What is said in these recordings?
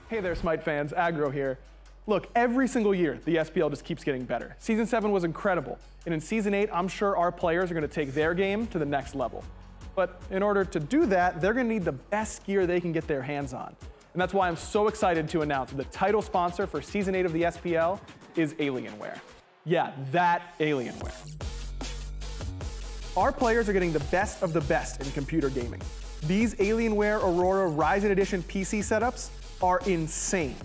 Hey there, SMITE fans, Aggro here. Look, every single year, the SPL just keeps getting better. Season 7 was incredible, and in Season 8, I'm sure our players are going to take their game to the next level. But in order to do that, they're going to need the best gear they can get their hands on. And that's why I'm so excited to announce the title sponsor for Season 8 of the SPL is Alienware. Yeah, that Alienware. Our players are getting the best of the best in computer gaming. These Alienware Aurora Ryzen Edition PC setups are insane.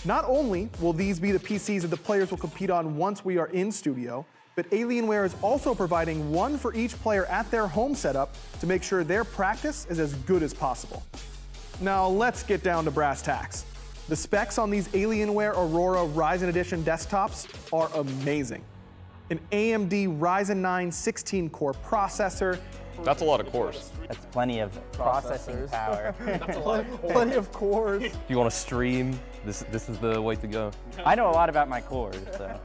Not only will these be the PCs that the players will compete on once we are in studio, but Alienware is also providing one for each player at their home setup to make sure their practice is as good as possible. Now let's get down to brass tacks. The specs on these Alienware Aurora Ryzen Edition desktops are amazing. An AMD Ryzen 9 16-core processor. That's a lot of cores. That's plenty of processing power. That's a lot of cores. Plenty of cores. If you want to stream, this is the way to go. I know a lot about my cores, so.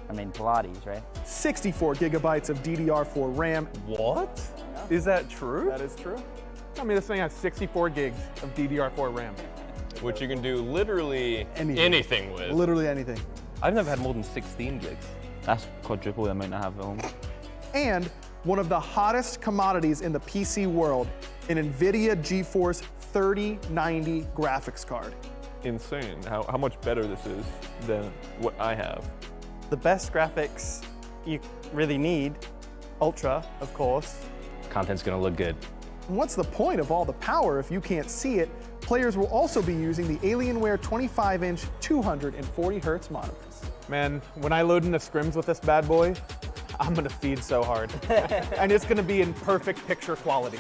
I mean, Pilates, right? 64 gigabytes of DDR4 RAM. What? Is that true? That is true. I mean, this thing has 64 gigs of DDR4 RAM. Which you can do literally anything with. Literally anything. I've never had more than 16 gigs. That's quadruple the amount I have at home. And one of the hottest commodities in the PC world, an NVIDIA GeForce 3090 graphics card. Insane how much better this is than what I have. The best graphics you really need, Ultra, of course. Content's gonna look good. What's the point of all the power if you can't see it? Players will also be using the Alienware 25-inch 240 Hz monitors. Man, when I load into scrims with this bad boy, I'm gonna feed so hard. And it's gonna be in perfect picture quality.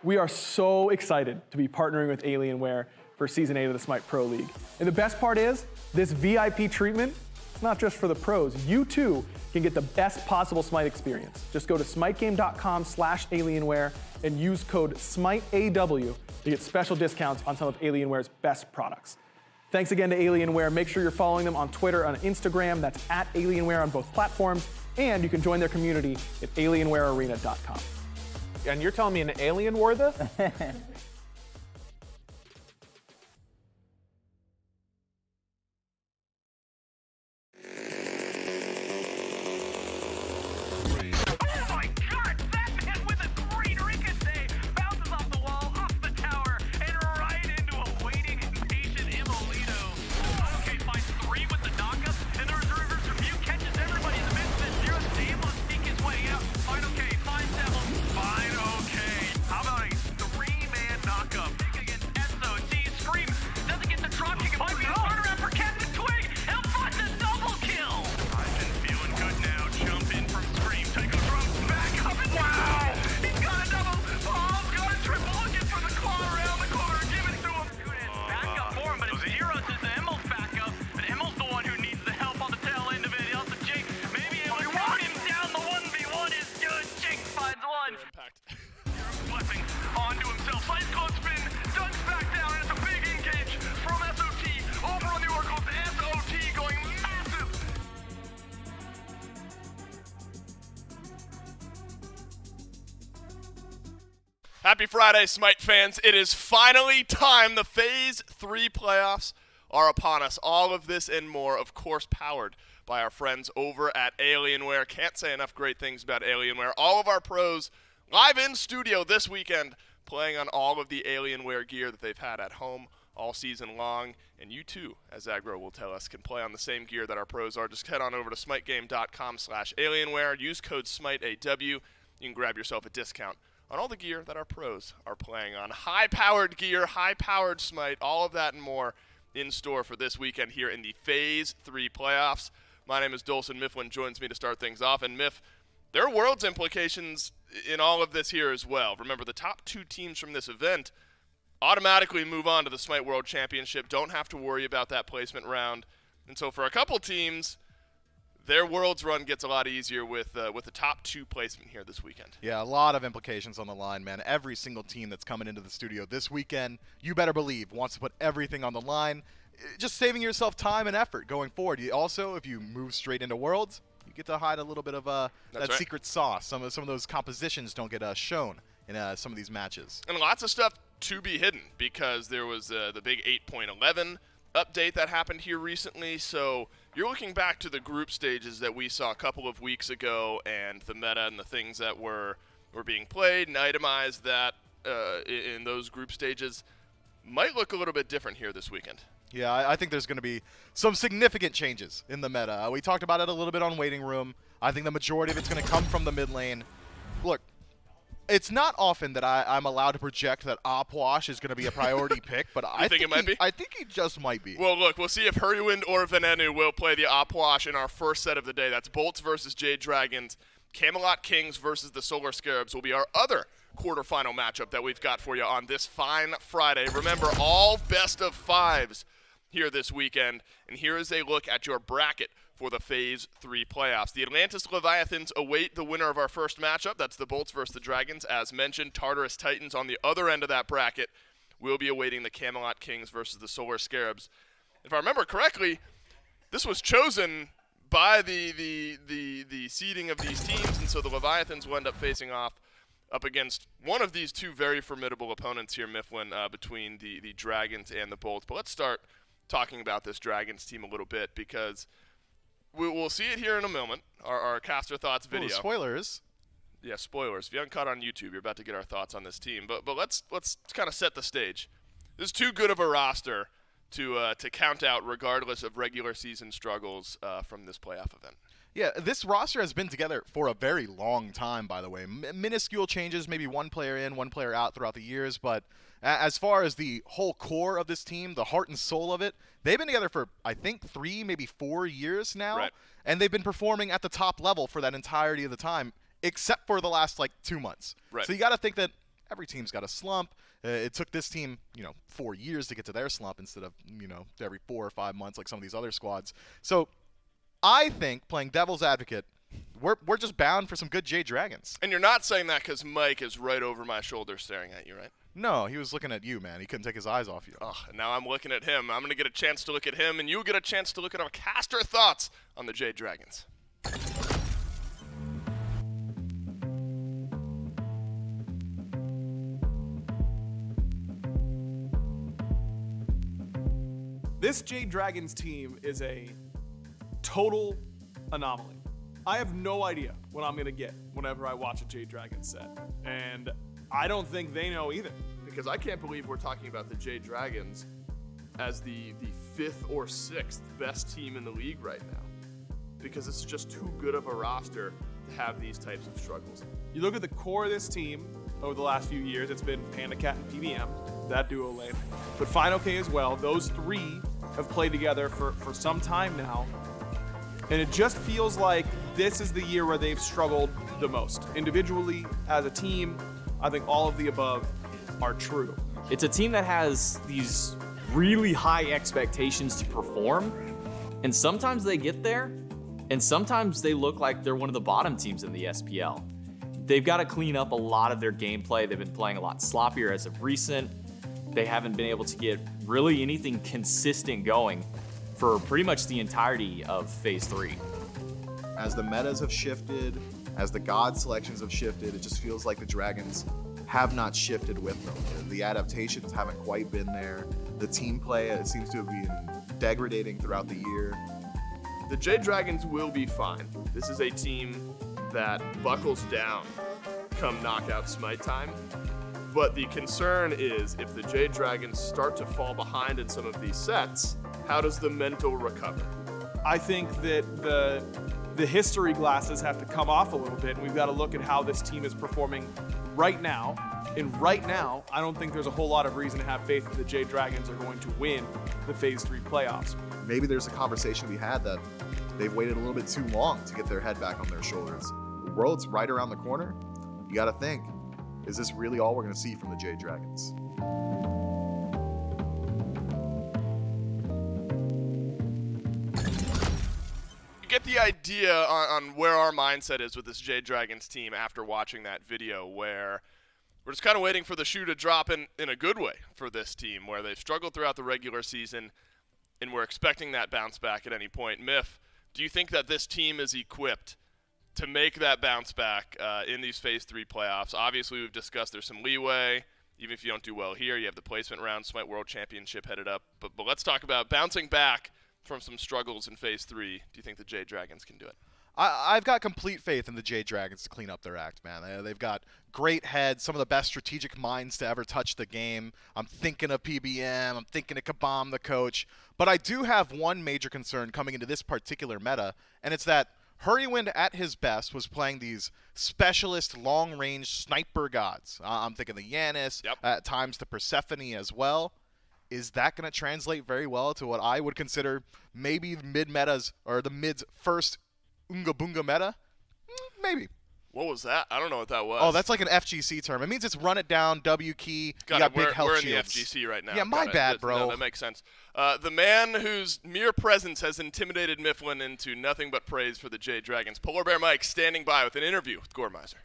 We are so excited to be partnering with Alienware for Season 8 of the SMITE Pro League. And the best part is, this VIP treatment, it's not just for the pros. You too can get the best possible SMITE experience. Just go to smitegame.com/Alienware and use code SMITEAW to get special discounts on some of Alienware's best products. Thanks again to Alienware. Make sure you're following them on Twitter and Instagram. That's @Alienware on both platforms. And you can join their community at alienwarearena.com. And you're telling me an alien wore this? Happy Friday, SMITE fans. It is finally time. The Phase 3 playoffs are upon us. All of this and more, of course, powered by our friends over at Alienware. Can't say enough great things about Alienware. All of our pros live in studio this weekend playing on all of the Alienware gear that they've had at home all season long. And you too, as Aggro will tell us, can play on the same gear that our pros are. Just head on over to smitegame.com/Alienware. Use code SMITEAW. You can grab yourself a discount on all the gear that our pros are playing on. High-powered gear, high-powered SMITE, all of that and more in store for this weekend here in the Phase 3 playoffs. My name is Dolson. Mifflin joins me to start things off. And Miff, there are Worlds implications in all of this here as well. Remember, the top 2 teams from this event automatically move on to the SMITE World Championship, don't have to worry about that placement round. And so for a couple teams, their Worlds run gets a lot easier with the top 2 placement here this weekend. Yeah, a lot of implications on the line, man. Every single team that's coming into the studio this weekend, you better believe, wants to put everything on the line. Just saving yourself time and effort going forward. You also, if you move straight into Worlds, you get to hide a little bit of that right. secret sauce. Some of those compositions don't get shown in some of these matches. And lots of stuff to be hidden because there was the big 8.11 update that happened here recently. So you're looking back to the group stages that we saw a couple of weeks ago and the meta and the things that were being played and itemized that in those group stages might look a little bit different here this weekend. Yeah, I think there's going to be some significant changes in the meta. We talked about it a little bit on Waiting Room. I think the majority of it's going to come from the mid lane. Look, it's not often that I'm allowed to project that Opwash is going to be a priority pick, but I think it might be? I think he just might be. Well, look, we'll see if Hurrywind or Venenu will play the Opwash in our first set of the day. That's Bolts versus Jade Dragons. Camelot Kings versus the Solar Scarabs will be our other quarterfinal matchup that we've got for you on this fine Friday. Remember, all best of fives here this weekend, and here is a look at your bracket for the Phase 3 playoffs. The Atlantis Leviathans await the winner of our first matchup. That's the Bolts versus the Dragons. As mentioned, Tartarus Titans on the other end of that bracket will be awaiting the Camelot Kings versus the Solar Scarabs. If I remember correctly, this was chosen by the seeding of these teams, and so the Leviathans will end up facing off up against one of these two very formidable opponents here, Mifflin, between the Dragons and the Bolts. But let's start talking about this Dragons team a little bit because we'll see it here in a moment, our Caster Thoughts video. Ooh, spoilers. Yeah, spoilers. If you haven't caught on YouTube, you're about to get our thoughts on this team. But let's kind of set the stage. This is too good of a roster to count out regardless of regular season struggles from this playoff event. Yeah, this roster has been together for a very long time, by the way. Minuscule changes, maybe one player in, one player out throughout the years, but as far as the whole core of this team, the heart and soul of it, they've been together for, I think, 3, maybe 4 years now, right. And they've been performing at the top level for that entirety of the time, except for the last, 2 months. Right. So you got to think that every team's got a slump. It took this team, 4 years to get to their slump instead of, every 4 or 5 months like some of these other squads. So I think, playing devil's advocate, we're just bound for some good Jade Dragons. And you're not saying that because Mike is right over my shoulder staring at you, right? No, he was looking at you, man. He couldn't take his eyes off you. Oh, and now I'm looking at him. I'm going to get a chance to look at him, and you'll get a chance to look at our Caster Thoughts on the Jade Dragons. This Jade Dragons team is a total anomaly. I have no idea what I'm going to get whenever I watch a Jade Dragons set. And I don't think they know either. Because I can't believe we're talking about the Jade Dragons as the 5th or 6th best team in the league right now. Because it's just too good of a roster to have these types of struggles. You look at the core of this team over the last few years, it's been Panda Cat and PBM, that duo lane. But Final K as well, those three have played together for some time now. And it just feels like this is the year where they've struggled the most. Individually, as a team, I think all of the above are true. It's a team that has these really high expectations to perform, and sometimes they get there, and sometimes they look like they're one of the bottom teams in the SPL. They've got to clean up a lot of their gameplay. They've been playing a lot sloppier as of recent. They haven't been able to get really anything consistent going for pretty much the entirety of Phase 3. As the metas have shifted, as the god selections have shifted, it just feels like the Dragons have not shifted with them. The adaptations haven't quite been there. The team play, it seems to have been degrading throughout the year. The Jade Dragons will be fine. This is a team that buckles down come knockout SMITE time. But the concern is if the Jade Dragons start to fall behind in some of these sets, how does the mental recover? I think that the history glasses have to come off a little bit, and we've got to look at how this team is performing right now. And right now, I don't think there's a whole lot of reason to have faith that the Jade Dragons are going to win the Phase 3 playoffs. Maybe there's a conversation we had that they've waited a little bit too long to get their head back on their shoulders. The world's right around the corner. You got to think, is this really all we're going to see from the Jade Dragons? You get the idea on where our mindset is with this Jade Dragons team after watching that video, where we're just kind of waiting for the shoe to drop in a good way for this team, where they've struggled throughout the regular season, and we're expecting that bounce back at any point. Miff, do you think that this team is equipped to make that bounce back in these Phase 3 playoffs? Obviously, we've discussed there's some leeway. even if you don't do well here, you have the placement round, SMITE World Championship headed up. But let's talk about bouncing back from some struggles in Phase 3. Do you think the Jade Dragons can do it? I've got complete faith in the Jade Dragons to clean up their act, man. They've got great heads, some of the best strategic minds to ever touch the game. I'm thinking of PBM, I'm thinking of Kabam, the coach. But I do have one major concern coming into this particular meta, and it's that Hurrywind at his best was playing these specialist long-range sniper gods. I'm thinking the Yanis, at times the Persephone as well. Is that going to translate very well to what I would consider maybe mid-metas or the mid's first Unga Bunga meta? Maybe. What was that? I don't know what that was. Oh, that's like an FGC term. It means it's run it down, W key, you got big health we're shields. in the FGC right now. Yeah, my bad, bro. No, that makes sense. The man whose mere presence has intimidated Mifflin into nothing but praise for the Jade Dragons, Polar Bear Mike, standing by with an interview with Goremizer.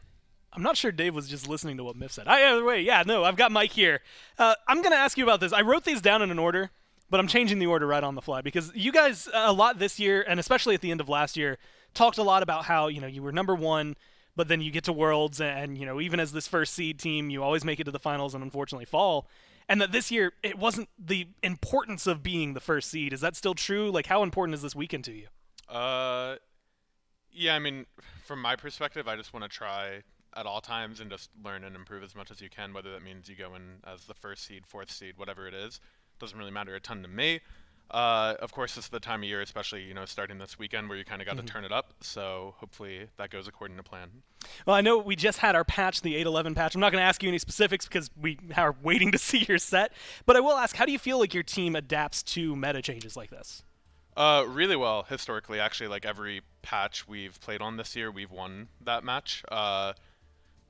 I'm not sure Dave was just listening to what Miff said. Either way, I've got Mike here. I'm going to ask you about this. I wrote these down in an order, but I'm changing the order right on the fly because you guys, a lot this year, and especially at the end of last year, talked a lot about how, you were number one, but then you get to Worlds and, even as this first seed team, you always make it to the finals and unfortunately fall. And that this year, it wasn't the importance of being the first seed. Is that still true? Like, how important is this weekend to you? Yeah, I mean, from my perspective, I just want to try at all times and just learn and improve as much as you can, whether that means you go in as the first seed, fourth seed, whatever it is. Doesn't really matter a ton to me. Of course, this is the time of year, especially, starting this weekend where you kind of got to turn it up. So hopefully that goes according to plan. Well, I know we just had our patch, the 8-11 patch. I'm not going to ask you any specifics because we are waiting to see your set. But I will ask, how do you feel like your team adapts to meta changes like this? Really well, historically. Actually, like every patch we've played on this year, we've won that match.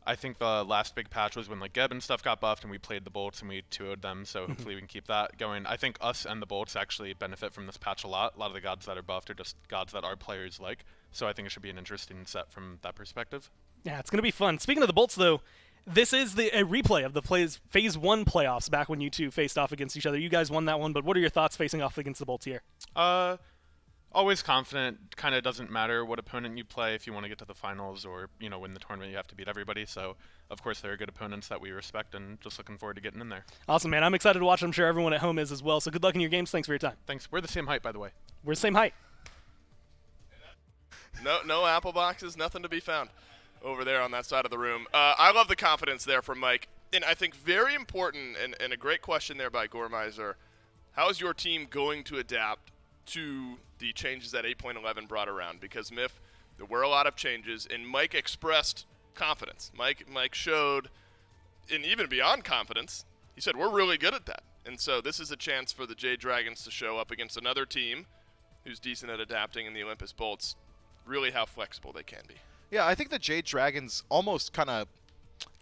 I think the last big patch was when like Geb and stuff got buffed and we played the Bolts and we 2-0'd them, so hopefully we can keep that going. I think us and the Bolts actually benefit from this patch a lot. A lot of the gods that are buffed are just gods that our players like, so I think it should be an interesting set from that perspective. Yeah, it's going to be fun. Speaking of the Bolts, though, this is a replay of the Phase 1 playoffs back when you two faced off against each other. You guys won that one, but what are your thoughts facing off against the Bolts here? Always confident. Kind of doesn't matter what opponent you play. If you want to get to the finals or, win the tournament, you have to beat everybody. So, of course, there are good opponents that we respect, and just looking forward to getting in there. Awesome, man. I'm excited to watch. I'm sure everyone at home is as well. So good luck in your games. Thanks for your time. Thanks. We're the same height, by the way. We're the same height. No apple boxes, nothing to be found over there on that side of the room. I love the confidence there from Mike. And I think very important and a great question there by Goremizer. How is your team going to adapt to the changes that 8.11 brought around? Because Miff, there were a lot of changes, and Mike expressed confidence. Mike showed, and even beyond confidence, he said, we're really good at that. And so this is a chance for the Jade Dragons to show up against another team who's decent at adapting in the Olympus Bolts, really how flexible they can be. Yeah, I think the Jade Dragons almost kind of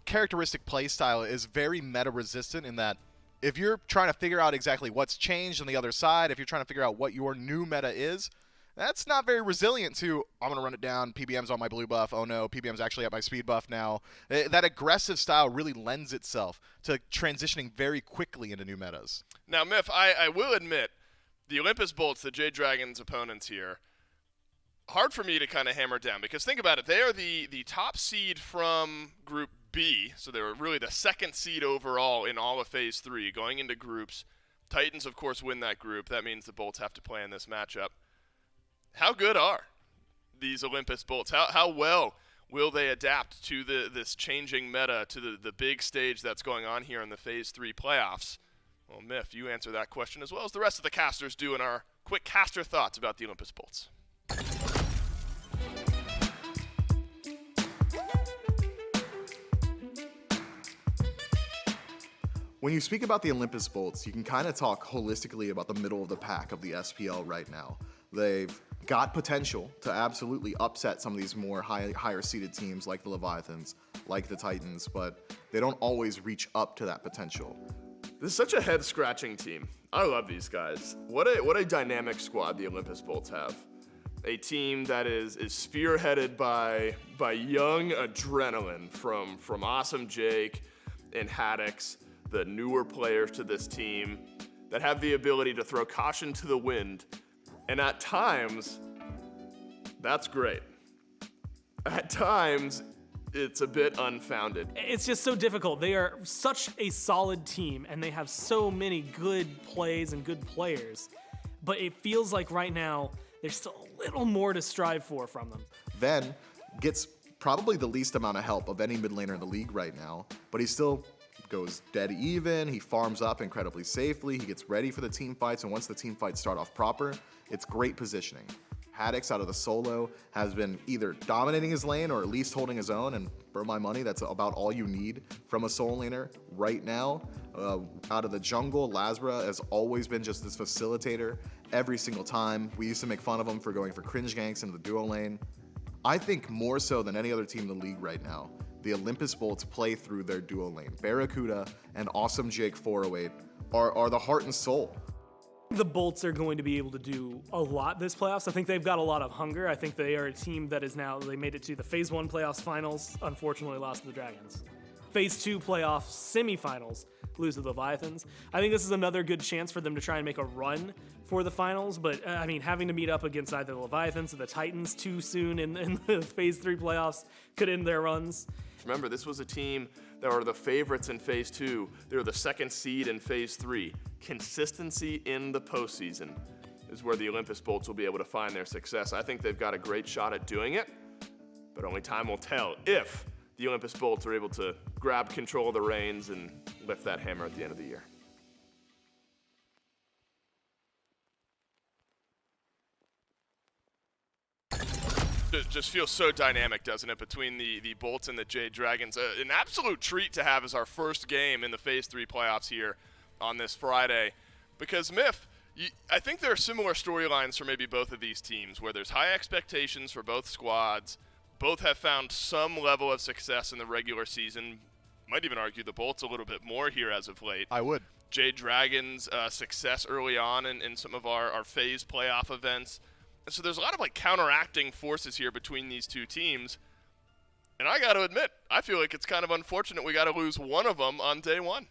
characteristic play style is very meta resistant in that if you're trying to figure out exactly what's changed on the other side, if you're trying to figure out what your new meta is, that's not very resilient to, I'm going to run it down, PBM's on my blue buff, oh no, PBM's actually at my speed buff now. That aggressive style really lends itself to transitioning very quickly into new metas. Now, Miff, I will admit, the Olympus Bolts, the Jade Dragons' opponents here, hard for me to kind of hammer down, because think about it, they are the top seed from Group B, so they were really the second seed overall in all of Phase 3, going into groups. Titans, of course, win that group. That means the Bolts have to play in this matchup. How good are these Olympus Bolts? How well will they adapt to this changing meta, to the big stage that's going on here in the Phase 3 playoffs? Well, Miff, you answer that question as well as the rest of the casters do in our quick caster thoughts about the Olympus Bolts. When you speak about the Olympus Bolts, you can kind of talk holistically about the middle of the pack of the SPL right now. They've got potential to absolutely upset some of these more higher seeded teams like the Leviathans, like the Titans, but they don't always reach up to that potential. This is such a head-scratching team. I love these guys. What a dynamic squad the Olympus Bolts have. A team that is spearheaded by young adrenaline from Awesome Jake and Haddix, the newer players to this team that have the ability to throw caution to the wind. And at times, that's great. At times, it's a bit unfounded. It's just so difficult. They are such a solid team, and they have so many good plays and good players. But it feels like right now there's still a little more to strive for from them. Ven gets probably the least amount of help of any mid laner in the league right now, but he still goes dead even. He farms up incredibly safely. He gets ready for the team fights, and once the team fights start off proper, it's great positioning. Haddix out of the solo has been either dominating his lane or at least holding his own, and for my money, that's about all you need from a solo laner right now. Out of the jungle, Lazra has always been just this facilitator every single time. We used to make fun of him for going for cringe ganks into the duo lane. I think more so than any other team in the league right now, the Olympus Bolts play through their duo lane. Barracuda and Awesome Jake 408 are the heart and soul. The Bolts are going to be able to do a lot this playoffs. I think they've got a lot of hunger. I think they are a team that is now, they made it to the Phase 1 playoffs finals, unfortunately lost to the Dragons. Phase 2 playoff semifinals, lose to the Leviathans. I think this is another good chance for them to try and make a run for the finals, but I mean, having to meet up against either the Leviathans or the Titans too soon in the Phase 3 playoffs could end their runs. Remember, this was a team that were the favorites in Phase 2. They were the second seed in Phase 3. Consistency in the postseason is where the Olympus Bolts will be able to find their success. I think they've got a great shot at doing it, but only time will tell if the Olympus Bolts are able to grab control of the reins and lift that hammer at the end of the year. It just feels so dynamic, doesn't it, between the Bolts and the Jade Dragons. An absolute treat to have as our first game in the Phase 3 playoffs here on this Friday. Because, Miff, I think there are similar storylines for maybe both of these teams, where there's high expectations for both squads. Both have found some level of success in the regular season. Might even argue the Bolts a little bit more here as of late. I would. Jade Dragons' success early on in some of our Phase playoff events. And so there's a lot of counteracting forces here between these two teams. And I got to admit, I feel like it's kind of unfortunate we got to lose one of them on day one.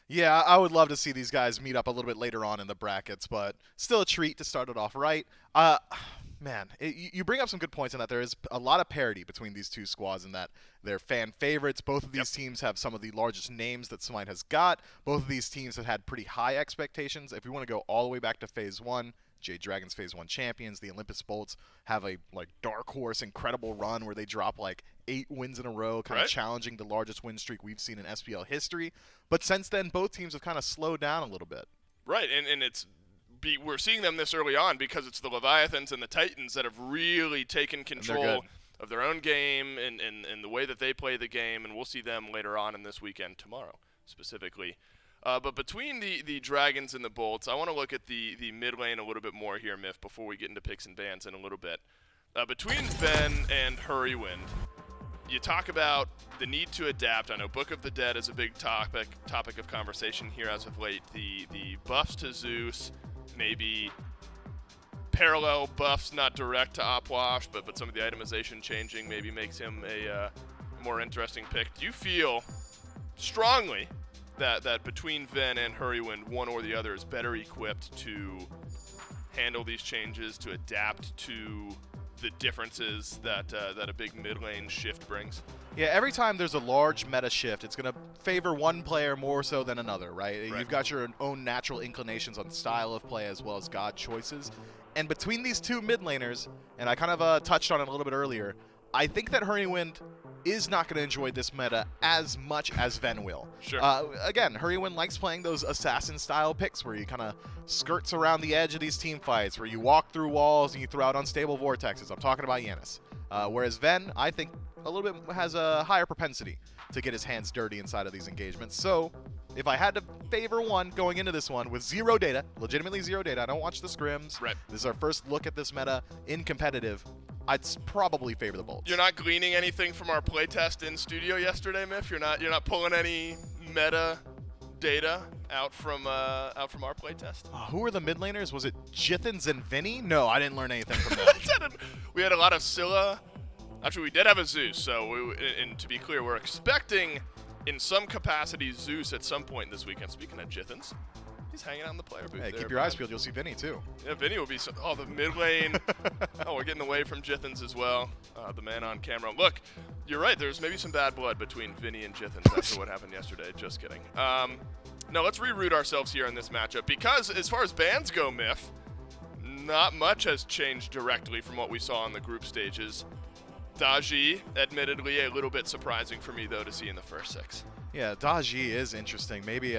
Yeah, I would love to see these guys meet up a little bit later on in the brackets, but still a treat to start it off right. Man, you bring up some good points in that there is a lot of parity between these two squads in that they're fan favorites. Both of these teams have some of the largest names that SMITE has got. Both of these teams have had pretty high expectations. If we want to go all the way back to Phase 1, Jade Dragons Phase 1 champions, the Olympus Bolts have a dark horse incredible run where they drop 8 wins in a row, kind of challenging the largest win streak we've seen in SPL history. But since then, both teams have kind of slowed down a little bit. Right, and we're seeing them this early on because it's the Leviathans and the Titans that have really taken control of their own game and the way that they play the game, and we'll see them later on in this weekend, tomorrow specifically. But between the Dragons and the Bolts, I want to look at the mid lane a little bit more here, Miff, before we get into picks and bans in a little bit. Between Ven and Hurrywind, you talk about the need to adapt. I know Book of the Dead is a big topic of conversation here as of late. The buffs to Zeus, maybe parallel buffs, not direct to Opwash, but some of the itemization changing maybe makes him a more interesting pick. Do you feel strongly that between Ven and Hurrywind, one or the other is better equipped to handle these changes, to adapt to the differences that a big mid lane shift brings? Yeah, every time there's a large meta shift, it's going to favor one player more so than another, right? You've got your own natural inclinations on style of play as well as god choices. And between these two mid laners, and I kind of touched on it a little bit earlier, I think that Hurrywind is not going to enjoy this meta as much as Ven will. Sure. Again, Hurrywind likes playing those assassin-style picks where he kind of skirts around the edge of these team fights, where you walk through walls and you throw out unstable vortexes. I'm talking about Yanis. Whereas Ven, I think, a little bit has a higher propensity to get his hands dirty inside of these engagements. So if I had to favor one going into this one with zero data, legitimately zero data, I don't watch the scrims. Right. This is our first look at this meta in competitive. I'd probably favor the Bolts. You're not gleaning anything from our playtest in studio yesterday, Miff? You're not pulling any meta data out from our playtest? Who were the mid laners? Was it Jithens and Vinny? No, I didn't learn anything from them. We had a lot of Scylla. Actually, we did have a Zeus, so and to be clear, we're expecting in some capacity Zeus at some point this weekend. Speaking of Jithens, he's hanging out in the player booth. Hey, there, keep your eyes peeled. You'll see Vinny, too. Yeah, Vinny will be the mid lane. We're getting away from Jithens as well, the man on camera. Look, You're right. There's maybe some bad blood between Vinny and Jithens after what happened yesterday. Just kidding. No, let's reroute ourselves here in this matchup because as far as bans go, Miff, not much has changed directly from what we saw in the group stages. Daji, admittedly, a little bit surprising for me, though, to see in the first 6. Yeah, Daji is interesting. Maybe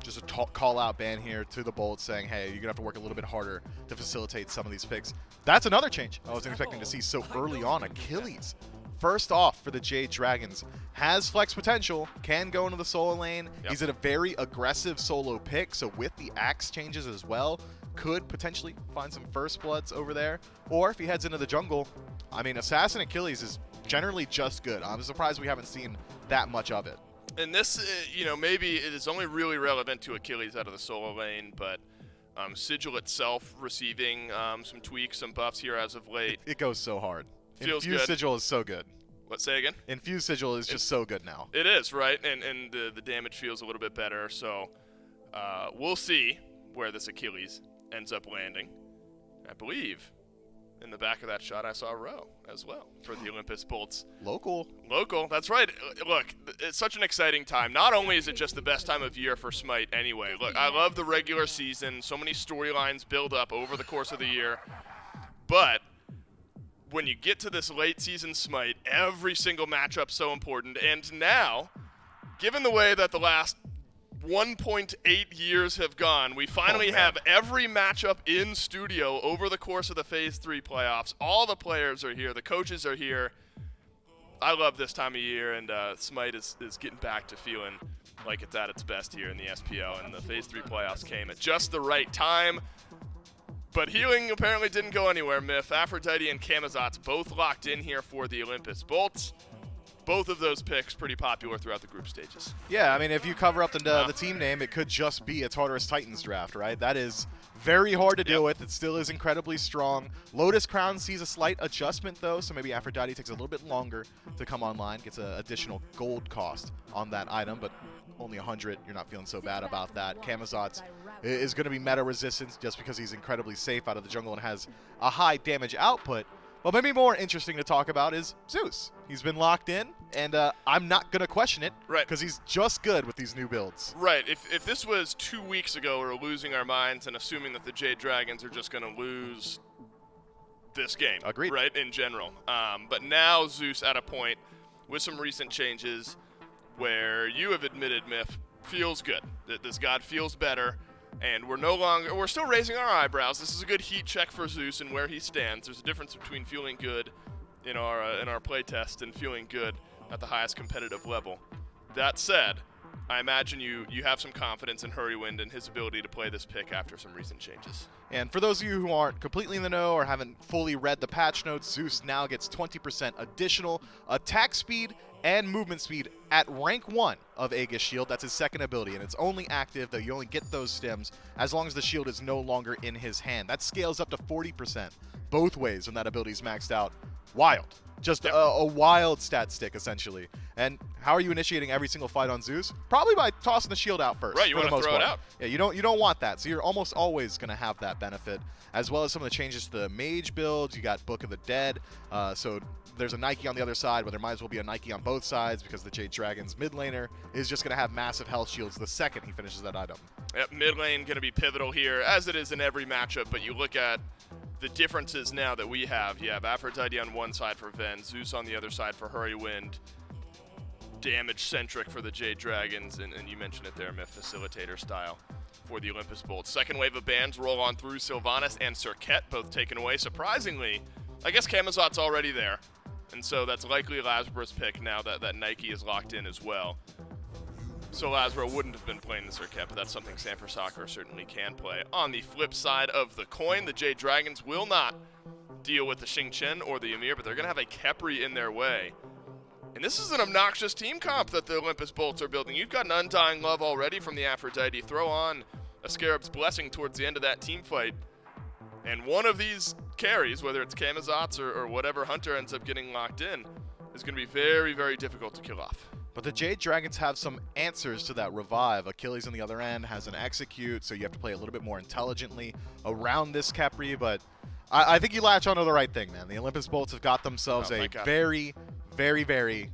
just a call-out ban here to the Bolts saying, hey, you're going to have to work a little bit harder to facilitate some of these picks. That's another change I wasn't expecting to see so early on. Achilles, first off for the Jade Dragons, has flex potential, can go into the solo lane. Yep. He's at a very aggressive solo pick, so with the axe changes as well, could potentially find some first bloods over there. Or if he heads into the jungle, I mean, Assassin Achilles is generally just good. I'm surprised we haven't seen that much of it. And this, maybe it is only really relevant to Achilles out of the solo lane, but Sigil itself receiving some tweaks, some buffs here as of late. It goes so hard. Feels Infused good. Sigil is so good. What, say again? Infused Sigil is just so good now. It is, right? And the damage feels a little bit better, so we'll see where this Achilles ends up landing. I believe in the back of that shot I saw Row as well for the Olympus Bolts. Local, that's right. Look, it's such an exciting time. Not only is it just the best time of year for SMITE anyway. Look, I love the regular season. So many storylines build up over the course of the year. But when you get to this late season SMITE, every single matchup's so important. And now, given the way that the last 1.8 years have gone, we finally have every matchup in studio over the course of the Phase 3 playoffs. All the players are here. The coaches are here. I love this time of year, and SMITE is getting back to feeling like it's at its best here in the SPL, and the Phase 3 playoffs came at just the right time. But healing apparently didn't go anywhere, Miff. Aphrodite and Camazotz both locked in here for the Olympus Bolts. Both of those picks pretty popular throughout the group stages. Yeah, I mean, if you cover up the team name, it could just be a Tartarus Titans draft, right? That is very hard to deal with. It still is incredibly strong. Lotus Crown sees a slight adjustment, though, so maybe Aphrodite takes a little bit longer to come online, gets an additional gold cost on that item, but only 100. You're not feeling so bad about that. Camazotz is going to be meta resistance just because he's incredibly safe out of the jungle and has a high damage output. But maybe more interesting to talk about is Zeus. He's been locked in, and I'm not going to question it because he's just good with these new builds. Right. If this was 2 weeks ago, we were losing our minds and assuming that the Jade Dragons are just going to lose this game. Agreed. Right, in general. But now Zeus at a point with some recent changes where you have admitted, Miff, feels good. That this god feels better. And we're still raising our eyebrows. This is a good heat check for Zeus and where he stands. There's a difference between feeling good in our play test and feeling good at the highest competitive level. That said, I imagine you have some confidence in Hurrywind and his ability to play this pick after some recent changes. And for those of you who aren't completely in the know or haven't fully read the patch notes, Zeus now gets 20% additional attack speed and movement speed at rank 1 of Aegis Shield. That's his second ability, and it's only active, though you only get those stems as long as the shield is no longer in his hand. That scales up to 40% both ways when that ability is maxed out. Wild. Just a wild stat stick, essentially. And how are you initiating every single fight on Zeus? Probably by tossing the shield out first. Right, you want to throw it out. Yeah, you don't want that. So you're almost always going to have that benefit, as well as some of the changes to the mage builds. You got Book of the Dead. So there's a Nike on the other side, but there might as well be a Nike on both sides because the Jade Dragon's mid laner is just going to have massive health shields the second he finishes that item. Yep, mid lane going to be pivotal here, as it is in every matchup, but you look at the differences now that we have. You have Aphrodite on one side for Ven, Zeus on the other side for Hurrywind. Damage-centric for the Jade Dragons, and you mentioned it there, Myth, facilitator style for the Olympus Bolts. Second wave of bans roll on through. Sylvanas and Serket both taken away. Surprisingly, I guess Camazot's already there, and so that's likely Lazarus' pick now that Nike is locked in as well. So Lazaro wouldn't have been playing the Serket, but that's something Sanford Soccer certainly can play. On the flip side of the coin, the Jade Dragons will not deal with the Xing Chen or the Ymir, but they're going to have a Khepri in their way. And this is an obnoxious team comp that the Olympus Bolts are building. You've got an Undying Love already from the Aphrodite. Throw on a Scarab's Blessing towards the end of that team fight, and one of these carries, whether it's Camazotz or whatever Hunter ends up getting locked in, is going to be very, very difficult to kill off. But the Jade Dragons have some answers to that revive. Achilles on the other end has an execute, so you have to play a little bit more intelligently around this Khepri, but I think you latch onto the right thing, man. The Olympus Bolts have got themselves a very, very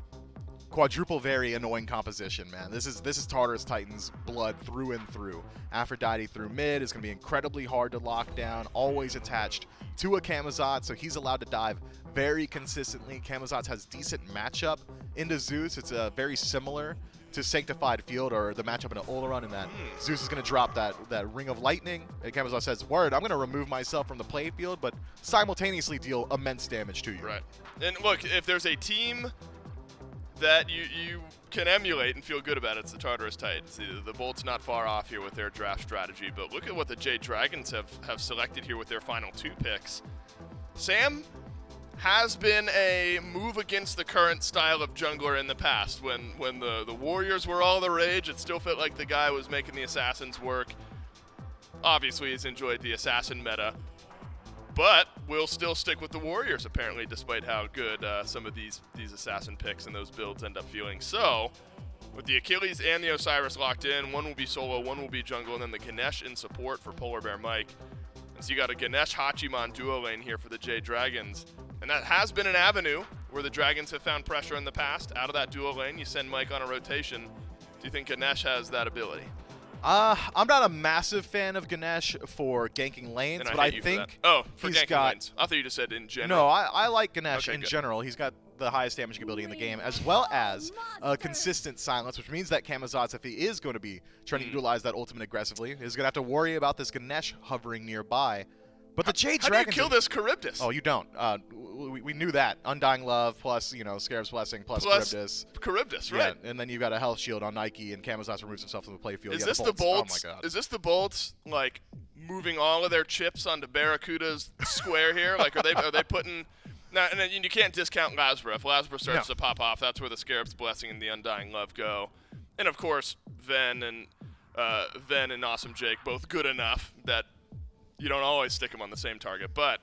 quadruple very annoying composition, man. This is Tartarus Titan's blood through and through. Aphrodite through mid is going to be incredibly hard to lock down, always attached to a Camazotz, so he's allowed to dive very consistently. Camazotz has decent matchup into Zeus. It's very similar to Sanctified Field or the matchup in an Oleron, in that Zeus is going to drop that Ring of Lightning. And Camazotz says, word, I'm going to remove myself from the playfield, but simultaneously deal immense damage to you. Right. And look, if there's a team that you can emulate and feel good about, it's the Tartarus Titans. The Bolt's not far off here with their draft strategy, but look at what the Jade Dragons have selected here with their final 2 picks. Sam has been a move against the current style of jungler in the past. When the Warriors were all the rage, it still felt like the guy was making the Assassins work. Obviously, he's enjoyed the Assassin meta, but we'll still stick with the Warriors, apparently, despite how good some of these Assassin picks and those builds end up feeling. So, with the Achilles and the Osiris locked in, one will be solo, one will be jungle, and then the Ganesh in support for Polar Bear Mike. And so you got a Ganesh Hachiman duo lane here for the Jade Dragons. And that has been an avenue where the Dragons have found pressure in the past. Out of that duo lane, you send Mike on a rotation. Do you think Ganesh has that ability? I'm not a massive fan of Ganesh for ganking lanes, but I think for he's ganking got lanes. I thought you just said in general. No, I like Ganesh in good. general. He's got the highest damaging ability in the game, as well as consistent silence, which means that Camazotz, if he is going to be trying to utilize that ultimate aggressively, is going to have to worry about this Ganesh hovering nearby. But the Jade Dragons... How do you kill this Charybdis? Oh, you don't. We knew that. Undying Love plus, Scarab's Blessing plus Charybdis. Charybdis, right. Yeah, and then you've got a Health Shield on Nike, and Camazotz removes himself from the playfield. Is this the Bolts? Oh my God. Is this the Bolts, like, moving all of their chips onto Barracuda's square here? Like, are they putting... Now, and you can't discount Lasbra. If Lasbra starts to pop off, that's where the Scarab's Blessing and the Undying Love go. And, of course, Ven and Awesome Jake, both good enough that you don't always stick them on the same target. But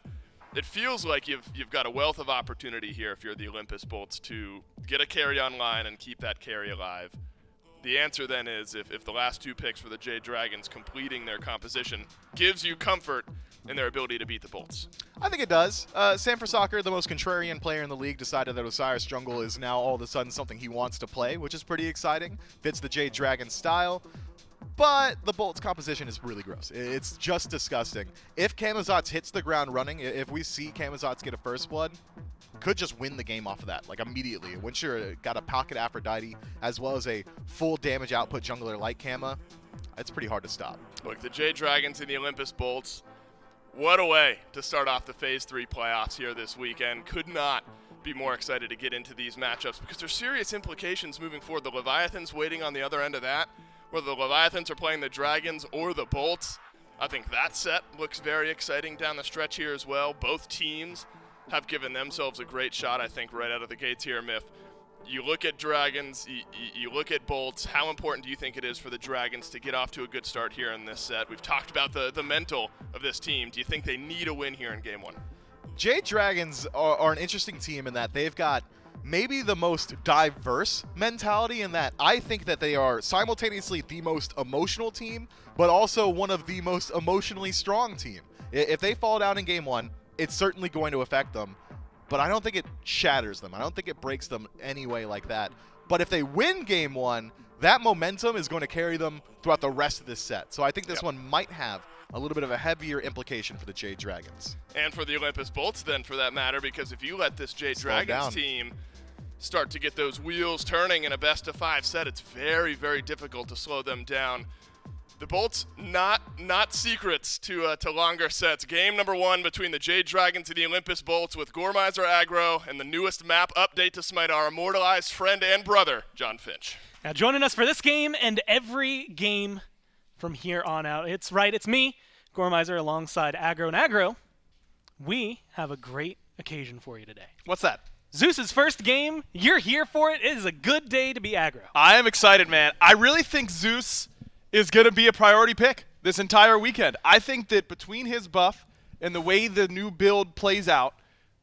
it feels like you've got a wealth of opportunity here if you're the Olympus Bolts to get a carry online and keep that carry alive. The answer then is if the last 2 picks for the Jade Dragons completing their composition gives you comfort in their ability to beat the Bolts. I think it does. Sam for Soccer, the most contrarian player in the league, decided that Osiris Jungle is now all of a sudden something he wants to play, which is pretty exciting. Fits the Jade Dragon style. But the Bolt's composition is really gross. It's just disgusting. If Camazotz hits the ground running, if we see Camazotz get a first blood, could just win the game off of that, like immediately. Winsure got a pocket Aphrodite, as well as a full damage output jungler like Kama. It's pretty hard to stop. Look, the Jade Dragons and the Olympus Bolts, what a way to start off the Phase 3 playoffs here this weekend. Could not be more excited to get into these matchups because there's serious implications moving forward. The Leviathans waiting on the other end of that. Whether the Leviathans are playing the Dragons or the Bolts, I think that set looks very exciting down the stretch here as well. Both teams have given themselves a great shot, I think, right out of the gates here, Miff. You look at Dragons, you look at Bolts. How important do you think it is for the Dragons to get off to a good start here in this set? We've talked about the mental of this team. Do you think they need a win here in Game 1? Jade Dragons are an interesting team in that they've got maybe the most diverse mentality, in that I think that they are simultaneously the most emotional team, but also one of the most emotionally strong team. If they fall down in Game 1, it's certainly going to affect them, but I don't think it shatters them. I don't think it breaks them anyway like that. But if they win Game 1, that momentum is going to carry them throughout the rest of this set. So I think this one might have a little bit of a heavier implication for the Jade Dragons. And for the Olympus Bolts then, for that matter, because if you let this Jade Dragons team start to get those wheels turning in a best-of-5 set, it's very, very difficult to slow them down. The Bolts, not secrets to longer sets. Game number 1 between the Jade Dragons and the Olympus Bolts with Gormizer Aggro and the newest map update to SMITE, our immortalized friend and brother, John Finch. Now joining us for this game and every game from here on out, it's me, Gormizer, alongside Aggro. And Aggro, we have a great occasion for you today. What's that? Zeus's first game. You're here for it. It is a good day to be Aggro. I am excited, man. I really think Zeus is going to be a priority pick this entire weekend. I think that between his buff and the way the new build plays out,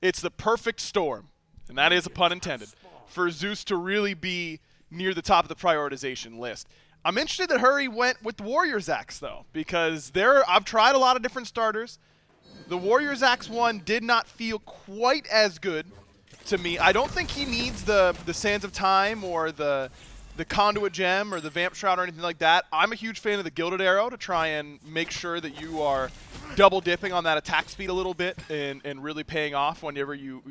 it's the perfect storm, and that is a pun intended, for Zeus to really be near the top of the prioritization list. I'm interested that Hurry went with the Warriors Axe, though, because I've tried a lot of different starters. The Warriors Axe one did not feel quite as good to me. I don't think he needs the Sands of Time or the Conduit Gem or the Vamp Shroud or anything like that. I'm a huge fan of the Gilded Arrow to try and make sure that you are double dipping on that attack speed a little bit and really paying off whenever you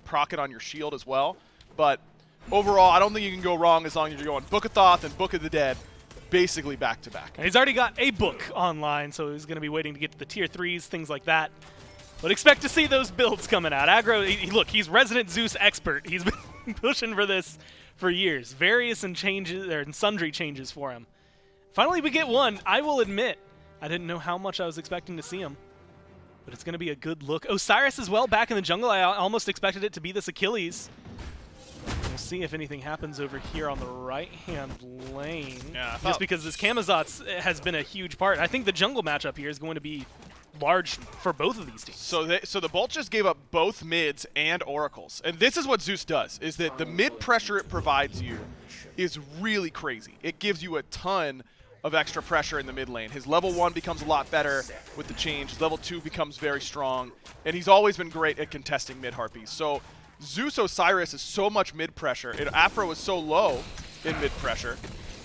proc it on your shield as well. But overall, I don't think you can go wrong as long as you're going Book of Thoth and Book of the Dead basically back to back. And he's already got a book online, so he's going to be waiting to get to the tier 3s, things like that. But expect to see those builds coming out. Aggro, look, he's resident Zeus expert. He's been pushing for this for years. Various and sundry changes for him. Finally, we get one. I will admit, I didn't know how much I was expecting to see him. But it's going to be a good look. Osiris as well, back in the jungle. I almost expected it to be this Achilles. We'll see if anything happens over here on the right-hand lane. Yeah, just because this Camazotz has been a huge part. I think the jungle matchup here is going to be large for both of these teams. So the Bolt just gave up both mids and oracles. And this is what Zeus does, is that the mid pressure it provides you is really crazy. It gives you a ton of extra pressure in the mid lane. His level 1 becomes a lot better with the change. His level 2 becomes very strong. And he's always been great at contesting mid Harpies. So Zeus Osiris is so much mid pressure, and Afro is so low in mid pressure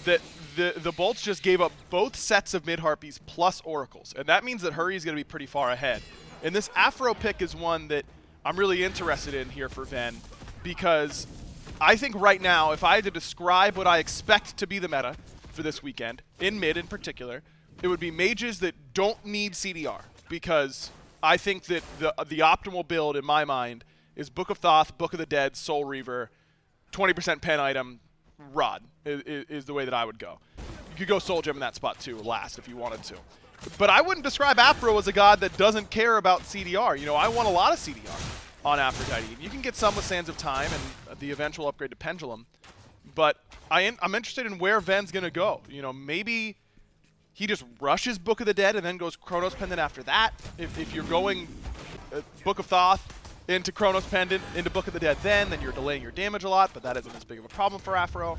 that the Bolts just gave up both sets of mid Harpies plus oracles. And that means that Hurry is going to be pretty far ahead. And this Afro pick is one that I'm really interested in here for Ven, because I think right now, if I had to describe what I expect to be the meta for this weekend, in mid in particular, it would be mages that don't need CDR, because I think that the optimal build in my mind is Book of Thoth, Book of the Dead, Soul Reaver, 20% pen item, Rod is the way that I would go. You could go Soul Gem in that spot too, last if you wanted to. But I wouldn't describe Afro as a god that doesn't care about CDR. You know, I want a lot of CDR on Aphrodite. You can get some with Sands of Time and the eventual upgrade to Pendulum. But I'm interested in where Ven's going to go. You know, maybe he just rushes Book of the Dead and then goes Chronos Pendant after that. If you're going Book of Thoth into Chronos Pendant, into Book of the Dead then you're delaying your damage a lot, but that isn't as big of a problem for Afro.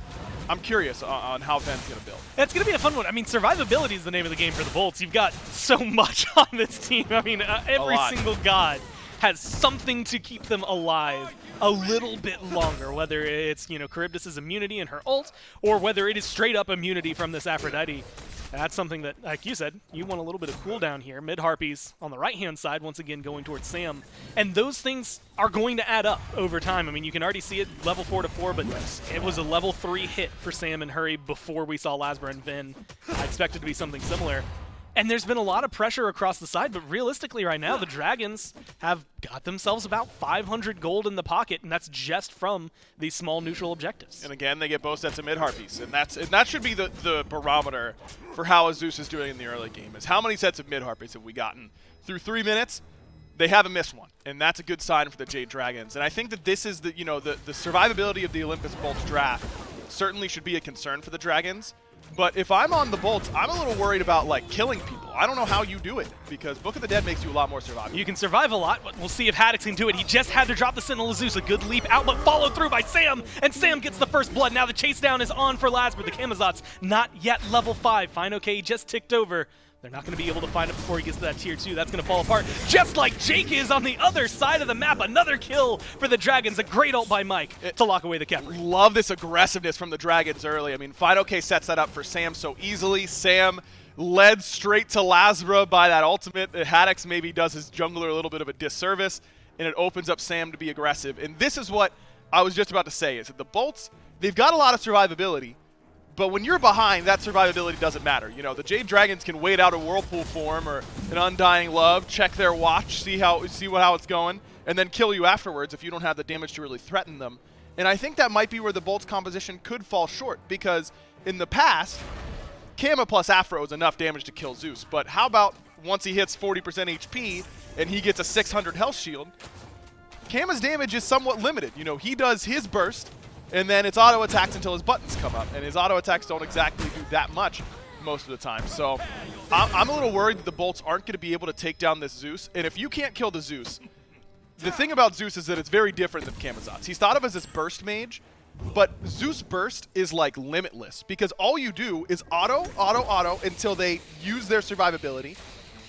I'm curious on how Ven's going to build. It's going to be a fun one. I mean, survivability is the name of the game for the Bolts. You've got so much on this team. I mean, every single god has something to keep them alive a little bit longer, whether it's, you know, Charybdis' immunity and her ult, or whether it is straight up immunity from this Aphrodite. That's something that, like you said, you want a little bit of cooldown here. Mid-Harpies on the right-hand side, once again going towards Sam. And those things are going to add up over time. I mean, you can already see it level 4 to 4, but it was a level 3 hit for Sam and Hurry before we saw Lasber and Vin. I expect it to be something similar. And there's been a lot of pressure across the side, but realistically right now, the Dragons have got themselves about 500 gold in the pocket, and that's just from these small neutral objectives. And again, they get both sets of mid-Harpies, and that should be the barometer for how Zeus is doing in the early game, is how many sets of mid-Harpies have we gotten? Through 3 minutes, they haven't missed one, and that's a good sign for the Jade Dragons. And I think that this is the survivability of the Olympus Bolts draft certainly should be a concern for the Dragons. But if I'm on the Bolts, I'm a little worried about, like, killing people. I don't know how you do it, because Book of the Dead makes you a lot more survivable. You can survive a lot, but we'll see if Haddix can do it. He just had to drop the Sentinel of Zeus. A good leap out, but followed through by Sam, and Sam gets the first blood. Now the chase down is on for Lasber. The Camazotz not yet level 5. Fine, okay, he just ticked over. They're not going to be able to find it before he gets to that tier 2. That's going to fall apart, just like Jake is on the other side of the map. Another kill for the Dragons. A great ult by Mike to lock away the Kepler. Love this aggressiveness from the Dragons early. I mean, Fine OK sets that up for Sam so easily. Sam led straight to Lasbra by that ultimate. Haddix maybe does his jungler a little bit of a disservice, and it opens up Sam to be aggressive. And this is what I was just about to say, is that the Bolts, they've got a lot of survivability, but when you're behind, that survivability doesn't matter. You know, the Jade Dragons can wait out a Whirlpool form or an Undying Love, check their watch, see how it's going, and then kill you afterwards if you don't have the damage to really threaten them. And I think that might be where the Bolts composition could fall short, because in the past, Kama plus Afro is enough damage to kill Zeus. But how about once he hits 40% HP and he gets a 600 health shield, Kama's damage is somewhat limited. You know, he does his burst, and then it's auto attacks until his buttons come up, and his auto attacks don't exactly do that much most of the time. So I'm a little worried that the Bolts aren't going to be able to take down this Zeus. And if you can't kill the Zeus, the thing about Zeus is that it's very different than Camazotz. He's thought of as this burst mage, but Zeus burst is like limitless, because all you do is auto until they use their survivability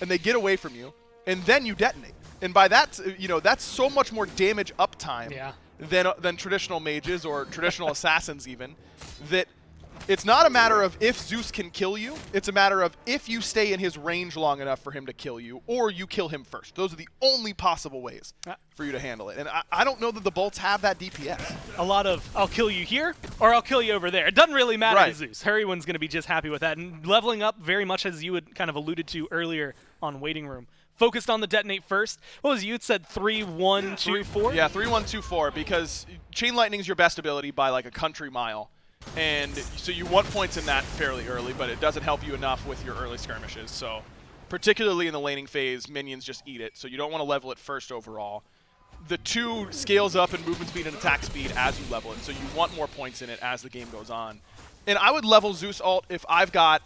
and they get away from you, and then you detonate. And by that, you know, that's so much more damage uptime. Yeah. than traditional mages or traditional assassins even, that it's not a matter of if Zeus can kill you, it's a matter of if you stay in his range long enough for him to kill you, or you kill him first. Those are the only possible ways for you to handle it. And I don't know that the bolts have that DPS. A lot of, I'll kill you here, or I'll kill you over there. It doesn't really matter Right. to Zeus. Hurrywin's going to be just happy with that. And leveling up very much as you had kind of alluded to earlier on Waiting Room. Focused on the detonate first. What was it? You had said 3, 1, 2, 4? Yeah, 3, 1, 2, 4, because Chain Lightning is your best ability by like a country mile. And so you want points in that fairly early, but it doesn't help you enough with your early skirmishes. So particularly in the laning phase, minions just eat it. So you don't want to level it first overall. The 2 scales up in movement speed and attack speed as you level it. So you want more points in it as the game goes on. And I would level Zeus ult if I've got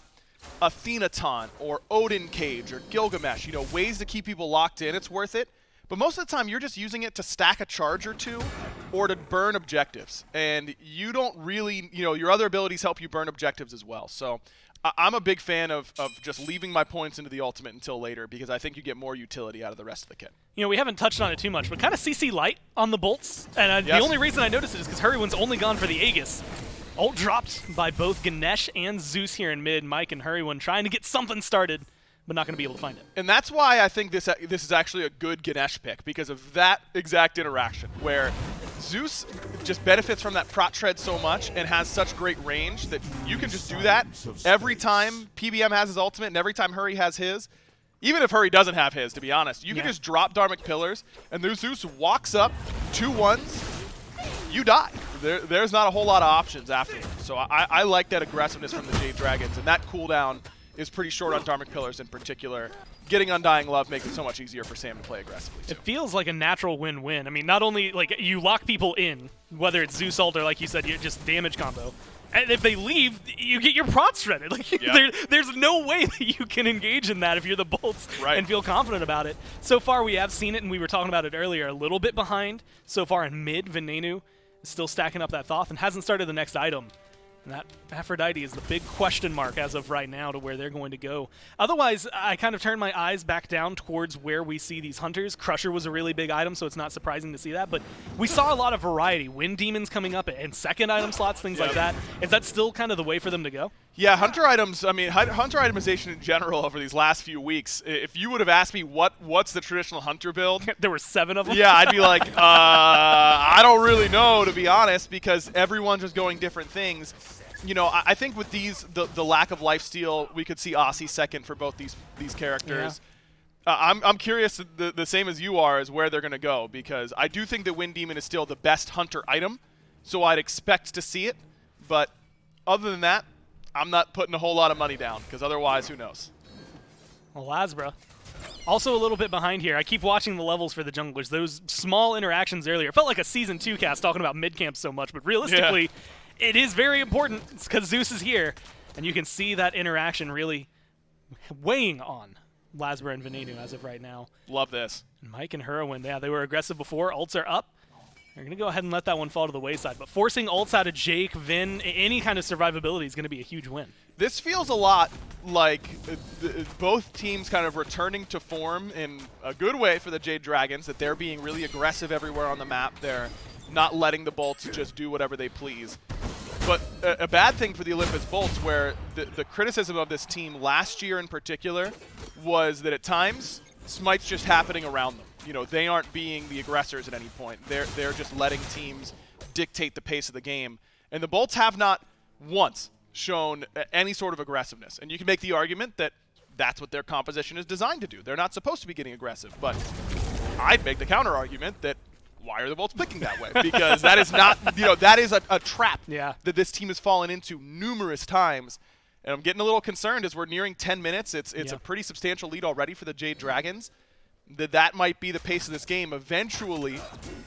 Athena Taunt or Odin Cage or Gilgamesh, ways to keep people locked in, it's worth it. But most of the time, you're just using it to stack a charge or 2 or to burn objectives. And you don't really, your other abilities help you burn objectives as well. So I'm a big fan of just leaving my points into the ultimate until later because I think you get more utility out of the rest of the kit. We haven't touched on it too much, but kind of CC light on the bolts. And the only reason I noticed it is because Hurrywin's only gone for the Aegis. Ult dropped by both Ganesh and Zeus here in mid. Mike and Hurrywin trying to get something started, but not going to be able to find it. And that's why I think this is actually a good Ganesh pick, because of that exact interaction, where Zeus just benefits from that prot tread so much and has such great range that you can just do that every time PBM has his ultimate and every time Hurry has his. Even if Hurry doesn't have his, to be honest, you can just drop Dharmic Pillars, and the Zeus walks up 2 1s, you die. There's not a whole lot of options afterwards. So I like that aggressiveness from the Jade Dragons, and that cooldown is pretty short on Dharmic Pillars in particular. Getting Undying Love makes it so much easier for Sam to play aggressively, too. It feels like a natural win-win. I mean, not only you lock people in, whether it's Zeus ult or, like you said, you just damage combo. And if they leave, you get your prots shredded. There's no way that you can engage in that if you're the bolts and feel confident about it. So far, we have seen it, and we were talking about it earlier, a little bit behind. So far in mid, Venenu is still stacking up that Thoth and hasn't started the next item. And that Aphrodite is the big question mark as of right now to where they're going to go. Otherwise, I kind of turned my eyes back down towards where we see these hunters. Crusher was a really big item, so it's not surprising to see that. But we saw a lot of variety. Wind Demons coming up and second item slots, things like that. Is that still kind of the way for them to go? Yeah, hunter items, hunter itemization in general over these last few weeks, if you would have asked me what's the traditional hunter build? There were 7 of them? Yeah, I'd be like, I don't really know, to be honest, because everyone's just going different things. I think with these, the lack of lifesteal, we could see Aussie second for both these characters. Yeah. I'm curious, the same as you are, as where they're going to go, because I do think that Wind Demon is still the best hunter item, so I'd expect to see it. But other than that, I'm not putting a whole lot of money down, because otherwise, who knows? Well, Lasbra, also a little bit behind here. I keep watching the levels for the junglers. Those small interactions earlier. It felt like a Season 2 cast talking about mid-camp so much, but realistically, it is very important. It's because Zeus is here, and you can see that interaction really weighing on Lasbra and Venenu as of right now. Love this. And Mike and Hurrywin, they were aggressive before. Ults are up. They're going to go ahead and let that one fall to the wayside. But forcing ults out of Jake, Vin, any kind of survivability is going to be a huge win. This feels a lot like both teams kind of returning to form in a good way for the Jade Dragons, that they're being really aggressive everywhere on the map. They're not letting the bolts just do whatever they please. But a bad thing for the Olympus Bolts, where the criticism of this team last year in particular was that at times, Smite's just happening around them. They aren't being the aggressors at any point. They're just letting teams dictate the pace of the game. And the Bolts have not once shown any sort of aggressiveness. And you can make the argument that that's what their composition is designed to do. They're not supposed to be getting aggressive. But I'd make the counter argument that why are the Bolts picking that way? Because that is not, that is a trap that this team has fallen into numerous times. And I'm getting a little concerned as we're nearing 10 minutes. It's a pretty substantial lead already for the Jade Dragons. That might be the pace of this game. Eventually,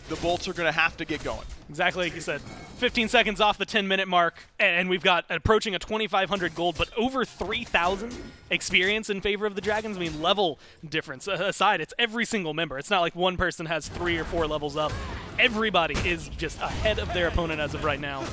the Bolts are going to have to get going. Exactly like you said. 15 seconds off the 10-minute mark, and we've got approaching a 2,500 gold, but over 3,000 experience in favor of the Dragons. I mean, level difference aside, it's every single member. It's not like one person has 3 or 4 levels up. Everybody is just ahead of their opponent as of right now.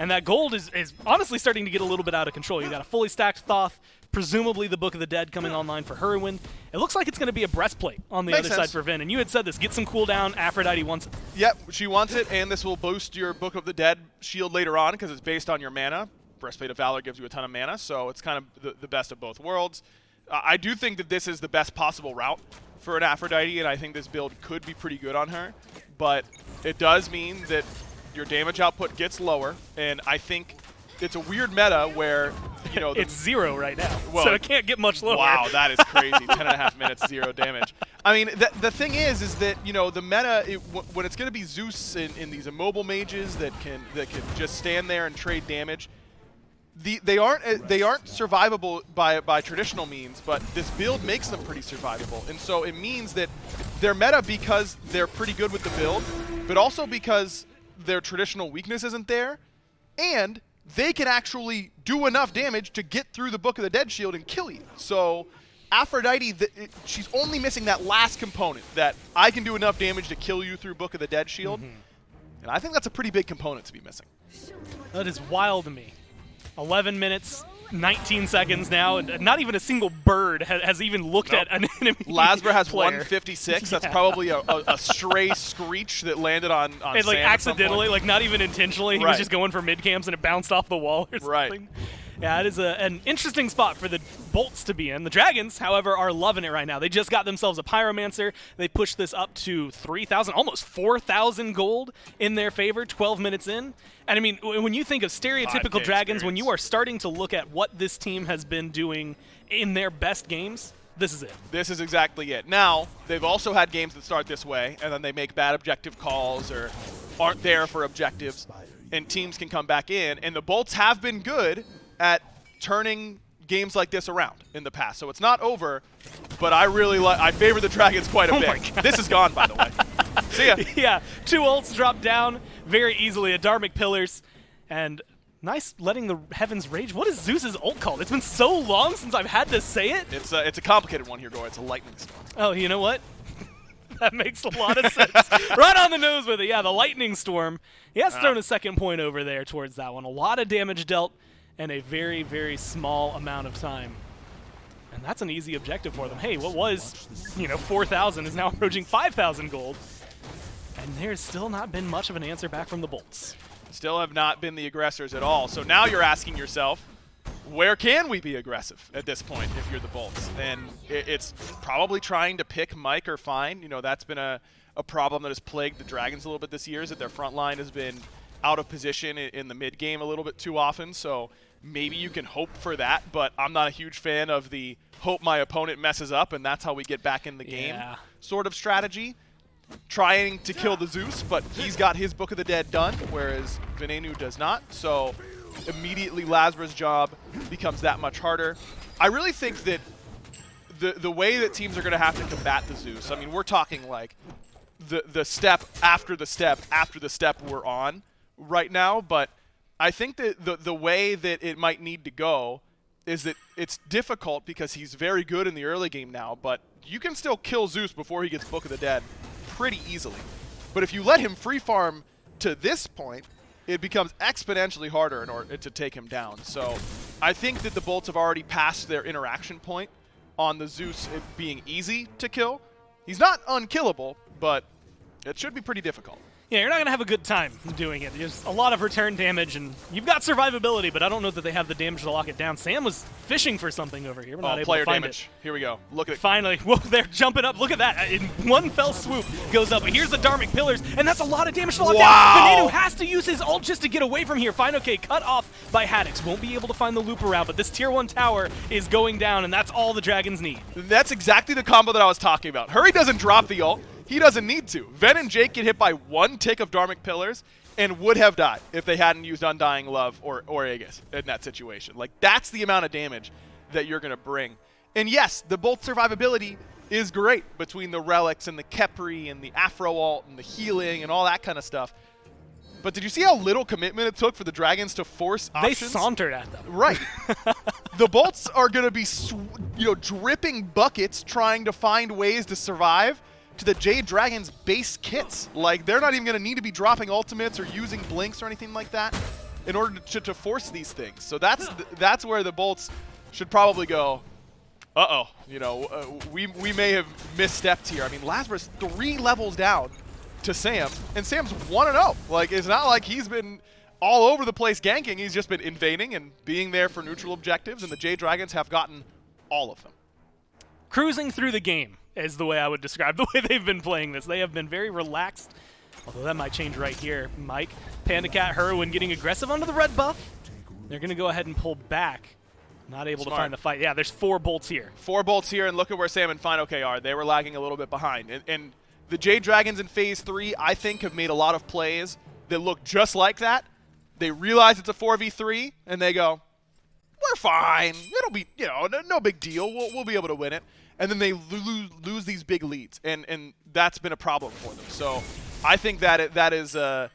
And that gold is honestly starting to get a little bit out of control. You got a fully stacked Thoth, presumably the Book of the Dead coming online for Hurwin. It looks like it's going to be a breastplate on the Makes other sense. side for Vin. And you had said this, get some cooldown, Aphrodite wants it. Yep, she wants it, and this will boost your Book of the Dead shield later on because it's based on your mana. Breastplate of Valor gives you a ton of mana, so it's kind of the best of both worlds. I do think that this is the best possible route for an Aphrodite, and I think this build could be pretty good on her. But it does mean that your damage output gets lower, and I think it's a weird meta where, you know, it's 0 right now, well, so it can't get much lower. Wow, that is crazy. 10.5 minutes, 0 damage. I mean, the thing is that, you know, the meta, when it's going to be Zeus in these immobile mages that can just stand there and trade damage, they aren't survivable by traditional means, but this build makes them pretty survivable. And so it means that they're meta because they're pretty good with the build, but also because their traditional weakness isn't there, and they can actually do enough damage to get through the Book of the Dead shield and kill you. So Aphrodite, she's only missing that last component, that I can do enough damage to kill you through Book of the Dead shield. And I think that's a pretty big component to be missing. That is wild to me. 11 minutes, 19 seconds now, and not even a single bird has even looked at an enemy Lasber has player. 156. That's probably a stray screech that landed on and like sand accidentally, like not even intentionally. He was Right. just going for mid cams and it bounced off the wall or something. Right. Yeah, it is an interesting spot for the Bolts to be in. The Dragons, however, are loving it right now. They just got themselves a Pyromancer. They pushed this up to 3,000, almost 4,000 gold in their favor, 12 minutes in. And I mean, when you think of stereotypical 5K Dragons, when experience. you are starting to look at what this team has been doing in their best games, this is it. This is exactly it. Now, they've also had games that start this way, and then they make bad objective calls or aren't there for objectives, and teams can come back in. And the Bolts have been good at turning games like this around in the past. So it's not over, but I favor the Dragons quite a Oh my bit. God. This is gone, by the way. See ya. Yeah, 2 ults drop down very easily. A Dharmic Pillars, and nice letting the Heavens rage. What is Zeus's ult called? It's been so long since I've had to say it. It's a complicated one here, Gore. It's a lightning storm. Oh, you know what? That makes a lot of sense. Right on the nose with it. Yeah, the Lightning Storm. He has thrown a second point over there towards that one. A lot of damage dealt in a very, very small amount of time. And that's an easy objective for them. Hey, what was, 4,000 is now approaching 5,000 gold. And there's still not been much of an answer back from the Bolts. Still have not been the aggressors at all. So now you're asking yourself, where can we be aggressive at this point if you're the Bolts? And it's probably trying to pick Mike or Fine. That's been a problem that has plagued the Dragons a little bit this year, is that their front line has been out of position in the mid game a little bit too often. So maybe you can hope for that, but I'm not a huge fan of the hope my opponent messes up and that's how we get back in the game sort of strategy. Trying to kill the Zeus, but he's got his Book of the Dead done, whereas Venenu does not. So immediately Lasber's job becomes that much harder. I really think that the way that teams are going to have to combat the Zeus, I mean, we're talking like the step after the step after the step we're on right now, but I think that the way that it might need to go is that it's difficult because he's very good in the early game now, but you can still kill Zeus before he gets Book of the Dead pretty easily. But if you let him free farm to this point, it becomes exponentially harder in order to take him down. So I think that the Bolts have already passed their interaction point on the Zeus being easy to kill. He's not unkillable, but it should be pretty difficult. Yeah, you're not going to have a good time doing it. There's a lot of return damage, and you've got survivability, but I don't know that they have the damage to lock it down. Sam was fishing for something over here. We're not able player to find damage. it. Here we go. Look at it. Finally. Whoa, they're jumping up. Look at that. In one fell swoop goes up. But here's the Dharmic Pillars, and that's a lot of damage to lock down. Venenu has to use his ult just to get away from here. Fine, okay, cut off by Haddix. Won't be able to find the loop around, but this tier 1 tower is going down, and that's all the Dragons need. That's exactly the combo that I was talking about. Hurry doesn't drop the ult. He doesn't need to. Ven and Jake get hit by one tick of Dharmic Pillars and would have died if they hadn't used Undying Love or Aegis in that situation. Like, that's the amount of damage that you're going to bring. And yes, the Bolt survivability is great between the Relics and the Kepri and the Afro ult and the healing and all that kind of stuff. But did you see how little commitment it took for the Dragons to force options? They sauntered at them. Right. The Bolts are going to be dripping buckets trying to find ways to survive to the Jade Dragons base kits. Like, they're not even going to need to be dropping ultimates or using blinks or anything like that in order to force these things. So that's where the Bolts should probably go, uh-oh, you know, we may have misstepped here. I mean, Lazarus 3 levels down to Sam, and Sam's 1-0. Like, it's not like he's been all over the place ganking. He's just been invading and being there for neutral objectives, and the Jade Dragons have gotten all of them. Cruising through the game is the way I would describe the way they've been playing this. They have been very relaxed, although that might change right here. Mike, Panda Cat, Heroin getting aggressive onto the red buff. They're going to go ahead and pull back. Not able to find the fight. Yeah, there's 4 bolts here. 4 bolts here, and look at where Sam and Fine OK are. They were lagging a little bit behind. And the Jade Dragons in Phase 3, I think, have made a lot of plays that look just like that. They realize it's a 4v3, and they go, we're fine. It'll be, you know, no big deal. We'll be able to win it. And then they lose these big leads, and that's been a problem for them. So I think that that is a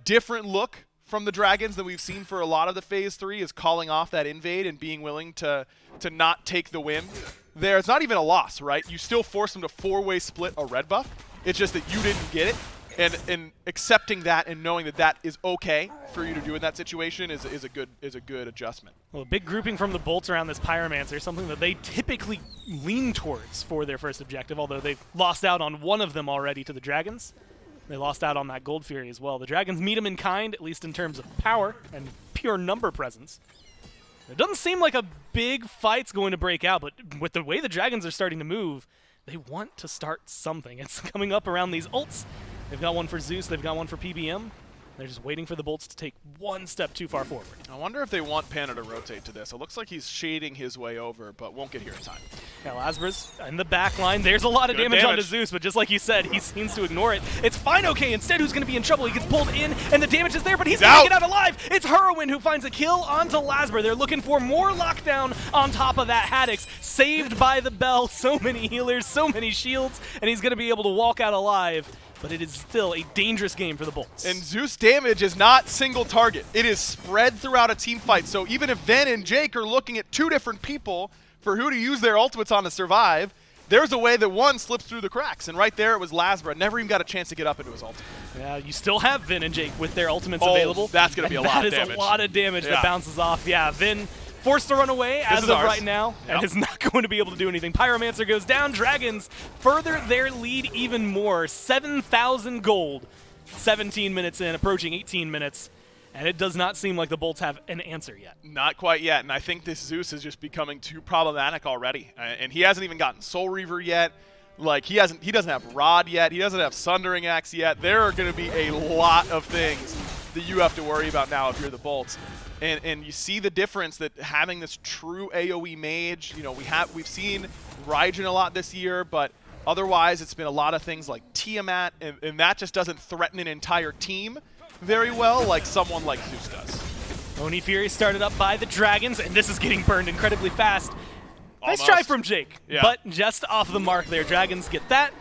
different look from the Dragons than we've seen for a lot of the Phase 3, is calling off that invade and being willing to not take the win. There, it's not even a loss, right? You still force them to 4-way split a red buff. It's just that you didn't get it. And accepting that and knowing that that is okay for you to do in that situation is a good adjustment. Well, a big grouping from the bolts around this Pyromancer, something that they typically lean towards for their first objective, although they've lost out on one of them already to the Dragons. They lost out on that Gold Fury as well. The Dragons meet them in kind, at least in terms of power and pure number presence. It doesn't seem like a big fight's going to break out, but with the way the Dragons are starting to move, they want to start something. It's coming up around these ults. They've got one for Zeus, they've got one for PBM. They're just waiting for the bolts to take one step too far forward. I wonder if they want Panda to rotate to this. It looks like he's shading his way over, but won't get here in time. Yeah, Lazarus in the back line. There's a lot of damage onto Zeus, but just like you said, he seems to ignore it. It's Fine OK instead who's going to be in trouble. He gets pulled in, and the damage is there, but he's going to get out alive. It's Heroin who finds a kill onto Lazarus. They're looking for more lockdown on top of that. Haddix saved by the bell. So many healers, so many shields, and he's going to be able to walk out alive. But it is still a dangerous game for the Bolts. And Zeus damage is not single target. It is spread throughout a team fight. So even if Ven and Jake are looking at 2 different people for who to use their ultimates on to survive, there's a way that one slips through the cracks. And right there it was Lazarus. Never even got a chance to get up into his ultimate. Yeah, you still have Ven and Jake with their ultimates available. That's going to be a lot of damage. That is a lot of damage that bounces off. Yeah, Ven forced to run away as of right now, and is not going to be able to do anything. Pyromancer goes down. Dragons further their lead even more. 7,000 gold. 17 minutes in, approaching 18 minutes. And it does not seem like the Bolts have an answer yet. Not quite yet, and I think this Zeus is just becoming too problematic already. And he hasn't even gotten Soul Reaver yet. Like, he doesn't have Rod yet. He doesn't have Sundering Axe yet. There are going to be a lot of things that you have to worry about now if you're the Bolts. And you see the difference that having this true AoE mage, you know, we've seen Raijin a lot this year, but otherwise it's been a lot of things like Tiamat, and that just doesn't threaten an entire team very well like someone like Zeus does. Oni Fury started up by the Dragons, and this is getting burned incredibly fast. Nice try from Jake, but just off the mark there. Dragons get that.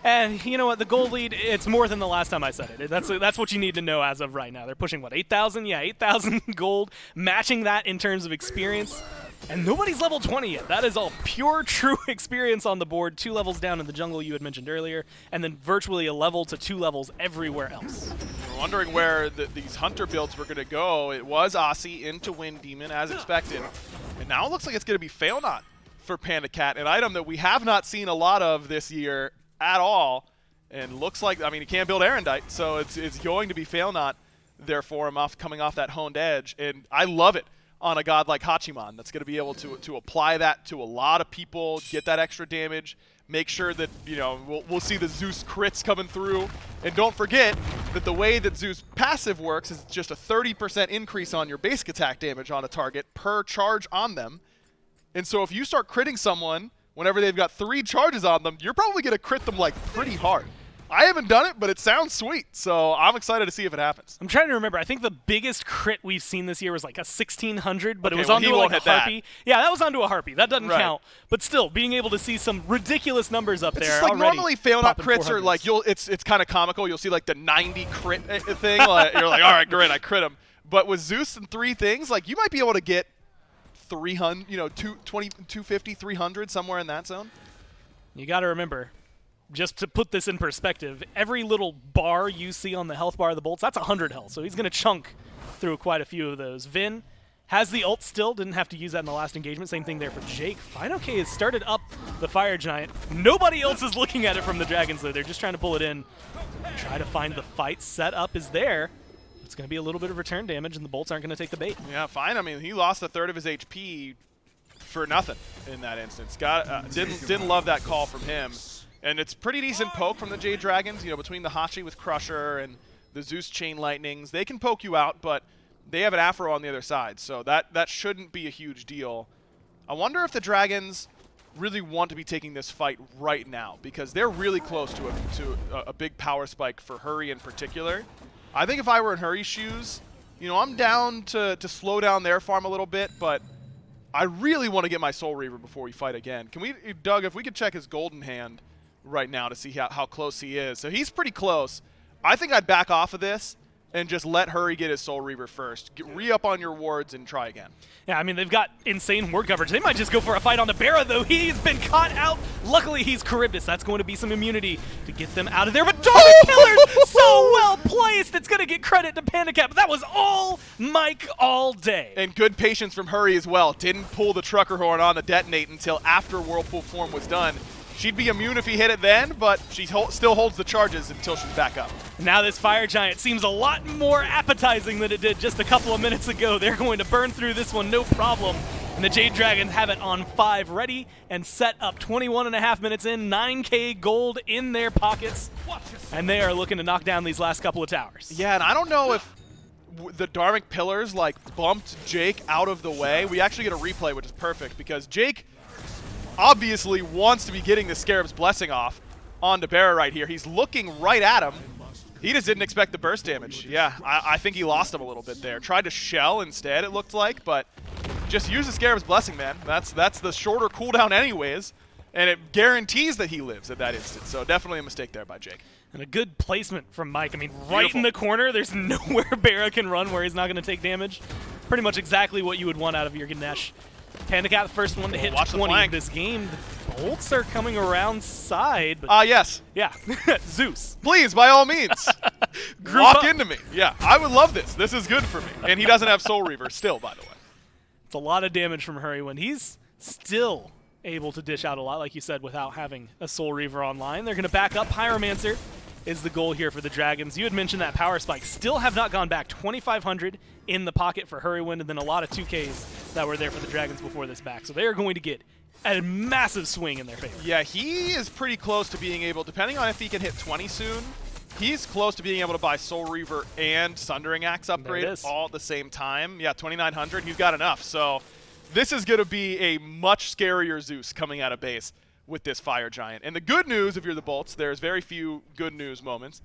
And you know what? The gold lead, it's more than the last time I said it. That's what you need to know as of right now. They're pushing, what, 8,000? Yeah, 8,000 gold, matching that in terms of experience. And nobody's level 20 yet. That is all pure, true experience on the board. 2 levels down in the jungle you had mentioned earlier, and then virtually a level to 2 levels everywhere else. We're wondering where these Hunter builds were going to go. It was Aussie into Wind Demon, as expected. And now it looks like it's going to be Fail Not for Panda Cat, an item that we have not seen a lot of this year at all, and looks like, I mean, he can't build Erendite, so it's going to be Fail Not there for him coming off that honed edge, and I love it on a god like Hachiman that's going to be able to apply that to a lot of people, get that extra damage, make sure that, you know, we'll see the Zeus crits coming through, and don't forget that the way that Zeus passive works is just a 30% increase on your basic attack damage on a target per charge on them, and so if you start critting someone whenever they've got 3 charges on them, you're probably going to crit them like pretty hard. I haven't done it, but it sounds sweet, so I'm excited to see if it happens. I'm trying to remember. I think the biggest crit we've seen this year was like a 1,600, but it was onto like a Harpy. Yeah, that was onto a Harpy. That doesn't count. But still, being able to see some ridiculous numbers up there. It's like normally Fail Not crits are like, it's kind of comical. You'll see like the 90 crit thing. Like, you're like, all right, great, I crit him. But with Zeus and 3 things, like you might be able to get 300, you know, 220, 250, 300, somewhere in that zone. You got to remember, just to put this in perspective, every little bar you see on the health bar of the Bolts, that's 100 health. So he's going to chunk through quite a few of those. Vin Has the ult still, didn't have to use that in the last engagement. Same thing there for Jake. FineOK has started up the Fire Giant. Nobody else is looking at it from the Dragons, though. They're just trying to pull it in. Try to find the fight. Setup is there. It's going to be a little bit of return damage, and the bolts aren't going to take the bait. Yeah, fine. I mean, he lost a third of his HP for nothing in that instance. Didn't love that call from him. And it's pretty decent poke from the Jade Dragons, you know, between the Hachi with Crusher and the Zeus Chain Lightnings. They can poke you out, but they have an Afro on the other side, so that shouldn't be a huge deal. I wonder if the Dragons really want to be taking this fight right now, because they're really close to a big power spike for Hurry in particular. I think if I were in Hurry's shoes, you know, I'm down to slow down their farm a little bit, but I really want to get my Soul Reaver before we fight again. Can we, Doug, if we could check his golden hand right now to see how close he is. So he's pretty close. I think I'd back off of this and just let Hurry get his Soul Reaver first. Re-up on your wards and try again. Yeah, I mean, they've got insane ward coverage. They might just go for a fight on the Barra, though. He's been caught out. Luckily, he's Charybdis. That's going to be some immunity to get them out of there. But Dark Killer's so well placed, it's going to get credit to PandaCat. But that was all Mike all day. And good patience from Hurry as well. Didn't pull the Trucker Horn on the detonate until after Whirlpool form was done. She'd be immune if he hit it then, but she still holds the charges until she's back up. Now this Fire Giant seems a lot more appetizing than it did just a couple of minutes ago. They're going to burn through this one, no problem. And the Jade Dragons have it on 5, ready and set up. 21.5 minutes in, 9K gold in their pockets. And they are looking to knock down these last couple of towers. Yeah, and I don't know if the Dharmic Pillars like bumped Jake out of the way. We actually get a replay, which is perfect, because Jake obviously wants to be getting the Scarab's Blessing off onto Barra right here. He's looking right at him. He just didn't expect the burst damage. Yeah, I think he lost him a little bit there. Tried to shell instead, it looked like, but just use the Scarab's Blessing, man. That's the shorter cooldown anyways, and it guarantees that he lives at that instant. So definitely a mistake there by Jake. And a good placement from Mike. I mean, right in the corner, there's nowhere Barra can run where he's not going to take damage. Pretty much exactly what you would want out of your Ganesh. PandaCat, the first one to hit 20 this game. The bolts are coming around side. Yes. Yeah. Zeus. Please, by all means. Walk into me. Yeah, I would love this. This is good for me. And he doesn't have Soul Reaver still, by the way. It's a lot of damage from Hurry when he's still able to dish out a lot, like you said, without having a Soul Reaver online. They're going to back up. Pyromancer is the goal here for the Dragons. You had mentioned that power spike. Still have not gone back. 2,500 in the pocket for Hurrywind, and then a lot of 2Ks that were there for the Dragons before this back. So they are going to get a massive swing in their favor. Yeah, he is pretty close to being able, depending on if he can hit 20 soon, he's close to being able to buy Soul Reaver and Sundering Axe upgrade all at the same time. Yeah, 2,900, he's got enough. So this is going to be a much scarier Zeus coming out of base with this Fire Giant. And the good news, if you're the Bolts, there's very few good news moments,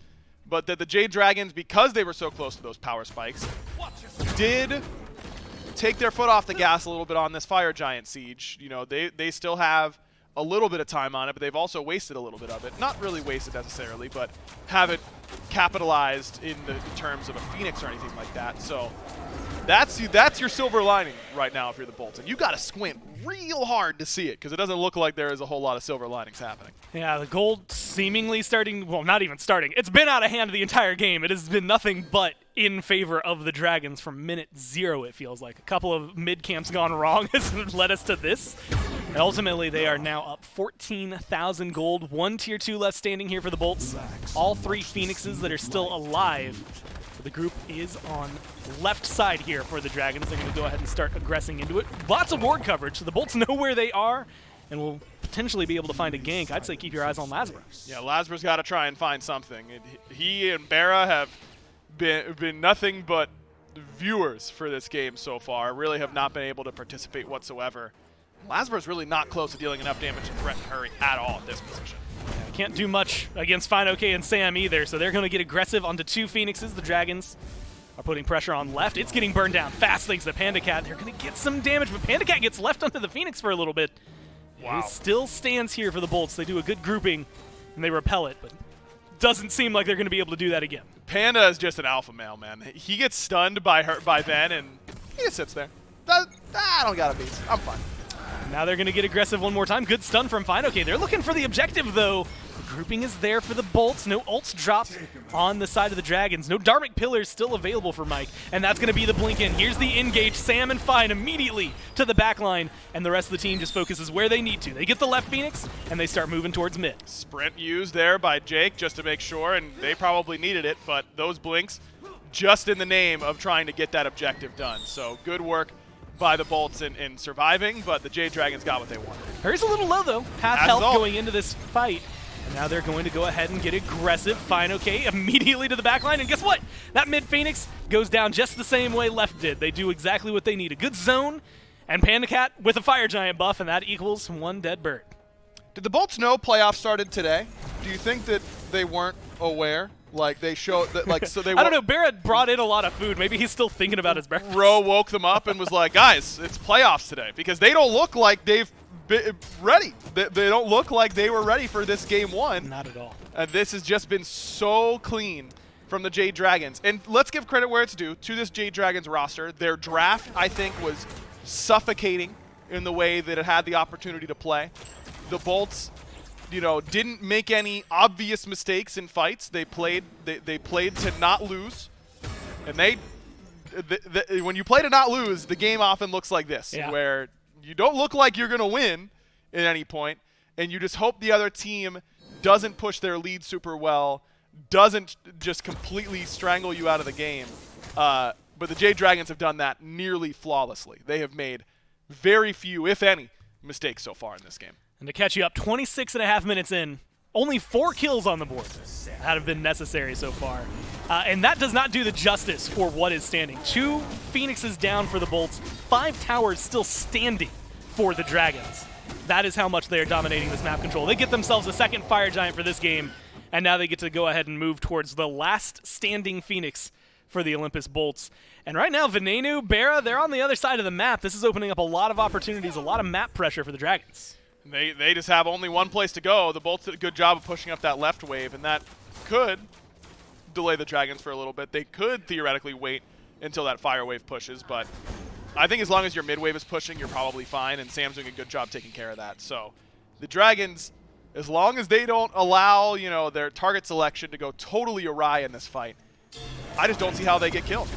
but that the Jade Dragons, because they were so close to those power spikes, did take their foot off the gas a little bit on this Fire Giant siege. You know, they still have a little bit of time on it, but they've also wasted a little bit of it. Not really wasted necessarily, but haven't capitalized in the terms of a Phoenix or anything like that. So that's your silver lining right now if you're the Bolts. And you got to squint real hard to see it, because it doesn't look like there is a whole lot of silver linings happening. Yeah, the gold seemingly starting, well, not even starting. It's been out of hand the entire game. It has been nothing but in favor of the Dragons from minute 0, it feels like. A couple of mid-camps gone wrong has led us to this. And ultimately, they are now up 14,000 gold. 1 tier 2 left standing here for the Bolts. All 3 Phoenixes that are still alive. The group is on the left side here for the Dragons. They're going to go ahead and start aggressing into it. Lots of ward coverage, so the Bolts know where they are and will potentially be able to find a gank. I'd say keep your eyes on Lazara. Yeah, Lazara's got to try and find something. He and Barra have been nothing but viewers for this game so far. Really have not been able to participate whatsoever. Lazara's really not close to dealing enough damage to threaten Hurry at all at this position. Yeah, can't do much against FineOK and Sam either, so they're going to get aggressive onto 2 Phoenixes. The Dragons are putting pressure on left. It's getting burned down fast thanks to PandaCat. They're going to get some damage, but PandaCat gets left onto the Phoenix for a little bit. Wow. He still stands here for the Bolts. They do a good grouping, and they repel it, but doesn't seem like they're going to be able to do that again. Panda is just an alpha male, man. He gets stunned by then, and he just sits there. I don't got a beat. I'm fine. Now they're going to get aggressive one more time. Good stun from FineOK. They're looking for the objective, though. Grouping is there for the Bolts. No ults dropped on the side of the Dragons. No Dharmic Pillars still available for Mike, and that's going to be the blink in. Here's the engage. Sam and Fine immediately to the back line, and the rest of the team just focuses where they need to. They get the left Phoenix, and they start moving towards mid. Sprint used there by Jake just to make sure, and they probably needed it, but those blinks just in the name of trying to get that objective done. So good work by the Bolts in surviving, but the Jade Dragons got what they wanted. Hurry's a little low, though. Half health going into this fight. And now they're going to go ahead and get aggressive. Fine, okay, immediately to the back line. And guess what? That mid Phoenix goes down just the same way left did. They do exactly what they need. A good zone, and Panda Cat with a Fire Giant buff, and that equals 1 dead bird. Did the Bolts know playoffs started today? Do you think that they weren't aware? Like they showed that, like, so they. I don't know. Barrett brought in a lot of food. Maybe he's still thinking about his breakfast. Ro woke them up and was like, "Guys, it's playoffs today," because they don't look like they've been ready. They don't look like they were ready for this game one. Not at all. And this has just been so clean from the Jade Dragons. And let's give credit where it's due to this Jade Dragons roster. Their draft, I think, was suffocating in the way that it had the opportunity to play. The Bolts, you know, didn't make any obvious mistakes in fights. They played to not lose, and when you play to not lose, the game often looks like this, where you don't look like you're gonna win at any point, and you just hope the other team doesn't push their lead super well, doesn't just completely strangle you out of the game. But the Jade Dragons have done that nearly flawlessly. They have made very few, if any, mistakes so far in this game. And to catch you up, 26.5 minutes in, only 4 kills on the board that have been necessary so far. And that does not do the justice for what is standing. 2 Phoenixes down for the Bolts, 5 towers still standing for the Dragons. That is how much they are dominating this map control. They get themselves a second Fire Giant for this game, and now they get to go ahead and move towards the last standing Phoenix for the Olympus Bolts. And right now, Venenu, Bara, they're on the other side of the map. This is opening up a lot of opportunities, a lot of map pressure for the Dragons. They just have only one place to go. The Bolts did a good job of pushing up that left wave, and that could delay the Dragons for a little bit. They could theoretically wait until that fire wave pushes, but I think as long as your mid wave is pushing, you're probably fine, and Sam's doing a good job taking care of that. So the Dragons, as long as they don't allow, you know, their target selection to go totally awry in this fight, I just don't see how they get killed.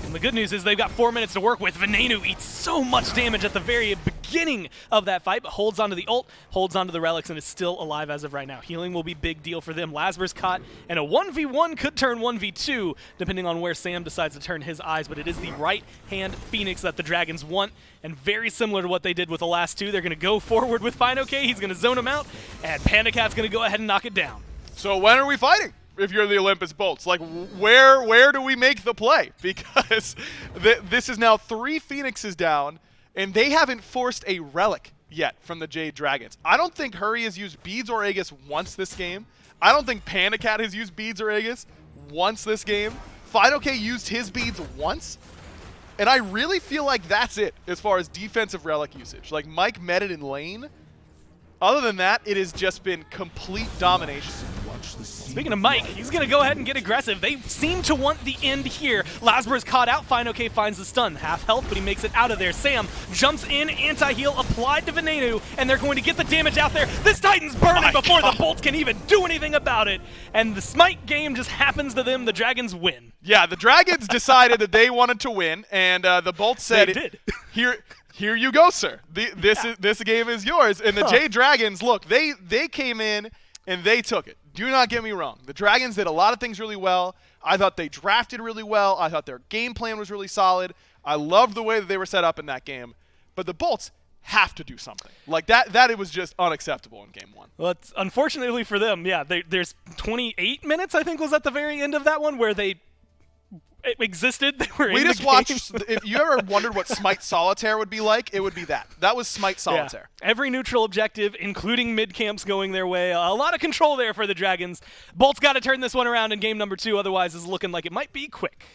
And the good news is they've got 4 minutes to work with. Venenu eats so much damage at the very beginning of that fight, but holds onto the ult, holds onto the relics, and is still alive as of right now. Healing will be big deal for them. Lasber's caught, and a 1v1 could turn 1v2, depending on where Sam decides to turn his eyes, but it is the right-hand Phoenix that the Dragons want, and very similar to what they did with the last 2. They're going to go forward with Fine OK. He's going to zone him out, and Panda Cat's going to go ahead and knock it down. So when are we fighting? If you're the Olympus Bolts, like where do we make the play? Because this is now 3 Phoenixes down, and they haven't forced a relic yet from the Jade Dragons. I don't think Hurry has used Beads or Aegis once this game. I don't think Panda Cat has used Beads or Aegis once this game. Fine OK used his Beads once, and I really feel like that's it as far as defensive relic usage. Like Mike met it in lane. Other than that, it has just been complete domination. Speaking of Mike, he's going to go ahead and get aggressive. They seem to want the end here. Lasber's caught out. Fine OK finds the stun. Half health, but he makes it out of there. Sam jumps in, anti-heal applied to Venenu, and they're going to get the damage out there. This Titan's burning before the Bolts can even do anything about it. And the Smite game just happens to them. The Dragons win. Yeah, the Dragons decided that they wanted to win, and the Bolts said, they did. Here you go, sir. This game is yours. And the Jade Dragons, look, they came in and they took it. Do not get me wrong. The Dragons did a lot of things really well. I thought they drafted really well. I thought their game plan was really solid. I loved the way that they were set up in that game. But the Bolts have to do something. Like that it was just unacceptable in game 1. Well, it's, unfortunately for them, yeah, there's 28 minutes, I think, was at the very end of that one where they existed. They were we in just the watched. game. If you ever wondered what Smite Solitaire would be like, it would be that. That was Smite Solitaire. Yeah. Every neutral objective, including mid camps going their way. A lot of control there for the Dragons. Bolt's got to turn this one around in game number 2, otherwise it's looking like it might be quick.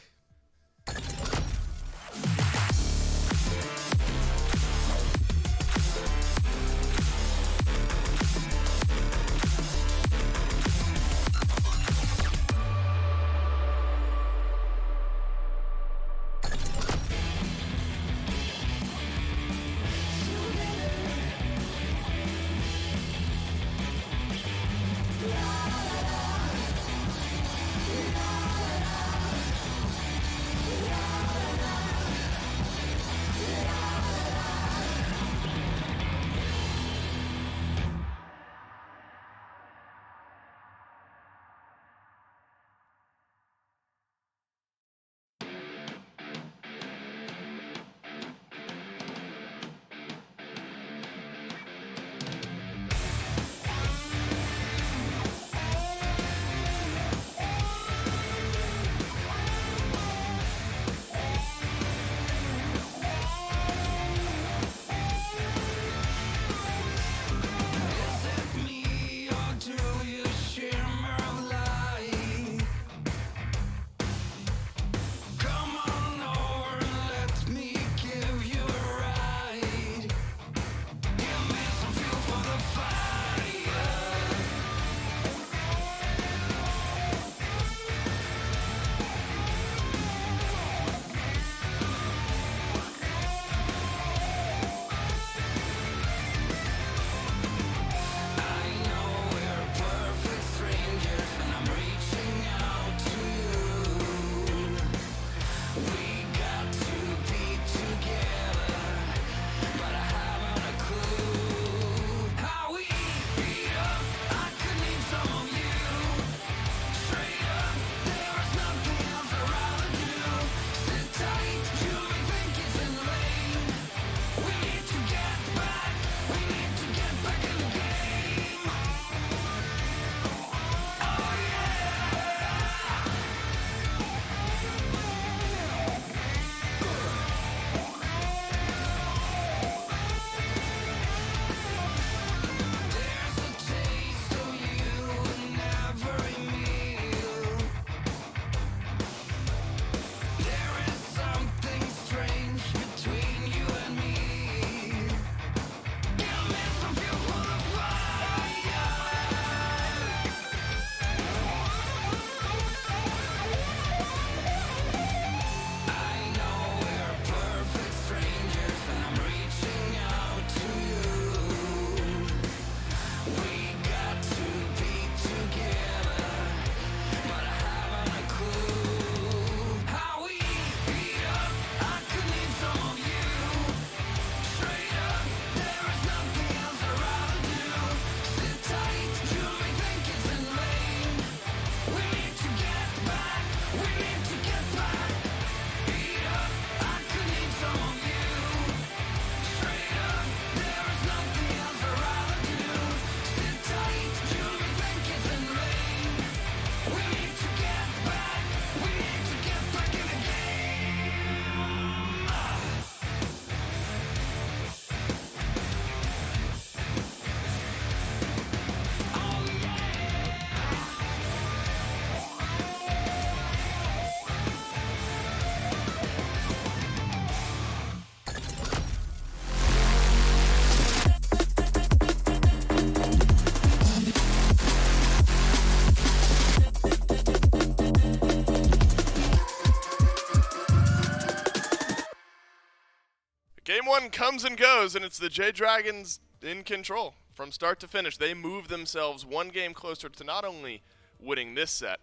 Game 1 comes and goes, and it's the Jade Dragons in control from start to finish. They move themselves one game closer to not only winning this set,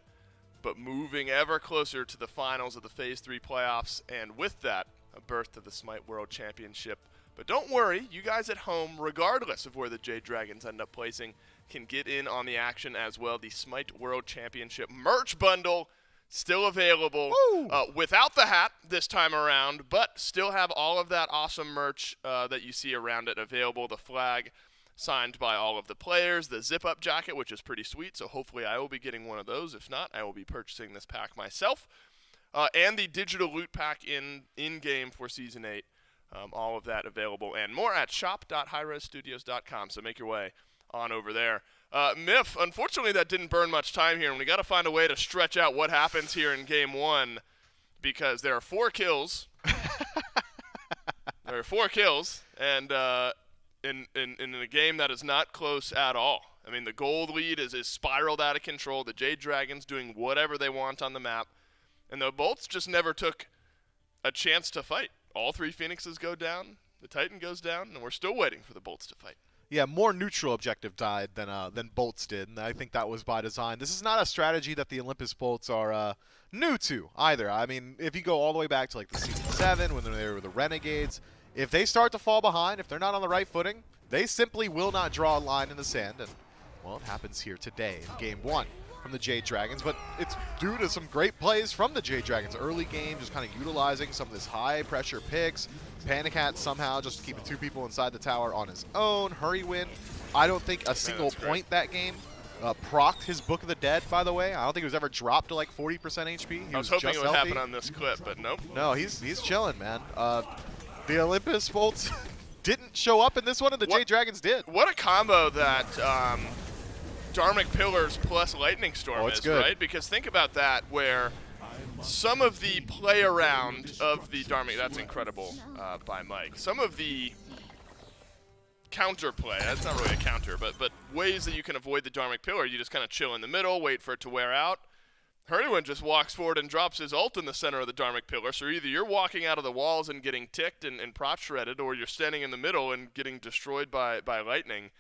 but moving ever closer to the finals of the Phase 3 playoffs, and with that, a berth to the SMITE World Championship. But don't worry, you guys at home, regardless of where the Jade Dragons end up placing, can get in on the action as well. The SMITE World Championship merch bundle still available without the hat this time around, but still have all of that awesome merch that you see around it available. The flag signed by all of the players, the zip-up jacket, which is pretty sweet, so hopefully I will be getting one of those. If not, I will be purchasing this pack myself. And the digital loot pack in-game for Season 8. All of that available and more at shop.hi-rezstudios.com, so make your way on over there. Miff, unfortunately that didn't burn much time here, and we got to find a way to stretch out what happens here in Game 1 because there are 4 kills. There are 4 kills, and in a game that is not close at all. I mean, the gold lead is spiraled out of control. The Jade Dragons doing whatever they want on the map, and the Bolts just never took a chance to fight. All 3 Phoenixes go down, the Titan goes down, and we're still waiting for the Bolts to fight. Yeah, more neutral objective died than Bolts did, and I think that was by design. This is not a strategy that the Olympus Bolts are new to either. I mean, if you go all the way back to like the Season 7 when they were the Renegades, if they start to fall behind, if they're not on the right footing, they simply will not draw a line in the sand, and, well, it happens here today in Game 1 from the Jade Dragons, but it's due to some great plays from the Jade Dragons. Early game, just kind of utilizing some of this high-pressure picks. Panic Hat somehow just keeping 2 people inside the tower on his own. Hurry win. I don't think a single point that game. Procced his Book of the Dead, by the way. I don't think it was ever dropped to like 40% HP. I was hoping it would happen on this clip, but nope. No, he's chilling, man. The Olympus Bolts didn't show up in this one, and the Jade Dragons did. What a combo that Dharmic Pillars plus Lightning Storm is, good. right? Because think about that, where some of the play around of the Dharmic, that's incredible by Mike. Some of the counterplay, that's not really a counter, but ways that you can avoid the Dharmic Pillar, you just kind of chill in the middle, wait for it to wear out. Hurrywin just walks forward and drops his ult in the center of the Dharmic Pillar, so either you're walking out of the walls and getting ticked and prop shredded, or you're standing in the middle and getting destroyed by lightning.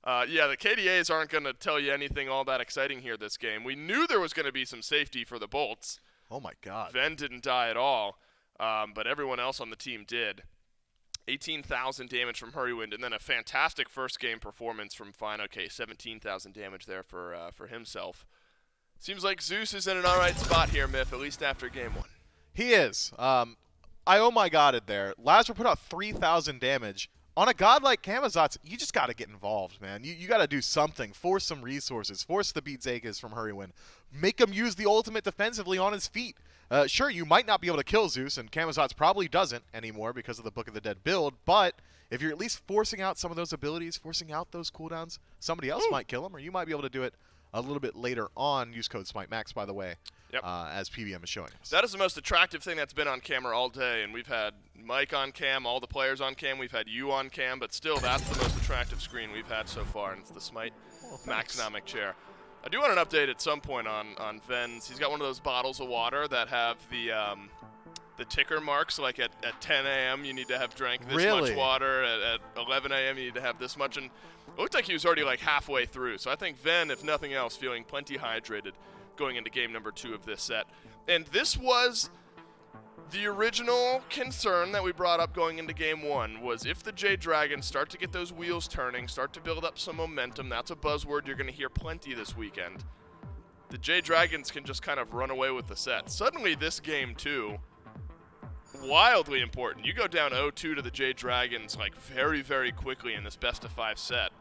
Yeah, the KDAs aren't going to tell you anything all that exciting here this game. We knew there was going to be some safety for the Bolts. Oh my god. Ven didn't die at all, but everyone else on the team did. 18,000 damage from Hurrywind, and then a fantastic first game performance from Fine OK. 17,000 damage there for himself. Seems like Zeus is in an alright spot here, Miff, at least after Game 1. He is. I oh my god it there. Lazar put out 3,000 damage. On a god like Camazotz, you just got to get involved, man. You got to do something. Force some resources. Force the beat Zekas from Hurrywin. Make him use the ultimate defensively on his feet. Sure, you might not be able to kill Zeus, and Camazotz probably doesn't anymore because of the Book of the Dead build, but if you're at least forcing out some of those abilities, forcing out those cooldowns, somebody else might kill him, or you might be able to do it a little bit later on. Use code SMITEMAX, by the way, as PBM is showing us. That is the most attractive thing that's been on camera all day, and we've had Mike on cam, all the players on cam, we've had you on cam, but still that's the most attractive screen we've had so far, and it's the SMITE Maxnomic chair. I do want an update at some point on Ven's. He's got one of those bottles of water that have the ticker marks, like at 10 a.m. you need to have drank this much water, at 11 a.m. you need to have this much, and it looked like he was already like halfway through. So I think Ven, if nothing else, feeling plenty hydrated going into game number 2 of this set. And this was the original concern that we brought up going into game 1, was if the Jade Dragons start to get those wheels turning, start to build up some momentum, that's a buzzword you're going to hear plenty this weekend, the Jade Dragons can just kind of run away with the set. Suddenly this game 2, wildly important. You go down 0-2 to the Jade Dragons like very, very quickly in this best-of-5 set.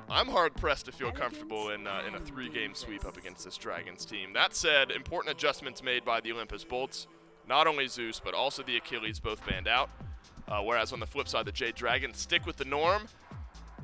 I'm hard-pressed to feel comfortable in a 3-game sweep up against this Dragons team. That said, important adjustments made by the Olympus Bolts. Not only Zeus, but also the Achilles both banned out. Whereas on the flip side, the Jade Dragons stick with the norm.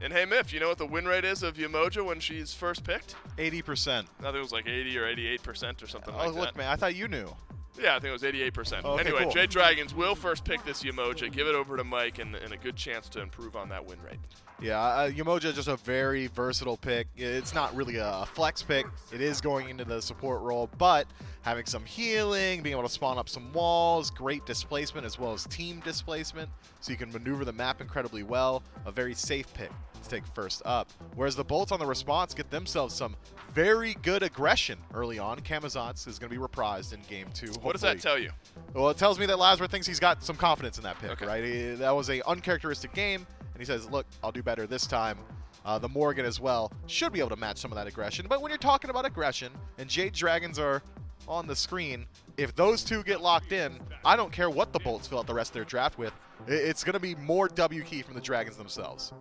And hey, Miff, you know what the win rate is of Yamoja when she's first picked? 80%. I think it was like 80 or 88% or something like that. Oh, look, man, I thought you knew. Yeah, I think it was 88%. Okay, Anyway, cool. Jade Dragons will first pick this Umoja, give it over to Mike, and a good chance to improve on that win rate. Yeah, Umoja is just a very versatile pick. It's not really a flex pick. It is going into the support role, but having some healing, being able to spawn up some walls, great displacement as well as team displacement, so you can maneuver the map incredibly well. A very safe pick to take first up. Whereas the Bolts on the response get themselves some very good aggression early on. Camazotz is going to be reprised in Game 2. What does that tell you? Well, it tells me that Lazarus thinks he's got some confidence in that pick, Okay. right? That was a uncharacteristic game, and he says, look, I'll do better this time. The Morgan as well should be able to match some of that aggression. But when you're talking about aggression and Jade Dragons are on the screen, if those two get locked in, I don't care what the Bolts fill out the rest of their draft with. It's going to be more W key from the Dragons themselves.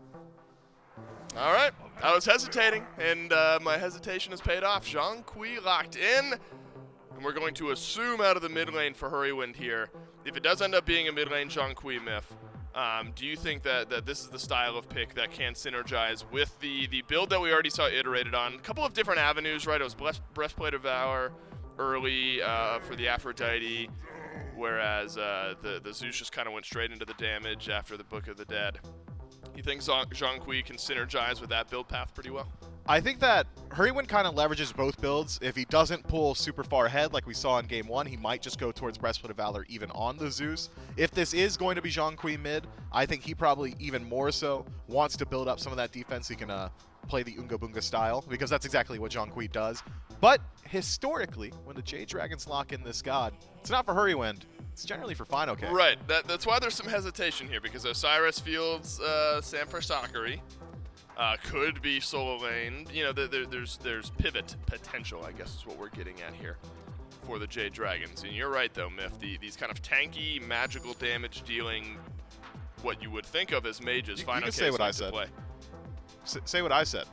All right, I was hesitating, and my hesitation has paid off. Zhang Kui locked in, and we're going to assume out of the mid lane for Hurrywind here. If it does end up being a mid lane Zhang Kui myth, do you think that this is the style of pick that can synergize with the build that we already saw iterated on? A couple of different avenues, right? It was Breastplate of Valor early for the Aphrodite, whereas the Zeus just kind of went straight into the damage after the Book of the Dead. You think Zhang Kui can synergize with that build path pretty well? I think that Hurrywind kind of leverages both builds. If he doesn't pull super far ahead like we saw in Game 1, he might just go towards Breastplate of Valor even on the Zeus. If this is going to be Zhang Kui mid, I think he probably even more so wants to build up some of that defense. He can play the Unga Bunga style, because that's exactly what Zhang Kui does. But historically, when the Jade Dragons lock in this god, it's not for Hurrywind. It's generally for Fine OK. Right. That's why there's some hesitation here, because Osiris fields Sanford Sakari. Could be solo lane. You know, there's pivot potential, I guess is what we're getting at here for the Jade Dragons. And you're right, though, Myth. These kind of tanky, magical damage dealing, what you would think of as mages, Fine OK can say what I to said. play. Say what I said.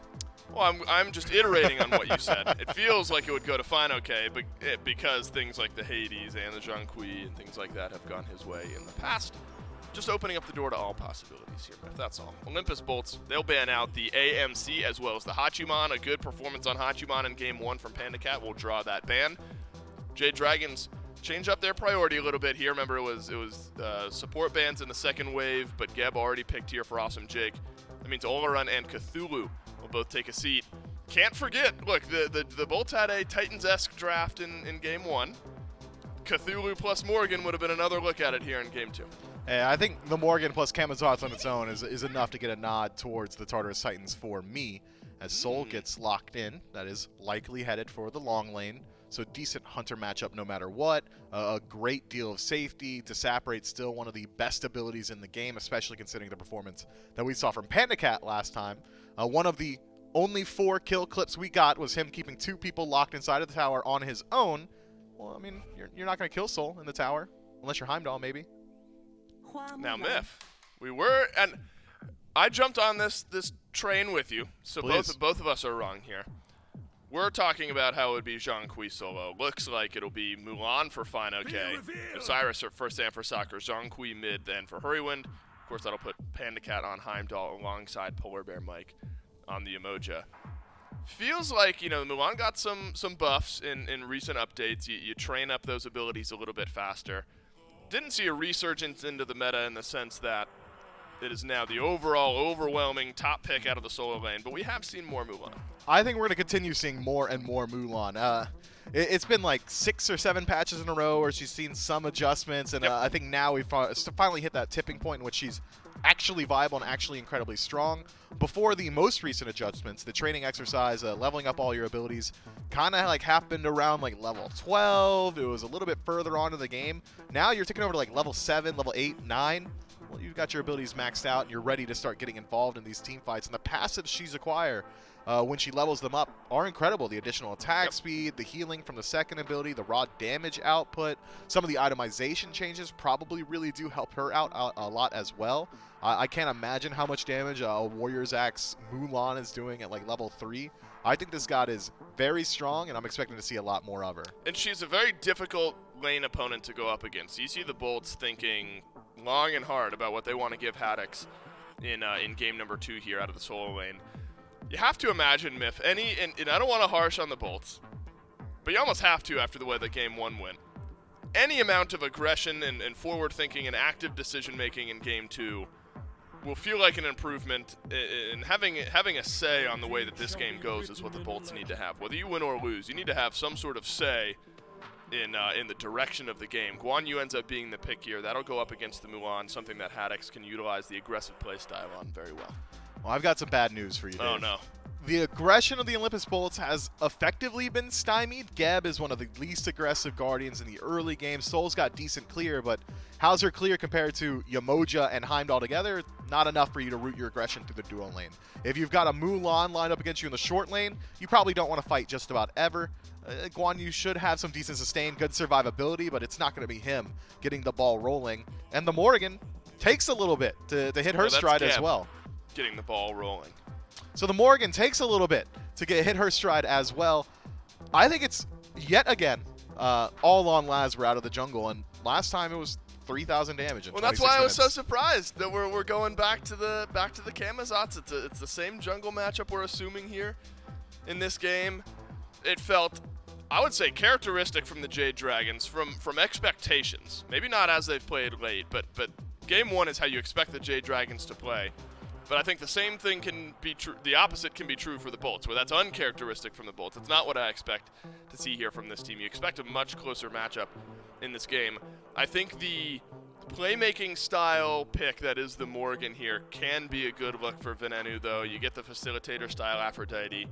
Well, I'm just iterating on what you said. It feels like it would go to Fine OK, but because things like the Hades and the Zhang Kui and things like that have gone his way in the past. Just opening up the door to all possibilities here, if that's all. Olympus Bolts, they'll ban out the AMC as well as the Hachiman. A good performance on Hachiman in Game 1 from Panda Cat will draw that ban. Jade Dragons change up their priority a little bit here. Remember, it was support bans in the second wave, but Geb already picked here for Awesome Jake. That means Olaran and Cthulhu will both take a seat. Can't forget, look, the Bolts had a Titans-esque draft in Game 1. Cthulhu plus Morgan would have been another look at it here in Game 2. Yeah, I think the Morgan plus Camazotz on its own is enough to get a nod towards the Tartarus Titans for me. As Soul gets locked in, that is likely headed for the long lane. So decent Hunter matchup no matter what. A great deal of safety. Disapparate still one of the best abilities in the game, especially considering the performance that we saw from Panda Cat last time. One of the only 4 kill clips we got was him keeping 2 people locked inside of the tower on his own. Well, I mean, you're not going to kill Soul in the tower, unless you're Heimdall maybe. Now, Myth, and I jumped on this train with you, so both of us are wrong here. We're talking about how it would be Zhang Kui solo. Looks like it'll be Mulan for Fine OK, Osiris for Sanford Soccer, Zhang Kui mid, then for Hurrywind. Of course, that'll put Panda Cat on Heimdall alongside Polar Bear Mike on the Umoja. Feels like, you know, Mulan got some buffs in recent updates. You train up those abilities a little bit faster. Didn't see a resurgence into the meta in the sense that it is now the overall overwhelming top pick out of the solo lane, but we have seen more Mulan. I think we're going to continue seeing more and more Mulan. It's been like 6 or 7 patches in a row where she's seen some adjustments, and I think now we've finally hit that tipping point in which she's actually viable and actually incredibly strong. Before the most recent adjustments, the training exercise, leveling up all your abilities, kind of like happened around like level 12. It was a little bit further on in the game. Now you're taking over to like level 7, level 8, 9. Well, you've got your abilities maxed out and you're ready to start getting involved in these team fights. And the passives she's acquire when she levels them up are incredible. The additional attack speed, the healing from the second ability, the raw damage output, some of the itemization changes probably really do help her out a lot as well. I can't imagine how much damage a Warrior's Axe Mulan is doing at like level 3. I think this god is very strong, and I'm expecting to see a lot more of her. And she's a very difficult lane opponent to go up against. You see the Bolts thinking long and hard about what they want to give Haddix in game number 2 here out of the solo lane. You have to imagine, Myth, and I don't want to harsh on the Bolts, but you almost have to after the way that game 1 went. any amount of aggression and forward thinking and active decision making in game 2 will feel like an improvement, and having a say on the way that this game goes is what the Bolts need to have. Whether you win or lose, you need to have some sort of say in the direction of the game. Guan Yu ends up being the pick here. That'll go up against the Mulan, something that Haddox can utilize the aggressive play style on very well. Well, I've got some bad news for you, Dave. Oh, no. The aggression of the Olympus Bolts has effectively been stymied. Geb is one of the least aggressive Guardians in the early game. Soul's got decent clear, but how's her clear compared to Yamoja and Heimdall together? Not enough for you to root your aggression through the dual lane. If you've got a Mulan lined up against you in the short lane, you probably don't want to fight just about ever. Guan Yu should have some decent sustain, good survivability, but it's not going to be him getting the ball rolling. And the Morrigan takes a little bit to hit her stride as well. Getting the ball rolling. So the Morrigan takes a little bit to hit her stride as well. I think it's, yet again, all on Laz. We're out of the jungle, and last time it was 3,000 damage in 26 Well, that's why I was so minutes. surprised that we're going back to the Kamazots. It's the same jungle matchup we're assuming here in this game. It felt, I would say, characteristic from the Jade Dragons, from expectations. Maybe not as they've played late, but game 1 is how you expect the Jade Dragons to play. But I think the same thing can be true, the opposite can be true for the Bolts, where that's uncharacteristic from the Bolts. It's not what I expect to see here from this team. You expect a much closer matchup in this game. I think the playmaking style pick that is the Morrigan here can be a good look for Venenu, though. You get the facilitator style Aphrodite.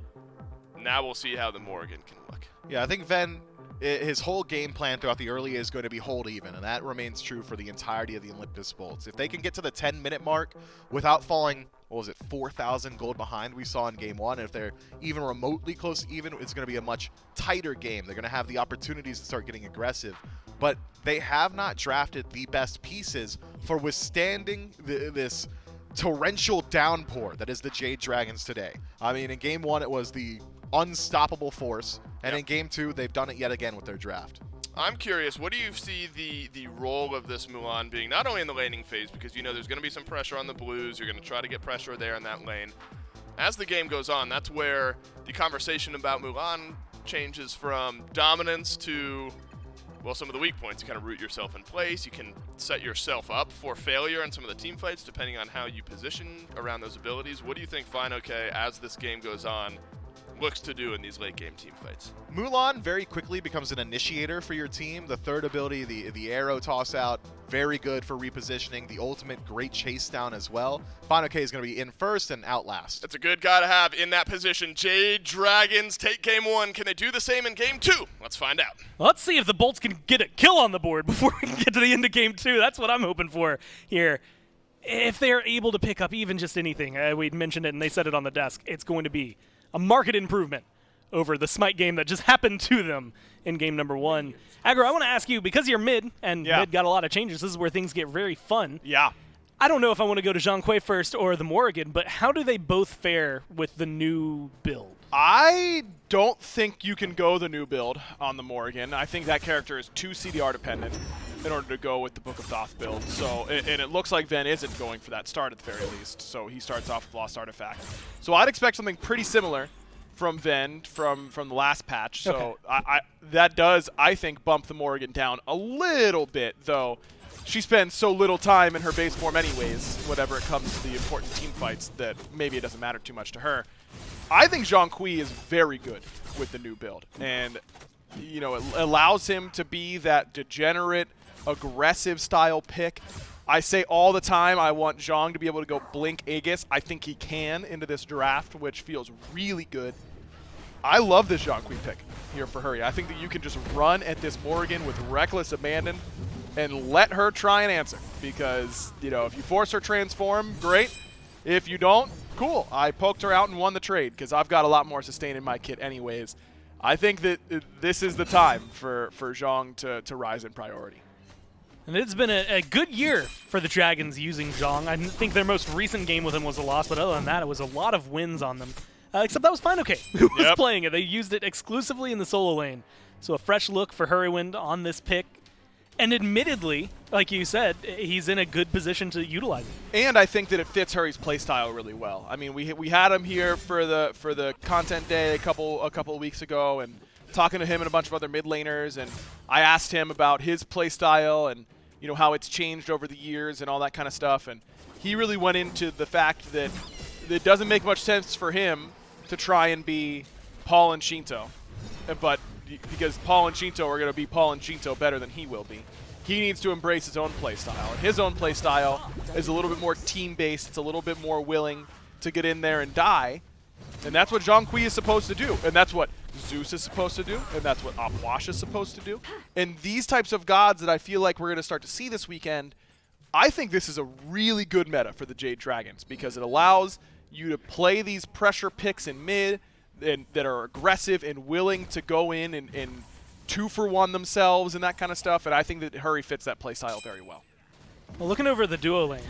Now we'll see how the Morrigan can look. Yeah, I think Ven, his whole game plan throughout the early is going to be hold even, and that remains true for the entirety of the Olympus Bolts. If they can get to the 10-minute mark without falling, what was it, 4,000 gold behind we saw in game 1, and if they're even remotely close to even, it's going to be a much tighter game. They're going to have the opportunities to start getting aggressive, but they have not drafted the best pieces for withstanding this torrential downpour that is the Jade Dragons today. I mean, in game 1, it was the unstoppable force, and in game 2, they've done it yet again with their draft. I'm curious, what do you see the role of this Mulan being, not only in the laning phase, because you know there's going to be some pressure on the Blues, you're going to try to get pressure there in that lane. As the game goes on, that's where the conversation about Mulan changes from dominance to, well, some of the weak points. You kind of root yourself in place, you can set yourself up for failure in some of the team fights depending on how you position around those abilities. What do you think FineOK, as this game goes on, looks to do in these late game team fights? Mulan very quickly becomes an initiator for your team. The third ability, the arrow toss out, very good for repositioning. The ultimate, great chase down as well. FineOK is going to be in first and out last. That's a good guy to have in that position. Jade Dragons take game 1. Can they do the same in game 2? Let's find out. Let's see if the Bolts can get a kill on the board before we get to the end of game 2. That's what I'm hoping for here. If they're able to pick up even just anything, we mentioned it and they said it on the desk, it's going to be a market improvement over the Smite game that just happened to them in game number 1. Agro, I want to ask you, because you're mid, and mid got a lot of changes, this is where things get very fun. Yeah. I don't know if I want to go to Zhang Kui first or the Morrigan, but how do they both fare with the new build? I don't think you can go the new build on the Morrigan. I think that character is too CDR dependent in order to go with the Book of Thoth build. So, and it looks like Ven isn't going for that start at the very least. So he starts off with Lost Artifact. So I'd expect something pretty similar from Ven from the last patch. So that does, I think, bump the Morrigan down a little bit, though. She spends so little time in her base form anyways, whenever it comes to the important team fights, that maybe it doesn't matter too much to her. I think Zhang Kui is very good with the new build, and you know, it allows him to be that degenerate, aggressive style pick. I say all the time I want Zhang to be able to go blink Aegis. I think he can into this draft, which feels really good. I love this Zhang Kui pick here for Hurry. I think that you can just run at this Morrigan with reckless abandon and let her try and answer, because, you know, if you force her transform, great. If you don't, cool. I poked her out and won the trade because I've got a lot more sustain in my kit anyways. I think that this is the time for Zhang to rise in priority. And it's been a good year for the Dragons using Zhang. I think their most recent game with him was a loss, but other than that, it was a lot of wins on them. Except that was FineOK who was playing it. They used it exclusively in the solo lane. So a fresh look for Hurrywind on this pick. And admittedly, like you said, he's in a good position to utilize it. And I think that it fits Hurry's playstyle really well. I mean, we had him here for the content day a couple of weeks ago, and talking to him and a bunch of other mid laners, and I asked him about his play style and how it's changed over the years and all that kind of stuff. And he really went into the fact that it doesn't make much sense for him to try and be Paul and Shinto, but because Paul and Shinto are going to be Paul and Shinto better than he will be. He needs to embrace his own play style. And his own play style is a little bit more team-based. It's a little bit more willing to get in there and die. And that's what Zhonghui is supposed to do. And that's what Zeus is supposed to do. And that's what Apwash is supposed to do. And these types of gods that I feel like we're going to start to see this weekend, I think this is a really good meta for the Jade Dragons because it allows you to play these pressure picks in mid that are aggressive and willing to go in and 2-for-1 themselves and that kind of stuff. And I think that Hurry fits that play style very well. Well, looking over the duo lane,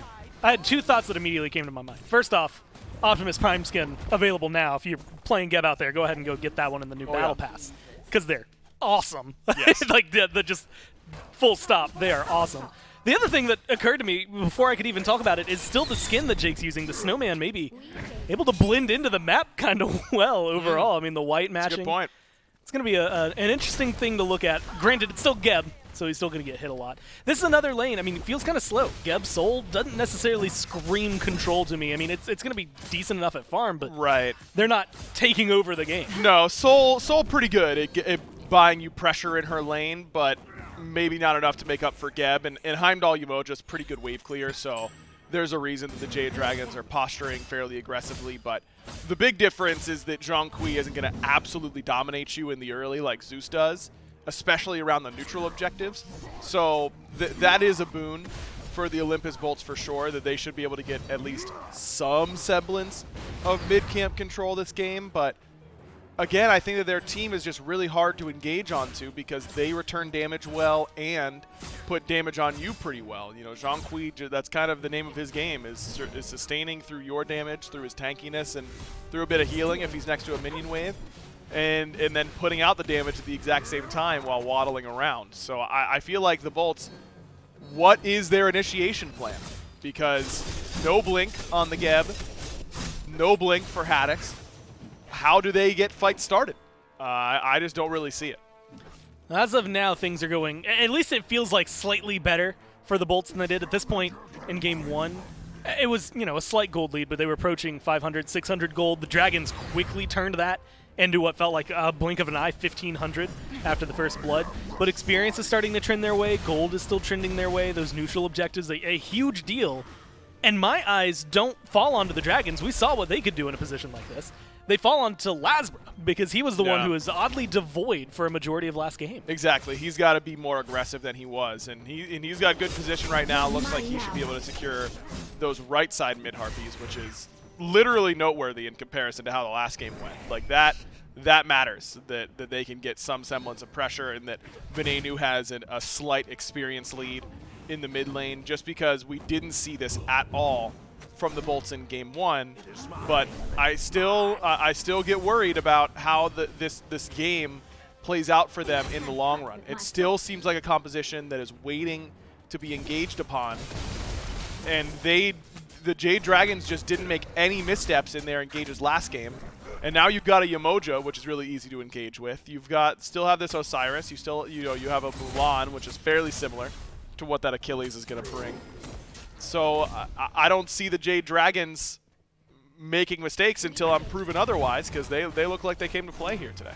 I had two thoughts that immediately came to my mind. First off, Optimus Prime skin available now. If you're playing Geb out there, go ahead and go get that one in the new Battle Pass because they're awesome. Yes. Like the just full stop, they are awesome. The other thing that occurred to me before I could even talk about it is still the skin that Jake's using. The snowman may be able to blend into the map kind of well overall. I mean, the white matching. That's a good point. It's going to be an interesting thing to look at. Granted, it's still Geb, so he's still going to get hit a lot. This is another lane. I mean, it feels kind of slow. Geb's Soul doesn't necessarily scream control to me. I mean, it's going to be decent enough at farm, but they're not taking over the game. No, Soul pretty good at buying you pressure in her lane, but maybe not enough to make up for Geb. And Heimdall Umoja's pretty good wave clear, so there's a reason that the Jade Dragons are posturing fairly aggressively. But the big difference is that Zhonghui isn't going to absolutely dominate you in the early like Zeus does, especially around the neutral objectives. So that is a boon for the Olympus Bolts for sure, that they should be able to get at least some semblance of mid-camp control this game. But again, I think that their team is just really hard to engage onto because they return damage well and put damage on you pretty well. Zhonghui, that's kind of the name of his game, is sustaining through your damage, through his tankiness, and through a bit of healing if he's next to a minion wave, and then putting out the damage at the exact same time while waddling around. So I feel like the Bolts, what is their initiation plan? Because no blink on the Geb, no blink for Haddix. How do they get fights started? I just don't really see it. As of now, things are going, at least it feels like slightly better for the Bolts than they did at this point in Game 1. It was, a slight gold lead, but they were approaching 500, 600 gold. The Dragons quickly turned that into what felt like a blink of an eye, 1,500 after the first blood. But experience is starting to trend their way. Gold is still trending their way. Those neutral objectives, a huge deal. And my eyes don't fall onto the Dragons. We saw what they could do in a position like this. They fall onto Lasbra because he was the one who was oddly devoid for a majority of last game. Exactly. He's got to be more aggressive than he was. And he's got good position right now. Looks like he should be able to secure those right side mid Harpies, which is literally noteworthy in comparison to how the last game went. Like that matters, that they can get some semblance of pressure and that Venenu has a slight experience lead in the mid lane just because we didn't see this at all from the Bolts in Game 1, but I still get worried about how this game plays out for them in the long run. It still seems like a composition that is waiting to be engaged upon, and the Jade Dragons just didn't make any missteps in their engages last game. And now you've got a Yamoja, which is really easy to engage with. Still have this Osiris. You have a Mulan, which is fairly similar to what that Achilles is going to bring. So I don't see the Jade Dragons making mistakes until I'm proven otherwise, because they look like they came to play here today.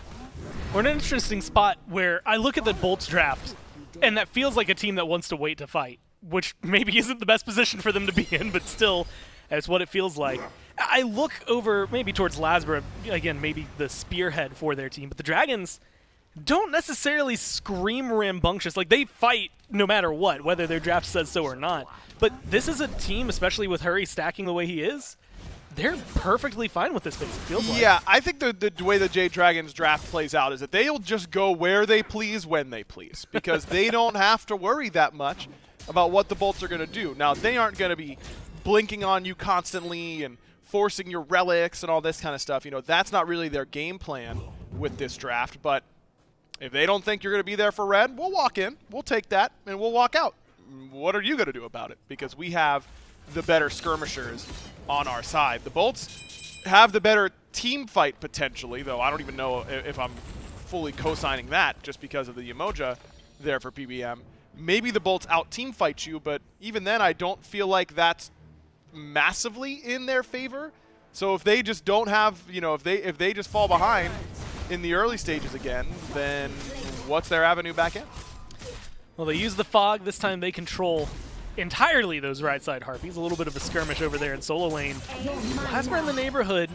We're in an interesting spot where I look at the Bolts draft, and that feels like a team that wants to wait to fight, which maybe isn't the best position for them to be in, but still, that's what it feels like. I look over maybe towards Lasbra, again, maybe the spearhead for their team, but the Dragons don't necessarily scream rambunctious. Like, they fight no matter what, whether their draft says so or not. But this is a team, especially with Hurry stacking the way he is, they're perfectly fine with this pace, it feels like. Yeah, I think the way the Jade Dragons draft plays out is that they'll just go where they please when they please, because they don't have to worry that much about what the Bolts are going to do. Now, they aren't going to be blinking on you constantly and forcing your relics and all this kind of stuff. That's not really their game plan with this draft, but if they don't think you're going to be there for red, we'll walk in, we'll take that, and we'll walk out. What are you going to do about it? Because we have the better skirmishers on our side. The Bolts have the better team fight potentially, though I don't even know if I'm fully co-signing that just because of the Umoja there for PBM. Maybe the Bolts out-team fight you, but even then I don't feel like that's massively in their favor. So if they just don't have, you know, if they just fall behind in the early stages again, then what's their avenue back in? Well, they use the fog. This time they control entirely those right side Harpies. A little bit of a skirmish over there in solo lane. Lasper in the neighborhood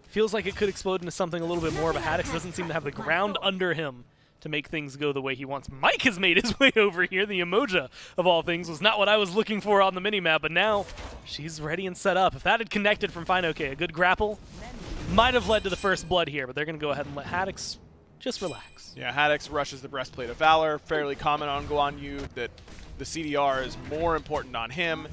feels like it could explode into something a little bit more, but Haddix doesn't seem to have the ground under him to make things go the way he wants. Mike has made his way over here. The Umoja, of all things, was not what I was looking for on the minimap, but now she's ready and set up. If that had connected from FineOK, a good grapple might have led to the first blood here, but they're going to go ahead and let Haddix just relax. Yeah, Haddix rushes the Breastplate of Valor. Fairly common on Guan Yu that the CDR is more important on him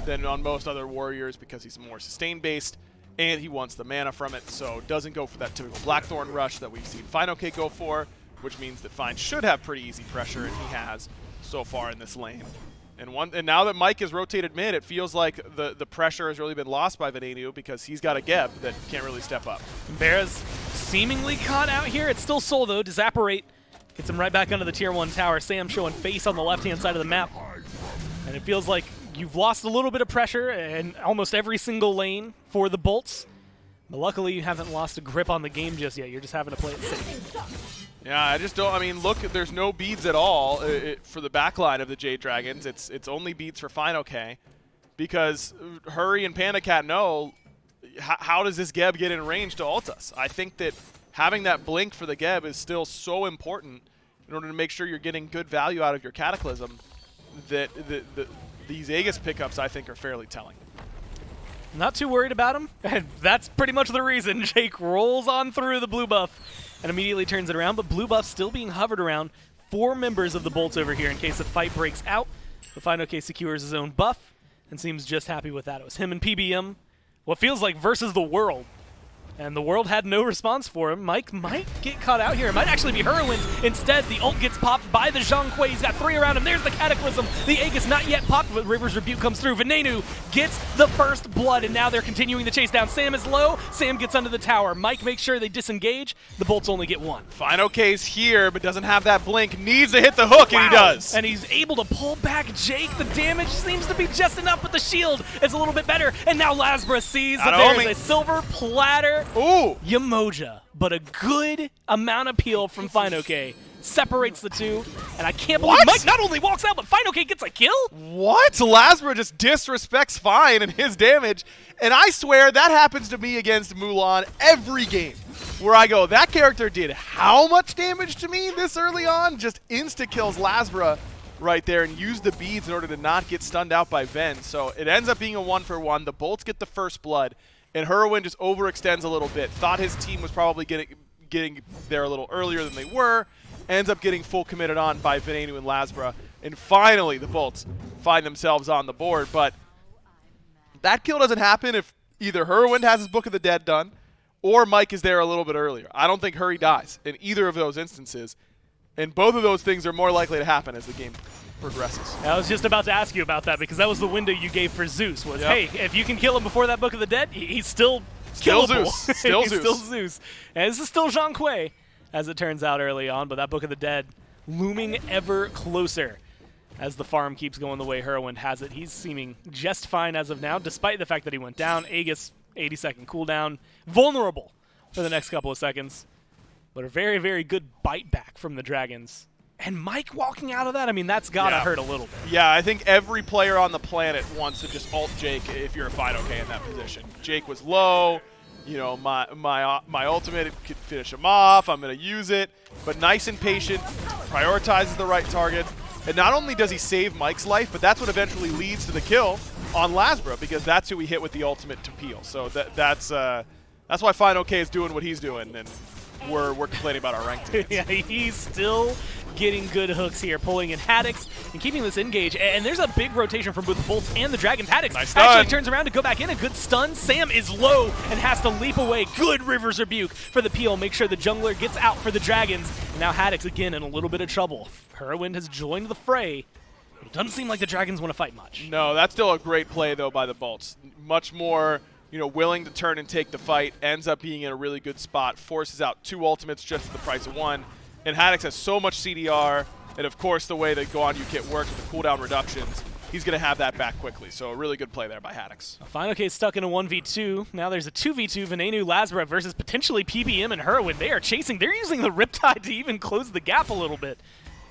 than on most other warriors because he's more sustain-based, and he wants the mana from it, so doesn't go for that typical Blackthorn rush that we've seen FineOK go for, which means that Fine should have pretty easy pressure, and he has so far in this lane. And now that Mike has rotated mid, it feels like the pressure has really been lost by Venenu because he's got a Geb that can't really step up. Bera's seemingly caught out here. It's still Soul, though. Disapparate gets him right back under the tier 1 tower. Sam showing face on the left-hand side of the map. And it feels like you've lost a little bit of pressure in almost every single lane for the Bolts. But luckily, you haven't lost a grip on the game just yet. You're just having to play it safe. Yeah, I just don't. I mean, look, there's no beads at all for the backline of the Jade Dragons. It's only beads for FineOK because Hurry and Panda Cat know how does this Geb get in range to ult us. I think that having that blink for the Geb is still so important in order to make sure you're getting good value out of your Cataclysm. That these Aegis pickups, I think, are fairly telling. Not too worried about him, and that's pretty much the reason. Jake rolls on through the blue buff and immediately turns it around, but blue buff still being hovered around 4 members of the Bolts over here in case the fight breaks out. The FineOK secures his own buff and seems just happy with that. It was him and PBM, what feels like versus the world. And the world had no response for him. Mike might get caught out here. It might actually be Heroin. Instead, the ult gets popped by the Zhang Kui. He's got 3 around him. There's the Cataclysm. The Aegis not yet popped, but River's Rebuke comes through. Venenu gets the first blood, and now they're continuing the chase down. Sam is low. Sam gets under the tower. Mike makes sure they disengage. The Bolts only get 1. FineOK's here, but doesn't have that blink. Needs to hit the hook, and he does. And he's able to pull back Jake. The damage seems to be just enough, but the shield is a little bit better. And now Lasbra sees that there's a silver platter. Ooh! Umoja, but a good amount of peel from FineOK separates the two, and I can't believe Mike not only walks out, but FineOK gets a kill? What? Lasbra just disrespects Fine and his damage, and I swear that happens to me against Mulan every game, where I go, that character did how much damage to me this early on? Just insta-kills Lasbra right there and used the beads in order to not get stunned out by Ven. So it ends up being a 1-for-1. The Bolts get the first blood. And Heroin just overextends a little bit. Thought his team was probably getting there a little earlier than they were. Ends up getting full committed on by Venenu and Lasbra. And finally, the Bolts find themselves on the board. But that kill doesn't happen if either Heroin has his Book of the Dead done or Mike is there a little bit earlier. I don't think Hurry dies in either of those instances. And both of those things are more likely to happen as the game progresses. I was just about to ask you about that because that was the window you gave for Zeus was, hey, if you can kill him before that Book of the Dead, he's still killable. Zeus. Still he's Zeus. Still Zeus. And this is still Zhang Kui, as it turns out early on, but that Book of the Dead looming ever closer as the farm keeps going the way Heroin has it. He's seeming just fine as of now, despite the fact that he went down. Aegis, 80-second cooldown, vulnerable for the next couple of seconds, but a very, very good bite back from the Dragons. And Mike walking out of that, I mean, that's got to hurt a little bit. Yeah, I think every player on the planet wants to just ult Jake if you're a FineOK in that position. Jake was low. You know, my ultimate could finish him off. I'm going to use it. But nice and patient, prioritizes the right targets. And not only does he save Mike's life, but that's what eventually leads to the kill on Lasbra because that's who we hit with the ultimate to peel. So that's why FineOK is doing what he's doing, and we're complaining about our rank teams. Yeah, he's still getting good hooks here, pulling in Haddix and keeping this engage. And there's a big rotation from both the Bolts and the Dragons. Haddix actually turns around to go back in. A good stun. Sam is low and has to leap away. Good River's Rebuke for the peel. Make sure the jungler gets out for the Dragons. And now Haddix again in a little bit of trouble. Heroin has joined the fray. It doesn't seem like the Dragons want to fight much. No, that's still a great play, though, by the Bolts. Much more willing to turn and take the fight, ends up being in a really good spot, forces out 2 ultimates just at the price of 1. And hi-rez has so much CDR, and of course the way the Go On You kit works with the cooldown reductions, he's going to have that back quickly. So a really good play there by hi-rez. Final Case stuck in a 1v2. Now there's a 2v2, Venenu Lazara versus potentially PBM and Herwin. They are chasing. They're using the Riptide to even close the gap a little bit.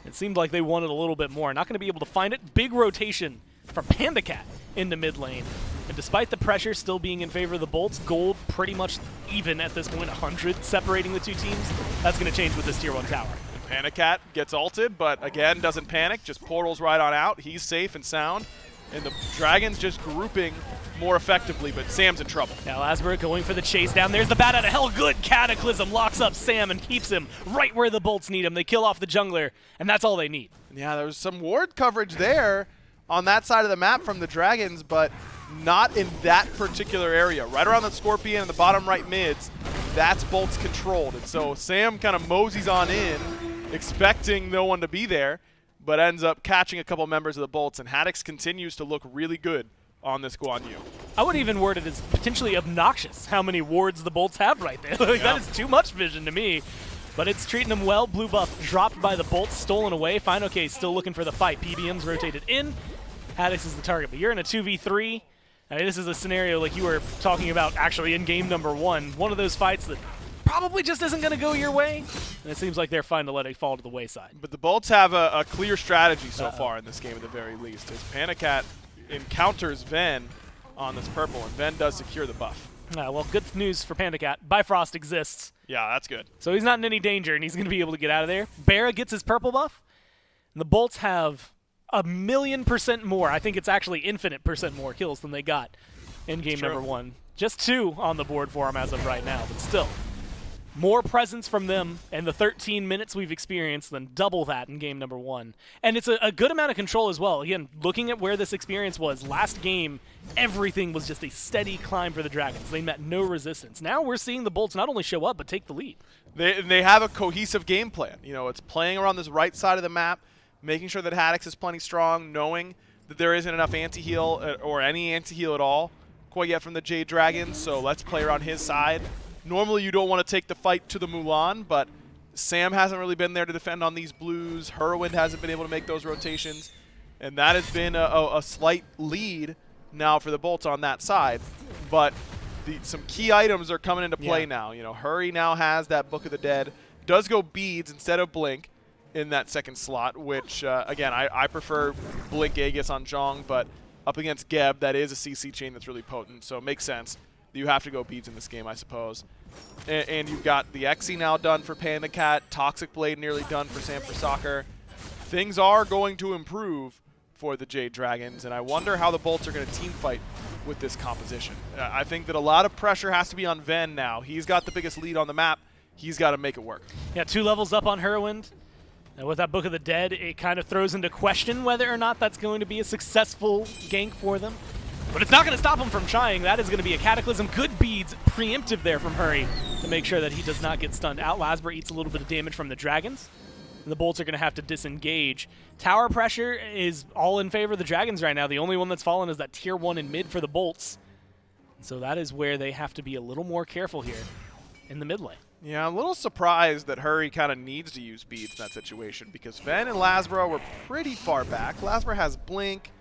It seemed like they wanted a little bit more. Not going to be able to find it. Big rotation from PandaCat into mid lane. And despite the pressure still being in favor of the Bolts, gold pretty much even at this point, 100 separating the two teams. That's going to change with this tier 1 tower. PandaCat gets ulted, but again, doesn't panic, just portals right on out. He's safe and sound, and the Dragons just grouping more effectively, but Sam's in trouble. Now Lazara going for the chase down. There's the bat out of hell. Good Cataclysm locks up Sam and keeps him right where the Bolts need him. They kill off the jungler, and that's all they need. Yeah, there was some ward coverage there on that side of the map from the Dragons, but not in that particular area. Right around the Scorpion and the bottom right mids, that's Bolts controlled. And so Sam kind of moseys on in, expecting no one to be there, but ends up catching a couple members of the Bolts, and hi-rez continues to look really good on this Go On You. I would even word it as potentially obnoxious how many wards the Bolts have right there. Like, that is too much vision to me. But it's treating them well. Blue buff dropped by the Bolts, stolen away. Final Case still looking for the fight. PBM's rotated in. hi-rez is the target, but you're in a 2v3. I mean, this is a scenario like you were talking about actually in game number 1. One of those fights that probably just isn't going to go your way, and it seems like they're fine to let it fall to the wayside. But the Bolts have a clear strategy so far in this game at the very least. As PandaCat encounters Ven on this purple, and Ven does secure the buff. Well, good news for PandaCat. Bifrost exists. Yeah, that's good. So he's not in any danger, and he's going to be able to get out of there. Barra gets his purple buff, and the Bolts have 1,000,000% more. I think it's actually infinite % more kills than they got in game number 1. Just 2 on the board for him as of right now, but still. More presence from them in the 13 minutes we've experienced than double that in game number 1. And it's a good amount of control as well. Again, looking at where this experience was, last game, everything was just a steady climb for the Dragons. They met no resistance. Now we're seeing the Bolts not only show up, but take the lead. They have a cohesive game plan. It's playing around this right side of the map, making sure that hi-rez is plenty strong, knowing that there isn't enough anti-heal or any anti-heal at all quite yet from the Jade Dragons, so let's play around his side. Normally you don't want to take the fight to the Mulan, but Sam hasn't really been there to defend on these blues. Herwin hasn't been able to make those rotations, and that has been a slight lead now for the Bolts on that side. But some key items are coming into play now. Hurry now has that Book of the Dead, does go beads instead of blink in that second slot, which, again, I prefer Blink Aegis on Zhong, but up against Geb, that is a CC chain that's really potent, so it makes sense. You have to go beads in this game, I suppose. And you've got the Exi now done for PandaCat, Toxic Blade nearly done for Sam for Soccer. Things are going to improve for the Jade Dragons, and I wonder how the Bolts are going to team fight with this composition. I think that a lot of pressure has to be on Ven now. He's got the biggest lead on the map. He's got to make it work. Yeah, 2 levels up on Herwin. With that Book of the Dead, it kind of throws into question whether or not that's going to be a successful gank for them. But it's not going to stop him from trying. That is going to be a Cataclysm. Good beads, preemptive there from Hurry to make sure that he does not get stunned out. Lazara eats a little bit of damage from the Dragons, and the Bolts are going to have to disengage. Tower pressure is all in favor of the Dragons right now. The only one that's fallen is that tier 1 in mid for the Bolts. So that is where they have to be a little more careful here in the mid lane. Yeah, I'm a little surprised that Hurry kind of needs to use beads in that situation, because Ven and Lazara were pretty far back. Lazara has Blink.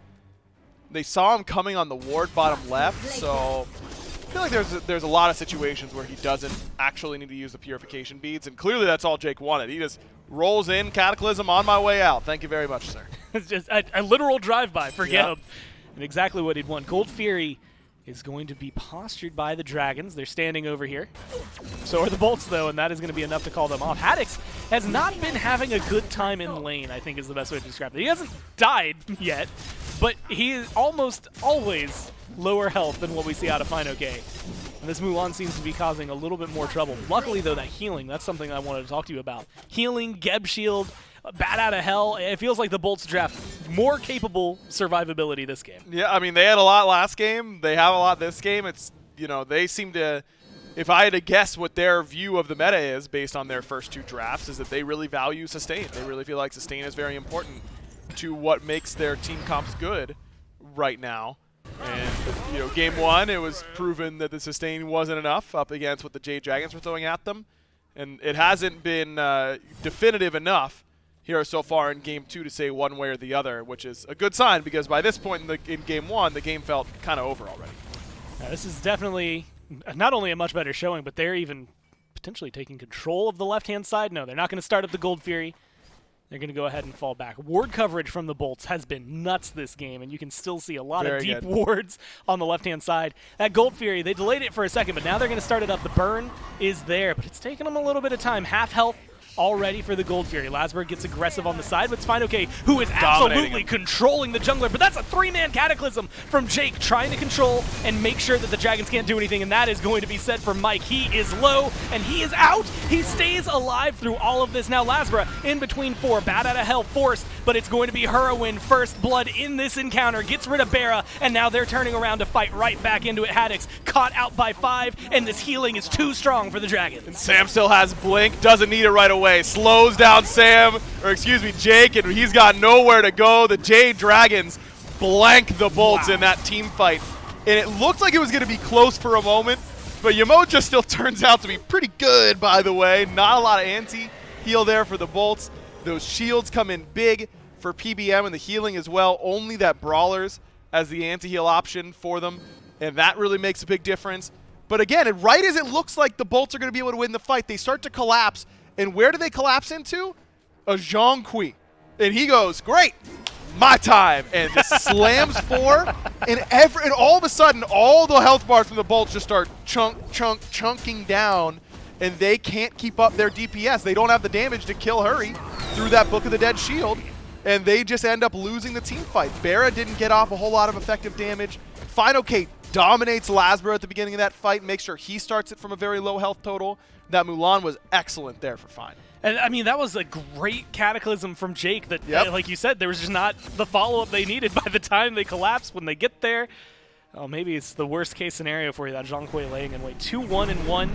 They saw him coming on the ward bottom left, so I feel like there's a lot of situations where he doesn't actually need to use the purification beads, and clearly that's all Jake wanted. He just rolls in, Cataclysm, on my way out. Thank you very much, sir. It's just a literal drive-by for Geb, and exactly what he'd want. Gold Fury is going to be postured by the Dragons. They're standing over here. So are the Bolts, though, and that is going to be enough to call them off. hi-rez has not been having a good time in lane, I think is the best way to describe it. He hasn't died yet, but he is almost always lower health than what we see out of Fino K. And this Mulan seems to be causing a little bit more trouble. Luckily, though, that healing, that's something I wanted to talk to you about. Healing, Geb Shield, bat out of hell. It feels like the Bolts draft more capable survivability this game. Yeah, I mean, they had a lot last game. They have a lot this game. It's, they seem to, if I had to guess what their view of the meta is based on their first 2 drafts, is that they really value sustain. They really feel like sustain is very important to what makes their team comps good right now. And game 1, it was proven that the sustain wasn't enough up against what the Jade Dragons were throwing at them. And it hasn't been definitive enough here so far in game 2 to say one way or the other, which is a good sign because by this point in game 1, the game felt kind of over already. Now, this is definitely not only a much better showing, but they're even potentially taking control of the left-hand side. No, they're not going to start up the Gold Fury. They're going to go ahead and fall back. Ward coverage from the Bolts has been nuts this game, and you can still see a lot of deep wards on the left-hand side. That Gold Fury, they delayed it for a second, but now they're going to start it up. The burn is there, but it's taken them a little bit of time. Half health already for the Gold Fury. Lasberg gets aggressive on the side, but it's fine. Okay, who is absolutely controlling the jungler, but that's a 3-man Cataclysm from Jake, trying to control and make sure that the Dragons can't do anything, and that is going to be said for Mike. He is low, and he is out. He stays alive through all of this. Now Lasbra in between 4, bad out of hell, forced, but it's going to be Hurrowin, first blood in this encounter, gets rid of Bera, and now they're turning around to fight right back into it. Haddix caught out by 5, and this healing is too strong for the Dragons. And Sam still has Blink, doesn't need it right away. Slows down Jake, and he's got nowhere to go. The Jade Dragons blank the Bolts in that team fight. And it looked like it was going to be close for a moment, but Yamoja still turns out to be pretty good, by the way. Not a lot of anti-heal there for the Bolts. Those shields come in big for PBM and the healing as well. Only that Brawlers as the anti-heal option for them, and that really makes a big difference. But again, right as it looks like the Bolts are going to be able to win the fight, they start to collapse. And where do they collapse into? A Zhang Kui. And he goes, great, my time, and just slams 4. And all of a sudden, all the health bars from the Bolts just start chunking down, and they can't keep up their DPS. They don't have the damage to kill Hurry through that Book of the Dead shield, and they just end up losing the team fight. Bera didn't get off a whole lot of effective damage. Final K dominates Lasbra at the beginning of that fight, makes sure he starts it from a very low health total. That Mulan was excellent there for Fine. And I mean, that was a great Cataclysm from Jake that, like you said, there was just not the follow-up they needed by the time they collapse when they get there. Oh, maybe it's the worst case scenario for you, that Zhang Kui laying in wait. 2-1-1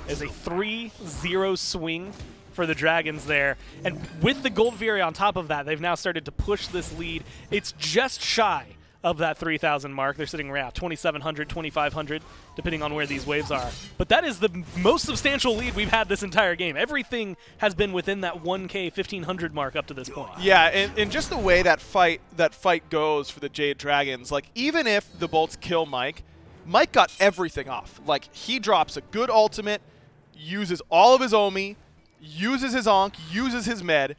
is a 3-0 swing for the Dragons there. And with the Gold Fury on top of that, they've now started to push this lead. It's just shy of that 3,000 mark. They're sitting around 2,700, 2,500, depending on where these waves are. But that is the most substantial lead we've had this entire game. Everything has been within that 1K, 1,500 mark up to this point. Yeah, and just the way that fight goes for the Jade Dragons, like even if the Bolts kill Mike got everything off. Like he drops a good ultimate, uses all of his Omi, uses his Ankh, uses his Med.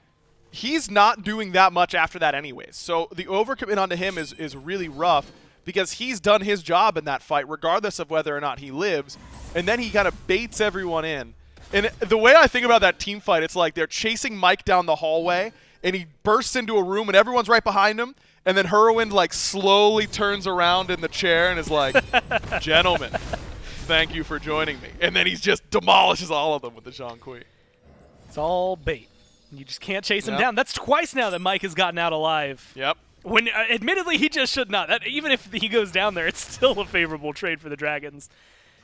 He's not doing that much after that anyways. So the overcommit onto him is really rough because he's done his job in that fight regardless of whether or not he lives. And then he kind of baits everyone in. And the way I think about that team fight, it's like they're chasing Mike down the hallway and he bursts into a room and everyone's right behind him. And then Hurrowin like slowly turns around in the chair and is like, gentlemen, thank you for joining me. And then he just demolishes all of them with the Zhang Kui. It's all bait. You just can't chase him down. That's twice now that Mike has gotten out alive. Yep. When admittedly, he just should not. Even if he goes down there, it's still a favorable trade for the Dragons.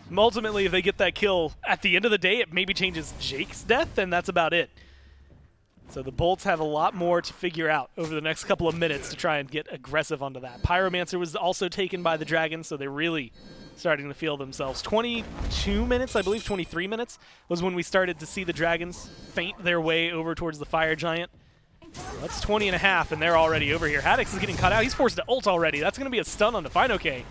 And ultimately, if they get that kill, at the end of the day, it maybe changes Jake's death, and that's about it. So the Bolts have a lot more to figure out over the next couple of minutes to try and get aggressive onto that. Pyromancer was also taken by the Dragons, so they're really starting to feel themselves. 22 minutes, I believe 23 minutes, was when we started to see the Dragons feint their way over towards the Fire Giant. That's 20 and a half, and they're already over here. Haddix is getting caught out. He's forced to ult already. That's going to be a stun on the Fine OK.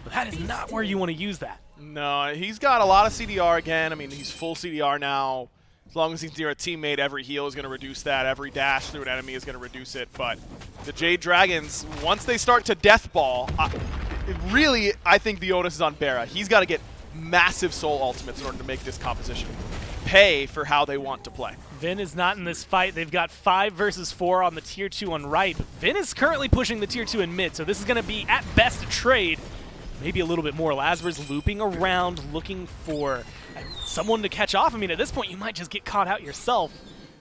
But that is not where you want to use that. No, he's got a lot of CDR again. I mean, he's full CDR now. As long as he's near a teammate, every heal is going to reduce that. Every dash through an enemy is going to reduce it. But the Jade Dragons, once they start to death ball, really, I think the onus is on Bera. He's got to get massive soul ultimates in order to make this composition pay for how they want to play. Vin is not in this fight. They've got 5 versus 4 on the tier 2 on right. Vin is currently pushing the tier 2 in mid, so this is going to be, at best, a trade. Maybe a little bit more. Lasber's looping around, looking for someone to catch off. I mean, at this point, you might just get caught out yourself.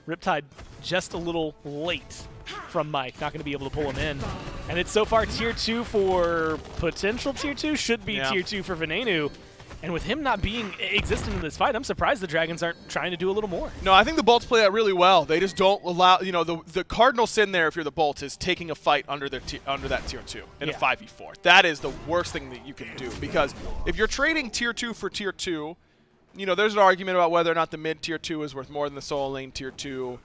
Riptide just a little late from Mike. Not going to be able to pull him in. And it's so far tier 2 for potential tier 2. Should be tier 2 for Venenu. And with him not being existent in this fight, I'm surprised the Dragons aren't trying to do a little more. No, I think the Bolts play that really well. They just don't allow, you know, the cardinal sin there if you're the Bolts is taking a fight under that tier 2 in a 5v4. That is the worst thing that you can do, because if you're trading tier 2 for tier 2, you know, there's an argument about whether or not the mid tier 2 is worth more than the solo lane tier 2.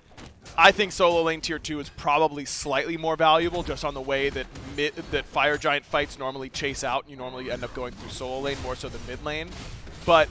I think solo lane tier 2 is probably slightly more valuable just on the way that Fire Giant fights normally chase out. You normally end up going through solo lane more so than mid lane. But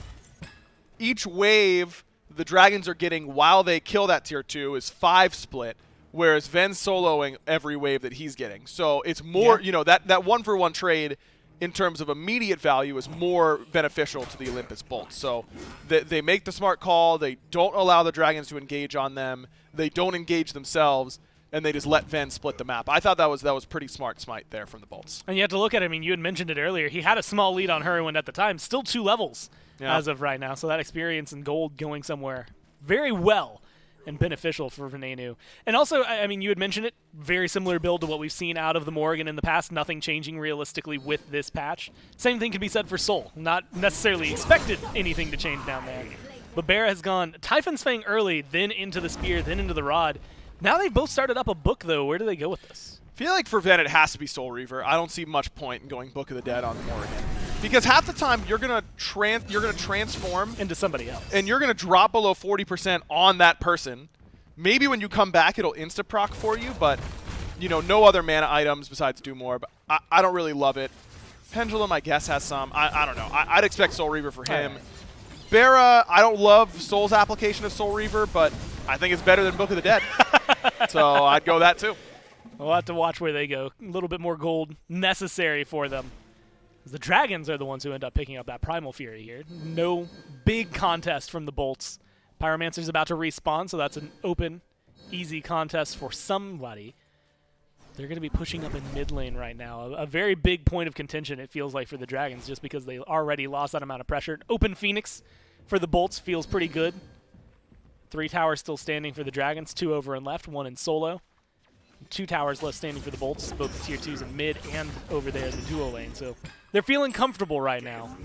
each wave the Dragons are getting while they kill that tier 2 is 5 split, whereas Ven's soloing every wave that he's getting. So it's more, you know, that 1-for-1 trade in terms of immediate value is more beneficial to the Olympus Bolts. So they make the smart call. They don't allow the Dragons to engage on them. They don't engage themselves, and they just let Ven split the map. I thought that was pretty smart Smite there from the Bolts. And you have to look at it. I mean, you had mentioned it earlier. He had a small lead on Heroin at the time, still 2 levels as of right now. So that experience and gold going somewhere very well and beneficial for Venenu. And also, I mean, you had mentioned it, very similar build to what we've seen out of the Morrigan in the past, nothing changing realistically with this patch. Same thing can be said for Soul. Not necessarily expected anything to change down there. But Bera has gone Typhon's Fang early, then into the Spear, then into the Rod. Now they've both started up a book, though. Where do they go with this? I feel like for Ven it has to be Soul Reaver. I don't see much point in going Book of the Dead on Morrigan. Because half the time you're gonna transform into somebody else, and you're gonna drop below 40% on that person. Maybe when you come back it'll insta proc for you, but you know, no other mana items besides do more. But I don't really love it. Pendulum I guess has some. I don't know. I'd expect Soul Reaver for him. Bera, I don't love Soul's application of Soul Reaver, but I think it's better than Book of the Dead. So I'd go that too. We'll have to watch where they go. A little bit more gold necessary for them. The Dragons are the ones who end up picking up that Primal Fury here. No big contest from the Bolts. Pyromancer's about to respawn, so that's an open, easy contest for somebody. They're going to be pushing up in mid lane right now. A very big point of contention, it feels like, for the Dragons, just because they already lost that amount of pressure. Open Phoenix for the Bolts feels pretty good. 3 towers still standing for the Dragons, 2 over and left, 1 in solo. 2 towers left standing for the Bolts, both the tier 2s in mid and over there in the duo lane. So they're feeling comfortable right now.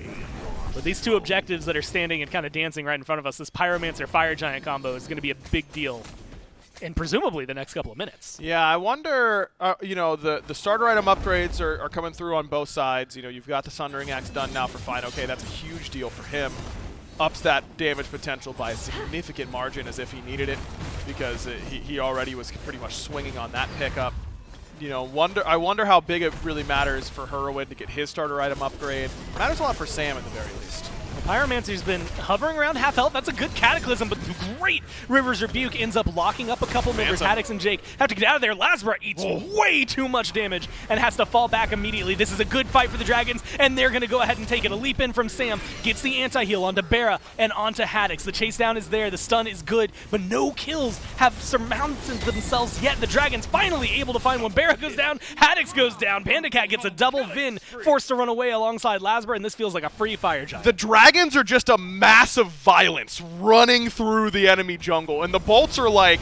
But these 2 objectives that are standing and kind of dancing right in front of us, this Pyromancer Fire Giant combo is going to be a big deal in presumably the next couple of minutes. Yeah, I wonder, you know, the starter item upgrades are coming through on both sides. You know, you've got the Sundering Axe done now for Fine. Okay, that's a huge deal for him. Ups that damage potential by a significant margin as if he needed it, because he already was pretty much swinging on that pickup. You know, I wonder how big it really matters for Heroin to get his starter item upgrade. Matters a lot for Sam at the very least. Pyromancer's been hovering around half health. That's a good Cataclysm, but great River's Rebuke ends up locking up a couple members. Haddix and Jake have to get out of there. Lasbra eats way too much damage and has to fall back immediately. This is a good fight for the Dragons, and they're going to go ahead and take it. A leap in from Sam, gets the anti-heal onto Bera and onto Haddix. The chase down is there. The stun is good, but no kills have surmounted themselves yet. The Dragons finally able to find one. Bera goes down, Haddix goes down. Panda Cat gets a double. Vin forced to run away alongside Lasbra, and this feels like a free Fire Giant. The Dragons are just a mass of violence running through the enemy jungle, and the Bolts are like,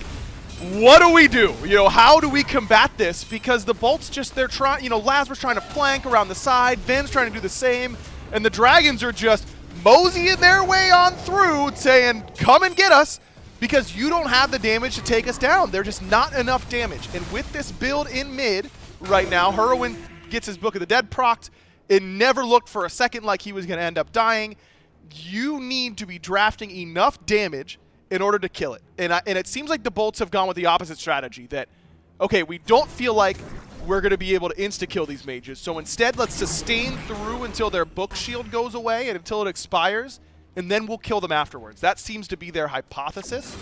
what do we do? You know, how do we combat this? Because the Bolts just, they're trying, you know, Lasbra's trying to flank around the side, Vin's trying to do the same, and the Dragons are just moseying their way on through, saying, come and get us, because you don't have the damage to take us down. There's just not enough damage. And with this build in mid right now, Heroin gets his Book of the Dead procced. It never looked for a second like he was going to end up dying. You need to be drafting enough damage in order to kill it. And it seems like the Bolts have gone with the opposite strategy, that, okay, we don't feel like we're going to be able to insta-kill these mages, so instead let's sustain through until their book shield goes away and until it expires, and then we'll kill them afterwards. That seems to be their hypothesis,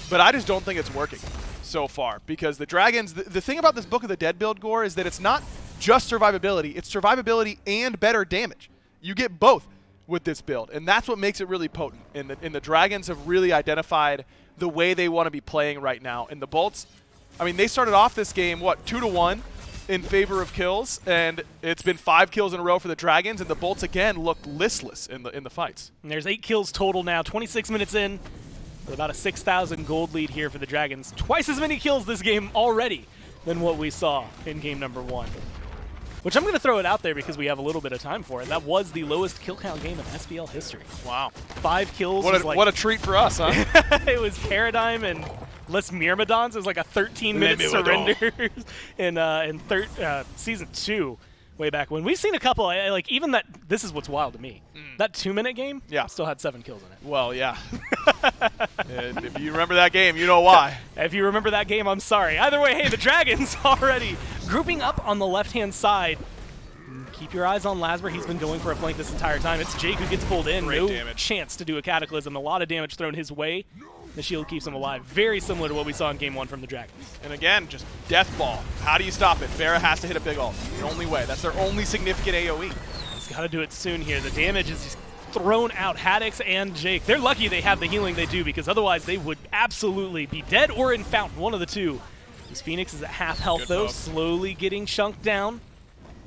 but I just don't think it's working so far, because the Dragons, the thing about this Book of the Dead build, Gore, is that it's not just survivability, it's survivability and better damage. You get both with this build, and that's what makes it really potent. And the Dragons have really identified the way they want to be playing right now. And the Bolts, I mean, they started off this game, what, 2-1 in favor of kills, and it's been 5 kills in a row for the Dragons, and the Bolts again looked listless in the fights. And there's 8 kills total now, 26 minutes in, with about a 6,000 gold lead here for the Dragons. Twice as many kills this game already than what we saw in game number 1. which I'm going to throw it out there because we have a little bit of time for it. That was the lowest kill count game in SPL history. Wow. 5 kills. What a treat for us, huh? It was Paradigm and Les Myrmidons. It was like a 13-minute surrender in Season 2 way back when. We've seen a couple, like even that, this is what's wild to me. That 2-minute game still had 7 kills in it. Well, yeah. And if you remember that game, you know why. If you remember that game, I'm sorry. Either way, hey, the Dragons already grouping up on the left-hand side. Keep your eyes on Lasber. He's been going for a flank this entire time. It's Jake who gets pulled in. Great no damage. chance to do a Cataclysm. A lot of damage thrown his way. The shield keeps him alive. Very similar to what we saw in Game 1 from the Dragons. And again, just death ball. How do you stop it? Vera has to hit a big ult. The only way. That's their only significant AoE. He's got to do it soon here. The damage is just thrown out. Haddix and Jake. They're lucky they have the healing they do because otherwise they would absolutely be dead or in Fountain. One of the two. This Phoenix is at half health Good though. poke. Slowly getting chunked down.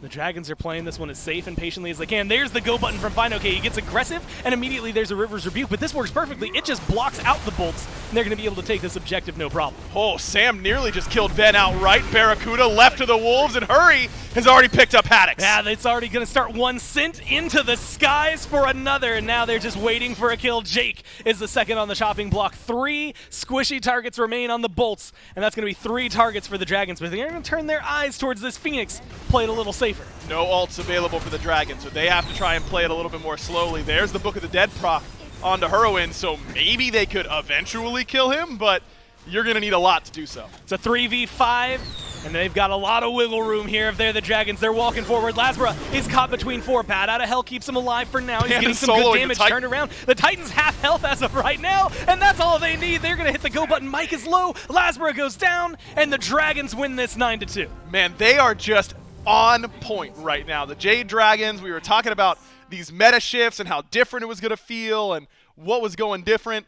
The Dragons are playing this one as safe and patiently as they can. There's the go button from Fine. Okay, he gets aggressive, and immediately there's a River's Rebuke, but this works perfectly. It just blocks out the bolts, and they're going to be able to take this objective no problem. Oh, Sam nearly just killed Ben outright. Barracuda left to the Wolves, and Hurry has already picked up Haddix. Yeah, it's already going to start one sent into the skies for another, and now they're just waiting for a kill. Jake is the second on the chopping block. 3 squishy targets remain on the bolts, and that's going to be 3 targets for the Dragons, but they're going to turn their eyes towards this Phoenix, play it a little safer. No ults available for the Dragons, so they have to try and play it a little bit more slowly. There's the Book of the Dead proc onto Heroin, so maybe they could eventually kill him, but you're going to need a lot to do so. It's a 3v5, and they've got a lot of wiggle room here. If they're the Dragons, they're walking forward. Lasbra is caught between 4. Bad out of hell keeps him alive for now. He's getting some good damage turned around. The Titan's half health as of right now, and that's all they need. They're going to hit the go button. Mike is low. Lasbra goes down, and the Dragons win this 9-2. Man, they are just on point right now. The Jade Dragons, we were talking about these meta shifts and how different it was going to feel and what was going different.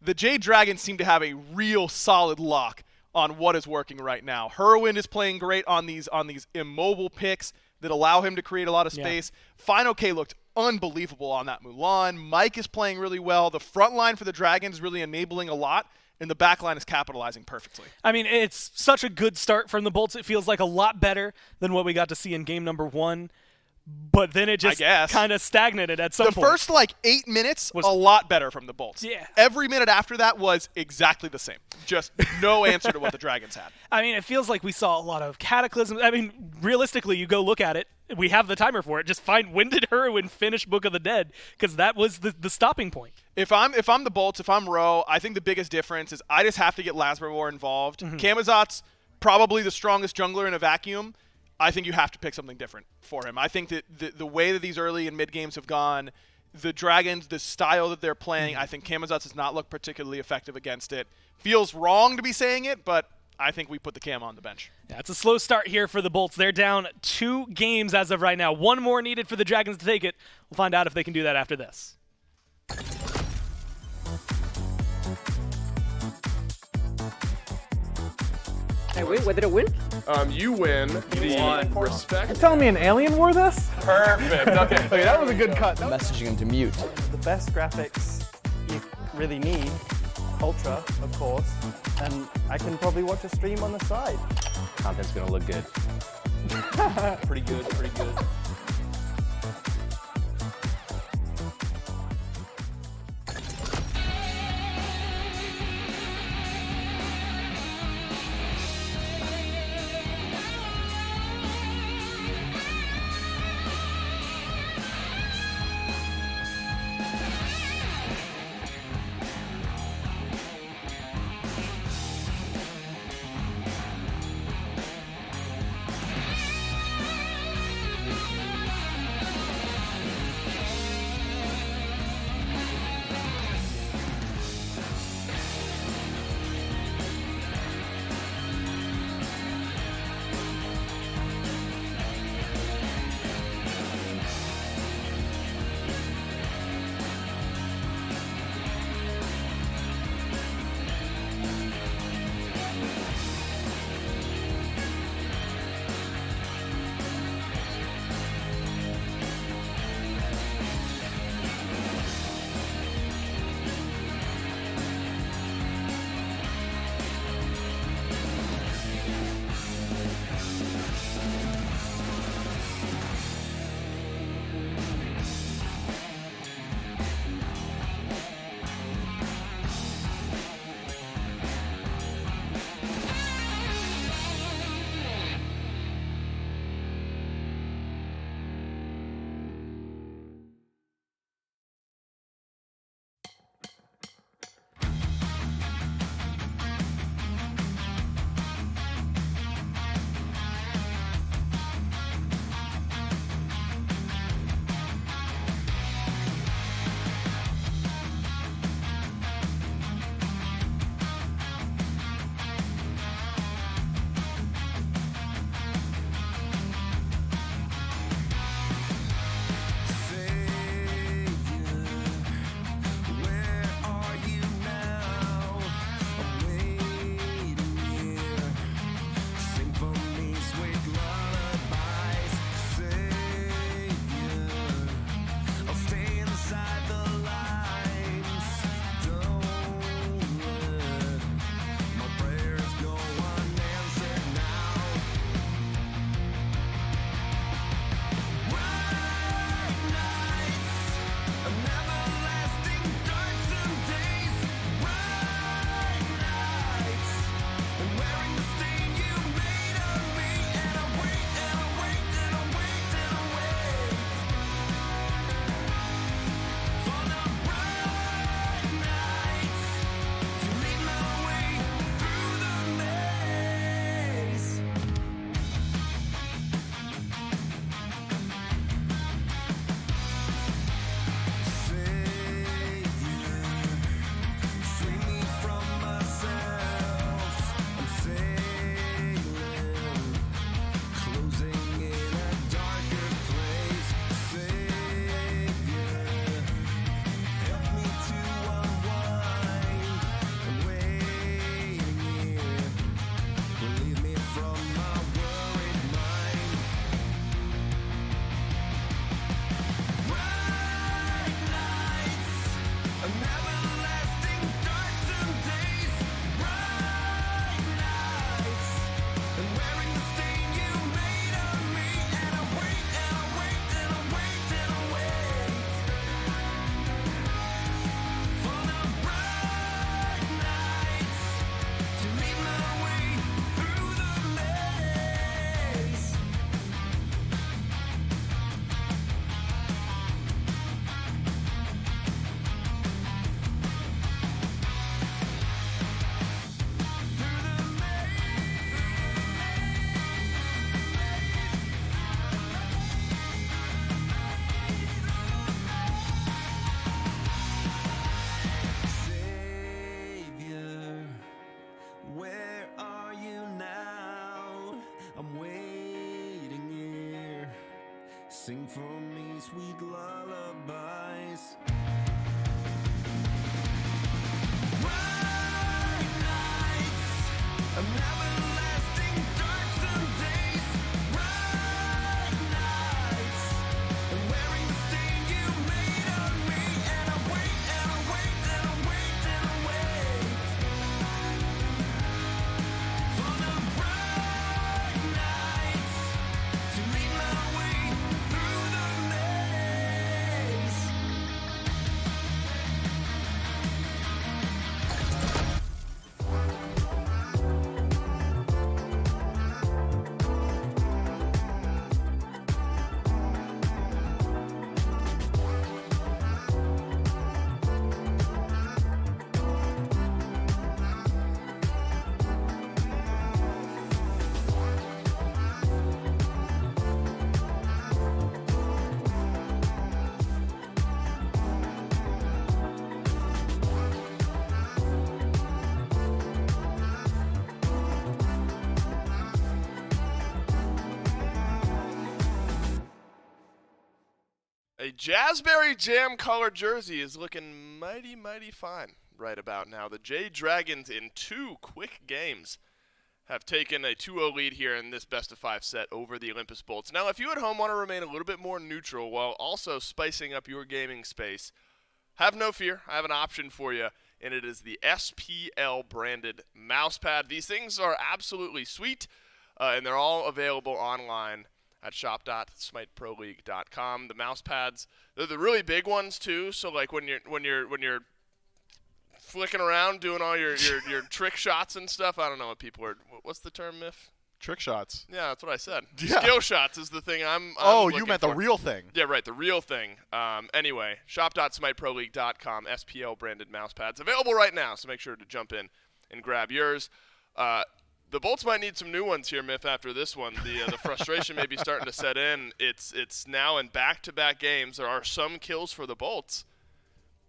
The Jade Dragons seem to have a real solid lock on what is working right now. Herwin is playing great on these immobile picks that allow him to create a lot of space. Final K looked unbelievable on that Mulan. Mike is playing really well. The front line for the Dragons really enabling a lot, and the back line is capitalizing perfectly. I mean, it's such a good start from the Bolts. It feels like a lot better than what we got to see in game number 1. But then it just kind of stagnated at some point. The first, 8 minutes was a lot better from the Bolts. Yeah. Every minute after that was exactly the same. Just no answer to what the Dragons had. I mean, it feels like we saw a lot of cataclysms. I mean, realistically, you go look at it. We have the timer for it. Just find when did Herwin finish Book of the Dead, because that was the stopping point. If I'm the Bolts, if I'm Ro, I think the biggest difference is I just have to get Lasber more involved. Kamazot's probably the strongest jungler in a vacuum. I think you have to pick something different for him. I think that the way that these early and mid games have gone, the Dragons, the style that they're playing, I think Kamazot's does not look particularly effective against it. Feels wrong to be saying it, but I think we put the Cam on the bench. Yeah, it's a slow start here for the Bolts. They're down 2 games as of right now. 1 more needed for the Dragons to take it. We'll find out if they can do that after this. Hey, wait, what did it win? You win the respect. You're telling me an alien wore this? Perfect. Okay. Okay, that was a good cut. Messaging him to mute. The best graphics you really need, Ultra, of course, and I can probably watch a stream on the side. Content's gonna look good. Pretty good, pretty good. Sing for me sweet lullabies. Bright nights, everlasting darksome days. Bright nights, and wearing the stain you made on me. And I wait, and I wait, and I wait, and I wait for the bright nights to lead my way through the maze. A Jazzberry Jam colored jersey is looking mighty, mighty fine right about now. The Jade Dragons in 2 quick games have taken a 2-0 lead here in this best-of-5 set over the Olympus Bolts. Now, if you at home want to remain a little bit more neutral while also spicing up your gaming space, have no fear. I have an option for you, and it is the SPL-branded mousepad. These things are absolutely sweet, and they're all available online at shop.smiteproleague.com. The mouse pads, they're the really big ones too. So like when you're flicking around doing all your trick shots and stuff. I don't know what people are. What's the term, Miff? Trick shots. Yeah, that's what I said. Yeah. Skill shots is the thing I'm oh, looking you meant for. the real thing. Yeah, right, the real thing. Anyway, shop.smiteproleague.com, SPL branded mouse pads available right now. So make sure to jump in and grab yours. The Bolts might need some new ones here, Miff, after this one. The frustration may be starting to set in. It's now in back-to-back games. There are some kills for the Bolts.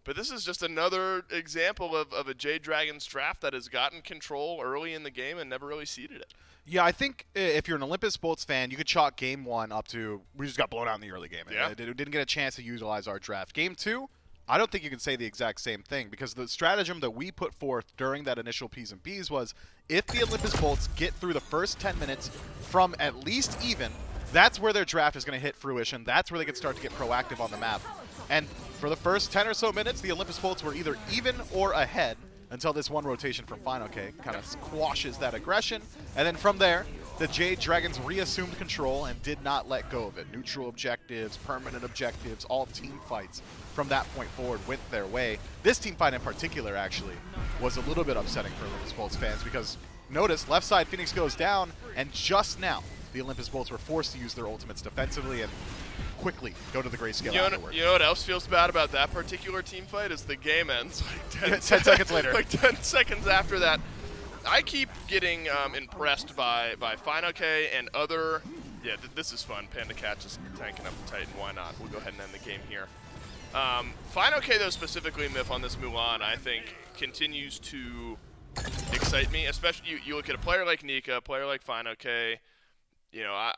But this is just another example of a Jade Dragons draft that has gotten control early in the game and never really ceded it. Yeah, I think if you're an Olympus Bolts fan, you could chalk Game 1 up to we just got blown out in the early game. Yeah. Didn't get a chance to utilize our draft. Game 2, I don't think you can say the exact same thing because the stratagem that we put forth during that initial P's and B's was if the Olympus Bolts get through the first 10 minutes from at least even, that's where their draft is going to hit fruition. That's where they can start to get proactive on the map. And for the first 10 or so minutes, the Olympus Bolts were either even or ahead until this one rotation from Final K kind of squashes that aggression. And then from there, the Jade Dragons reassumed control and did not let go of it. Neutral objectives, permanent objectives, all team fights from that point forward went their way. This team fight in particular, actually, was a little bit upsetting for Olympus Bolts fans because notice left side Phoenix goes down, and just now the Olympus Bolts were forced to use their ultimates defensively and quickly go to the grayscale afterward. You know what else feels bad about that particular team fight is the game ends like 10 seconds later. Like 10 seconds after that. I keep getting impressed by Final K and other. Yeah, this is fun. Panda Cat just tanking up the Titan. Why not? We'll go ahead and end the game here. Final K, though, specifically, Miff, on this Mulan, I think continues to excite me. Especially, you look at a player like Nika, a player like Final K. You know,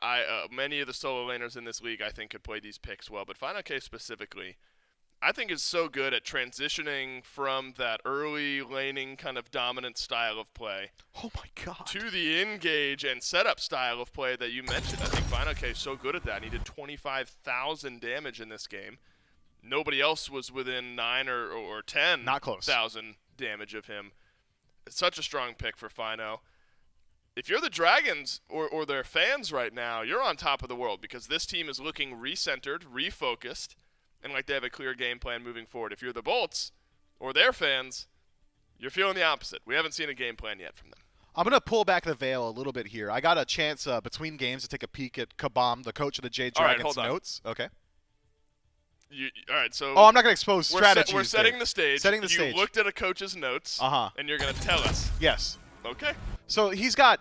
many of the solo laners in this league, I think, could play these picks well. But Final K specifically, I think is so good at transitioning from that early laning kind of dominant style of play. Oh my God. To the engage and setup style of play that you mentioned. I think Final K is so good at that. He did 25,000 damage in this game. Nobody else was within 9 or 10 Not close. 1,000 damage of him. It's such a strong pick for Fino. If you're the Dragons or their fans right now, you're on top of the world because this team is looking recentered, refocused, and like they have a clear game plan moving forward. If you're the Bolts or their fans, you're feeling the opposite. We haven't seen a game plan yet from them. I'm going to pull back the veil a little bit here. I got a chance between games to take a peek at Kabam, the coach of the Jade Dragons, notes. Okay. All right, so I'm not going to expose strategies. We're setting the stage. Setting the stage. You looked at a coach's notes, and you're going to tell us. Yes. Okay. So he's got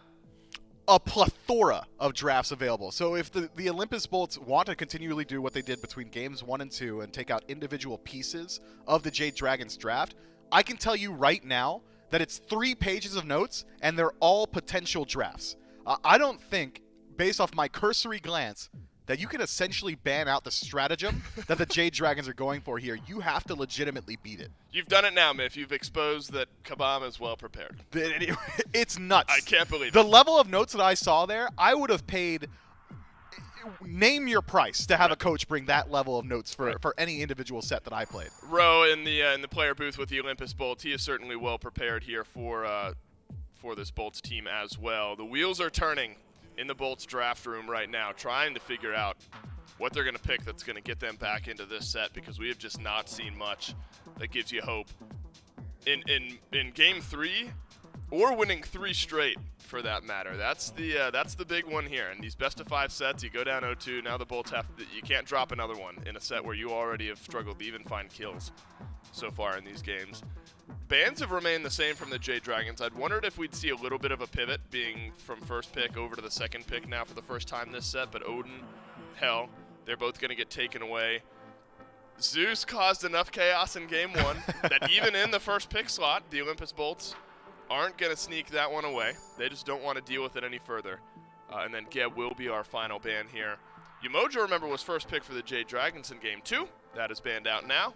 a plethora of drafts available. So if the Olympus Bolts want to continually do what they did between games 1 and 2 and take out individual pieces of the Jade Dragons draft, I can tell you right now that it's 3 pages of notes, and they're all potential drafts. I don't think, based off my cursory glance, that you can essentially ban out the stratagem that the Jade Dragons are going for here. You have to legitimately beat it. You've done it now, Miff. You've exposed that Kabam is well prepared. It's nuts. I can't believe the it. level of notes that I saw there. I would have paid, name your price, to have a coach bring that level of notes for any individual set that I played. Ro in the player booth with the Olympus Bolts. He is certainly well prepared here for this Bolts team as well. The wheels are turning in the Bolts draft room right now, trying to figure out what they're going to pick that's going to get them back into this set, because we have just not seen much that gives you hope in game 3 or winning 3 straight, for that matter. That's the big one here. In these best of 5 sets, you go down 0-2. Now the Bolts you can't drop another one in a set where you already have struggled to even find kills so far in these games. Bans have remained the same from the Jade Dragons. I'd wondered if we'd see a little bit of a pivot, being from first pick over to the second pick now for the first time this set, but Odin, Hell, they're both going to get taken away. Zeus caused enough chaos in game 1 that even in the first pick slot, the Olympus Bolts aren't going to sneak that one away. They just don't want to deal with it any further. And then Geb will be our final ban here. Umoja, remember, was first pick for the Jade Dragons in game 2. That is banned out now.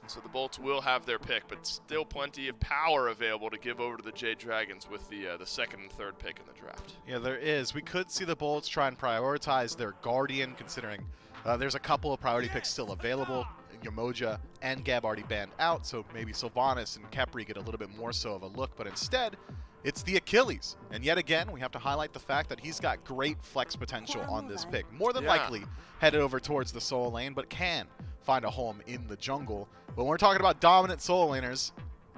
So the Bolts will have their pick, but still plenty of power available to give over to the Jade Dragons with the second and third pick in the draft. Yeah, there is. We could see the Bolts try and prioritize their Guardian, considering there's a couple of priority picks still available. Umoja and Gab already banned out, so maybe Sylvanas and Kepri get a little bit more so of a look, but instead, it's the Achilles. And yet again, we have to highlight the fact that he's got great flex potential on this pick. More than likely headed over towards the solo lane, but can find a home in the jungle. But when we're talking about dominant solo laners,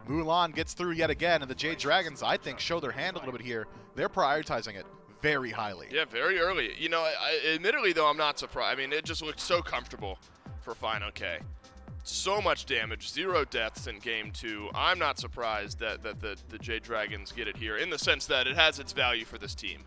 Mulan gets through yet again, and the Jade Dragons, I think, show their hand a little bit here. They're prioritizing it very highly. Yeah, very early. You know, admittedly, though, I'm not surprised. I mean, it just looked so comfortable for Final K. So much damage, 0 deaths in game 2. I'm not surprised that the Jade Dragons get it here, in the sense that it has its value for this team.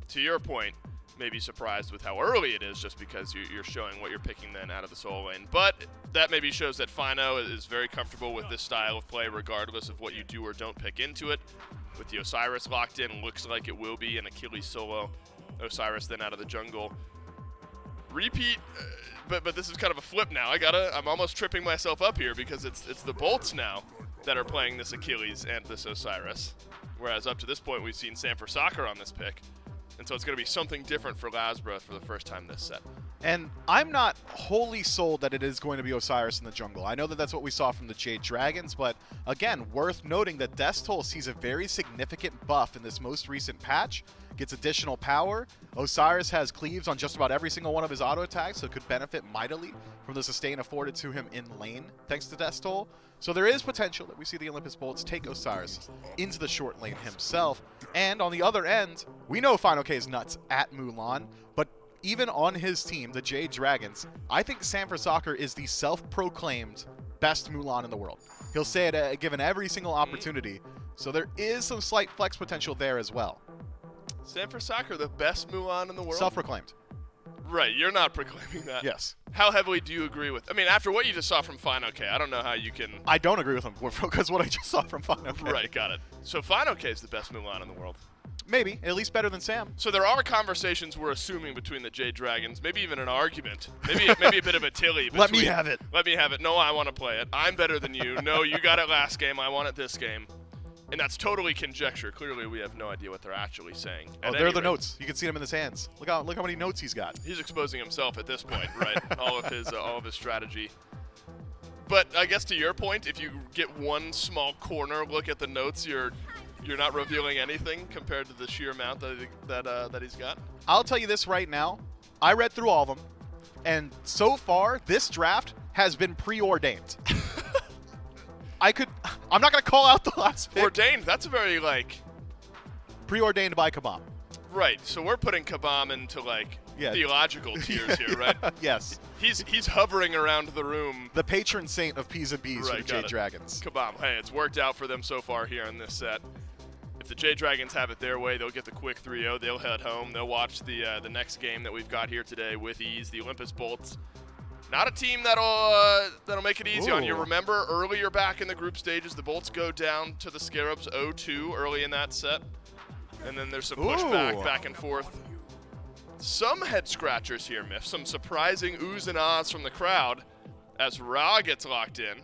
To your point, maybe surprised with how early it is, just because you're showing what you're picking then out of the solo lane. But that maybe shows that Fino is very comfortable with this style of play, regardless of what you do or don't pick into it. With the Osiris locked in, looks like it will be an Achilles solo. Osiris then out of the jungle. Repeat, but this is kind of a flip now. I'm almost tripping myself up here, because it's the Bolts now that are playing this Achilles and this Osiris. Whereas up to this point, we've seen Sanford Soccer on this pick. And so it's going to be something different for Lasbra for the first time this set. And I'm not wholly sold that it is going to be Osiris in the jungle. I know that that's what we saw from the Jade Dragons, but again, worth noting that Destol sees a very significant buff in this most recent patch, gets additional power. Osiris has cleaves on just about every single one of his auto attacks, so could benefit mightily from the sustain afforded to him in lane thanks to Destol. So there is potential that we see the Olympus Bolts take Osiris into the short lane himself. And on the other end, we know Final K is nuts at Mulan, but even on his team, the Jade Dragons, I think Sanford Soccer is the self-proclaimed best Mulan in the world. He'll say it given every single opportunity, so there is some slight flex potential there as well. Sanford Soccer, the best Mulan in the world? Self-proclaimed. Right, you're not proclaiming that. Yes. How heavily do you agree with? I mean, after what you just saw from Final K, I don't know how you can. I don't agree with him because what I just saw from Final K. Right, got it. So Final K is the best Mulan in the world. Maybe, at least better than Sam. So there are conversations we're assuming between the Jade Dragons, maybe even an argument, maybe a bit of a tilly. Let me have it. Let me have it. No, I want to play it. I'm better than you. No, you got it last game. I want it this game. And that's totally conjecture. Clearly, we have no idea what they're actually saying. Oh, they're the notes. You can see them in his hands. Look how many notes he's got. He's exposing himself at this point, right? all of his strategy. But I guess to your point, if you get one small corner look at the notes, you're not revealing anything compared to the sheer amount that he's got. I'll tell you this right now. I read through all of them, and so far, this draft has been preordained. I'm not going to call out the last pick. Ordained, that's a very, preordained by Kabam. Right, so we're putting Kabam into, theological tiers here, right? Yes. He's hovering around the room. The patron saint of P's and B's for the Jade Dragons. Kabam, hey, it's worked out for them so far here in this set. If the Jade Dragons have it their way, they'll get the quick 3-0. They'll head home. They'll watch the next game that we've got here today with ease. The Olympus Bolts. Not a team that'll make it easy on you. Remember, earlier back in the group stages, the Bolts go down to the Scarabs 0-2 early in that set. And then there's some pushback back and forth. some head scratchers here, Miff. Some surprising oohs and ahs from the crowd as Ra gets locked in.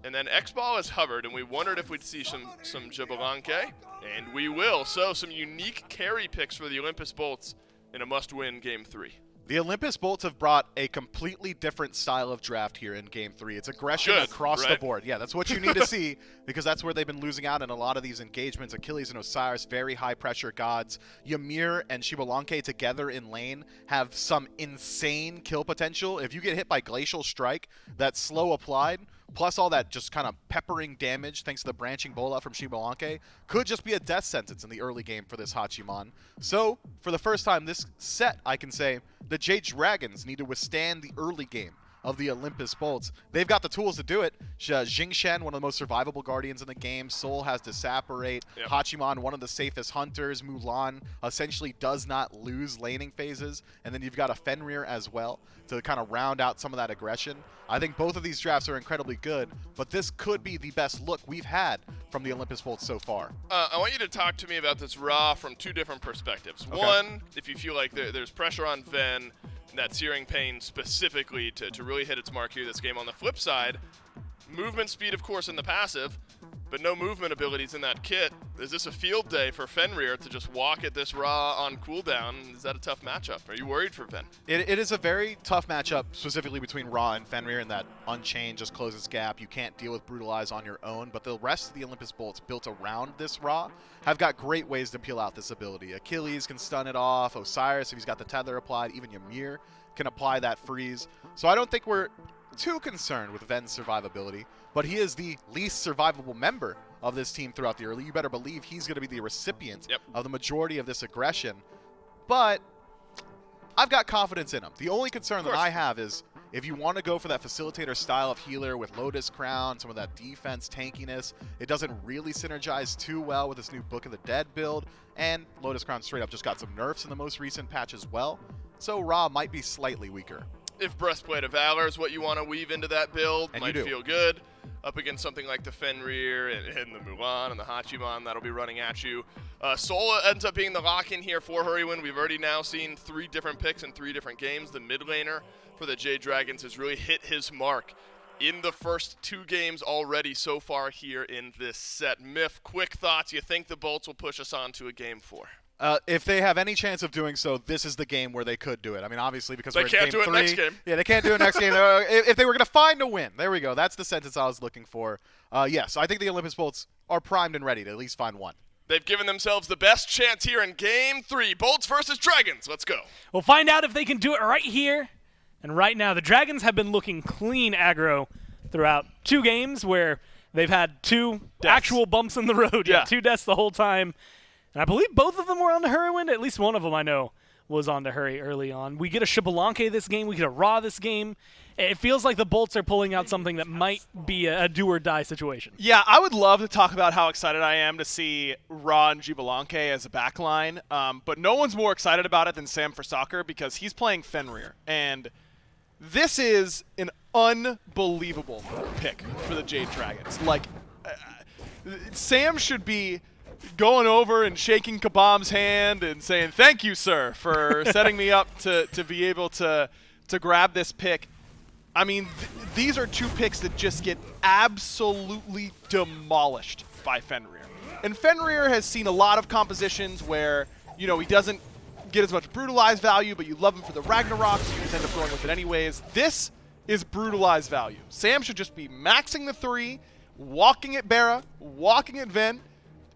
And then X-Ball has hovered, and we wondered if we'd see some Jabalanque, and we will. So some unique carry picks for the Olympus Bolts in a must-win Game 3. The Olympus Bolts have brought a completely different style of draft here in Game 3. It's aggression across the board. Yeah, that's what you need to see because that's where they've been losing out in a lot of these engagements. Achilles and Osiris, very high-pressure gods. Ymir and Shibalanke together in lane have some insane kill potential. If you get hit by Glacial Strike, that's slow applied, plus all that just kind of peppering damage thanks to the branching bola from Shibalanke, could just be a death sentence in the early game for this Hachiman. So, for the first time this set, I can say the Jade Dragons need to withstand the early game of the Olympus Bolts. They've got the tools to do it. Jingshen, one of the most survivable guardians in the game. Soul has Disapparate. Yep. Hachiman, one of the safest hunters. Mulan essentially does not lose laning phases. And then you've got a Fenrir as well to kind of round out some of that aggression. I think both of these drafts are incredibly good, but this could be the best look we've had from the Olympus Bolts so far. I want you to talk to me about this Ra from two different perspectives. Okay. One, if you feel like there's pressure on Ven, that Searing Pain specifically to really hit its mark here this game. On the flip side, movement speed, of course, in the passive, but no movement abilities in that kit. Is this a field day for Fenrir to just walk at this Ra on cooldown? Is that a tough matchup? Are you worried for Ven? It is a very tough matchup, specifically between Ra and Fenrir, in that Unchained just closes gap. You can't deal with Brutalize on your own, but the rest of the Olympus Bolts built around this Ra have got great ways to peel out this ability. Achilles can stun it off. Osiris, if he's got the tether applied, even Ymir can apply that freeze. So I don't think we're too concerned with Ven's survivability, but he is the least survivable member of this team throughout the early. You better believe he's going to be the recipient of the majority of this aggression. But I've got confidence in him. The only concern that I have is if you want to go for that facilitator style of healer with Lotus Crown, some of that defense tankiness, it doesn't really synergize too well with this new Book of the Dead build, and Lotus Crown straight up just got some nerfs in the most recent patch as well, so Ra might be slightly weaker. If Breastplate of Valor is what you want to weave into that build, And might you do. feel good. Up against something like the Fenrir and the Mulan and the Hachiman, that'll be running at you. Soul ends up being the lock-in here for Hurrywin. We've already now seen 3 different picks in 3 different games. The mid laner for the Jade Dragons has really hit his mark in the first 2 games already so far here in this set. Miff, quick thoughts. You think the Bolts will push us on to a Game 4? If they have any chance of doing so, this is the game where they could do it. I mean, obviously, because They we're in can't game do it 3. next game. Yeah, they can't do it next game. If they were going to find a win, there we go. That's the sentence I was looking for. Yes, I think the Olympus Bolts are primed and ready to at least find one. They've given themselves the best chance here in Game 3. Bolts versus Dragons. Let's go. We'll find out if they can do it right here and right now. The Dragons have been looking clean aggro throughout 2 games where they've had 2 actual bumps in the road. Yeah. 2 deaths the whole time. And I believe both of them were on to Hurrywin. At least one of them I know was on to Hurry early on. We get a Shibalanke this game. We get a Ra this game. It feels like the Bolts are pulling out something that might be a do-or-die situation. Yeah, I would love to talk about how excited I am to see Ra and Jibalanke as a backline, but no one's more excited about it than Sam for Soccer because he's playing Fenrir, and this is an unbelievable pick for the Jade Dragons. Like, Sam should be going over and shaking Kabam's hand and saying, "Thank you, sir, for setting me up to be able to grab this pick." I mean, these are 2 picks that just get absolutely demolished by Fenrir. And Fenrir has seen a lot of compositions where, you know, he doesn't get as much brutalized value, but you love him for the Ragnarok, so you just end up going with it anyways. This is brutalized value. Sam should just be maxing the 3, walking at Bara, walking at Ven,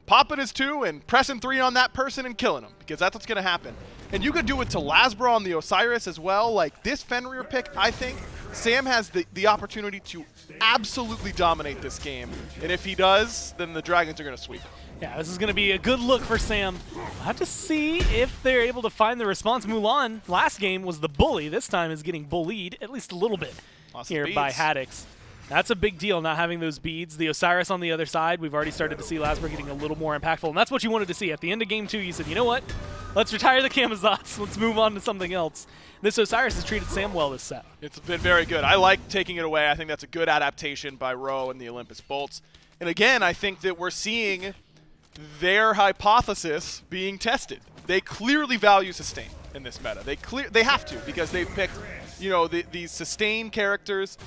popping his 2 and pressing 3 on that person and killing him, because that's what's going to happen. And you could do it to Lasbra on the Osiris as well. Like, this Fenrir pick, I think Sam has the opportunity to absolutely dominate this game. And if he does, then the Dragons are going to sweep. Yeah, this is going to be a good look for Sam. We'll have to see if they're able to find the response. Mulan, last game, was the bully. This time is getting bullied, at least a little bit, here by Haddix. That's a big deal, not having those beads. The Osiris on the other side, we've already started to see Lasbra getting a little more impactful, and that's what you wanted to see. At the end of Game 2, you said, you know what? Let's retire the Camazotz. Let's move on to something else. This Osiris has treated Sam well this set. It's been very good. I like taking it away. I think that's a good adaptation by Ro and the Olympus Bolts. And again, I think that we're seeing their hypothesis being tested. They clearly value sustain. in this meta. They have to, because they've picked, you know, these sustained characters.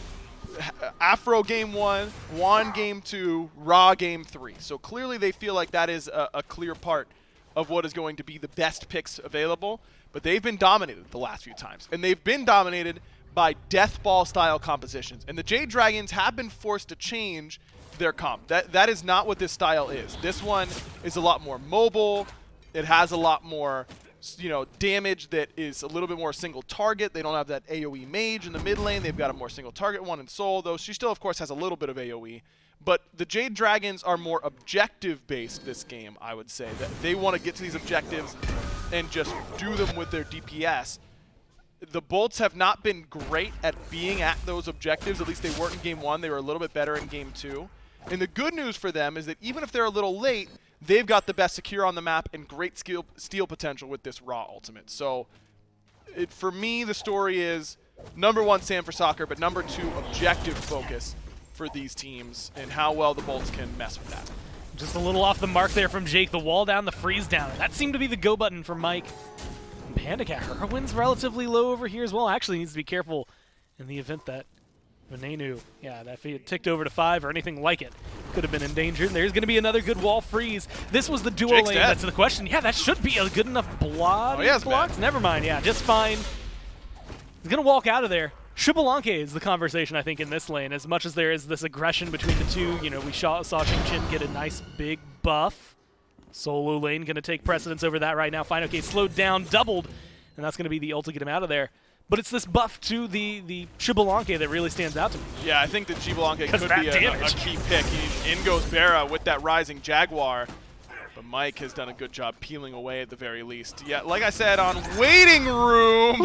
Afro game 1, Juan game 2, Ra game 3. So clearly they feel like that is a clear part of what is going to be the best picks available. But they've been dominated the last few times. And they've been dominated by death ball style compositions. And the Jade Dragons have been forced to change their comp. That is not what this style is. This one is a lot more mobile. It has a lot more, you know, damage that is a little bit more single target. They don't have that AoE mage in the mid lane. They've got a more single target one in Soul, though she still, of course, has a little bit of AoE. But the Jade Dragons are more objective-based this game, I would say. That they want to get to these objectives and just do them with their DPS. The Bolts have not been great at being at those objectives. At least they weren't in Game 1. They were a little bit better in Game 2. And the good news for them is that even if they're a little late, they've got the best secure on the map and great steal potential with this Ra ultimate. So for me, the story is number 1, Sam for soccer, but number 2, objective focus for these teams and how well the Bolts can mess with that. Just a little off the mark there from Jake. The wall down, the freeze down. That seemed to be the go button for Mike. And Panda Cat, her win's relatively low over here as well. Actually needs to be careful in the event that Venenu, yeah, that if it ticked over to 5 or anything like it, could have been endangered. There's going to be another good wall freeze. This was the duo Jake's lane. dead. That's the question. Yeah, that should be a good enough block. Oh, he has blocks. bad. Never mind. Yeah, just fine. He's going to walk out of there. Shibalanke is the conversation, I think, in this lane. As much as there is this aggression between the two, you know, we saw Ching Chin get a nice big buff. Solo lane going to take precedence over that right now. Fine, slowed down, doubled, and that's going to be the ult to get him out of there. But it's this buff to the Shibalanke that really stands out to me. Yeah, I think that Shibalanke could be a key pick. In goes Bera with that rising Jaguar. But Mike has done a good job peeling away at the very least. Yeah, like I said, on Waiting Room,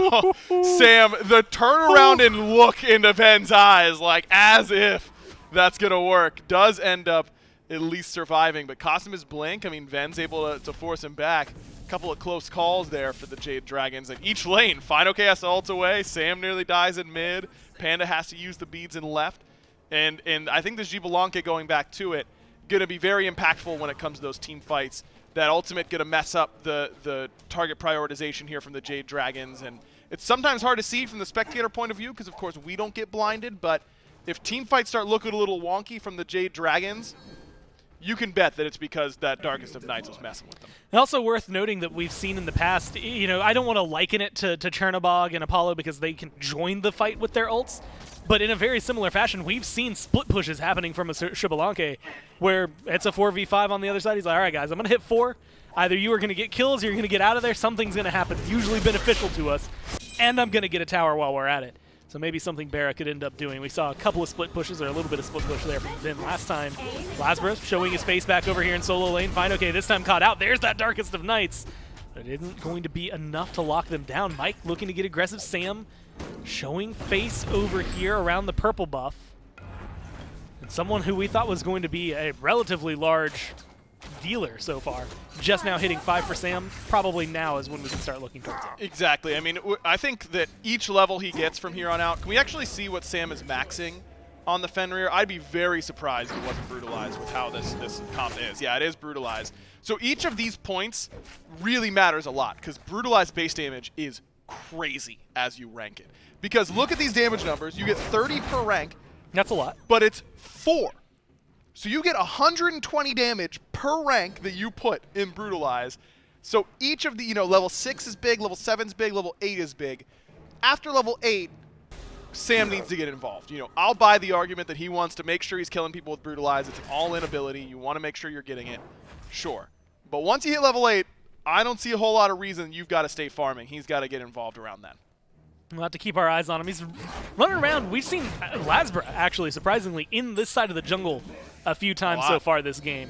Sam, the turnaround and look into Ven's eyes, like as if that's going to work, does end up at least surviving. But Cosmus Blink, I mean, Ven's able to force him back. A couple of close calls there for the Jade Dragons. And each lane, Fino has to ult away. Sam nearly dies in mid. Panda has to use the beads in left. And I think the Shibalanke going back to it, going to be very impactful when it comes to those team fights. That ultimate going to mess up the target prioritization here from the Jade Dragons. And it's sometimes hard to see from the spectator point of view because, of course, we don't get blinded. But if team fights start looking a little wonky from the Jade Dragons, you can bet that it's because that Darkest of Nights was messing with them. And also worth noting that we've seen in the past, you know, I don't want to liken it to Chernobog and Apollo because they can join the fight with their ults. But in a very similar fashion, we've seen split pushes happening from a Shibalanke where it's a 4v5 on the other side. He's like, all right, guys, I'm going to hit 4. Either you are going to get kills or you're going to get out of there. Something's going to happen, usually beneficial to us. And I'm going to get a tower while we're at it. So maybe something Bera could end up doing. We saw a couple of split pushes or a little bit of split push there from Vin last time. Lazarus showing his face back over here in solo lane. Fine, okay, this time caught out. There's that Darkest of Nights. But it isn't going to be enough to lock them down. Mike looking to get aggressive. Sam showing face over here around the purple buff. And someone who we thought was going to be a relatively large dealer so far, just now hitting 5 for Sam. Probably now is when we can start looking towards it. Exactly. I mean, I think that each level he gets from here on out, can we actually see what Sam is maxing on the Fenrir? I'd be very surprised if it wasn't brutalized with how this comp is. Yeah, it is brutalized. So each of these points really matters a lot because brutalized base damage is crazy as you rank it. Because look at these damage numbers. You get 30 per rank. That's a lot. But it's 4. So you get 120 damage per rank that you put in brutalize. So each of the, you know, level 6 is big, level 7 is big, level 8 is big. After level 8, Sam needs to get involved. You know, I'll buy the argument that he wants to make sure he's killing people with brutalize. It's an all-in ability. You want to make sure you're getting it. Sure. But once you hit level 8, I don't see a whole lot of reason you've got to stay farming. He's got to get involved around that. We'll have to keep our eyes on him. He's running around. We've seen Lasbra, actually, surprisingly, in this side of the jungle a few times so far this game.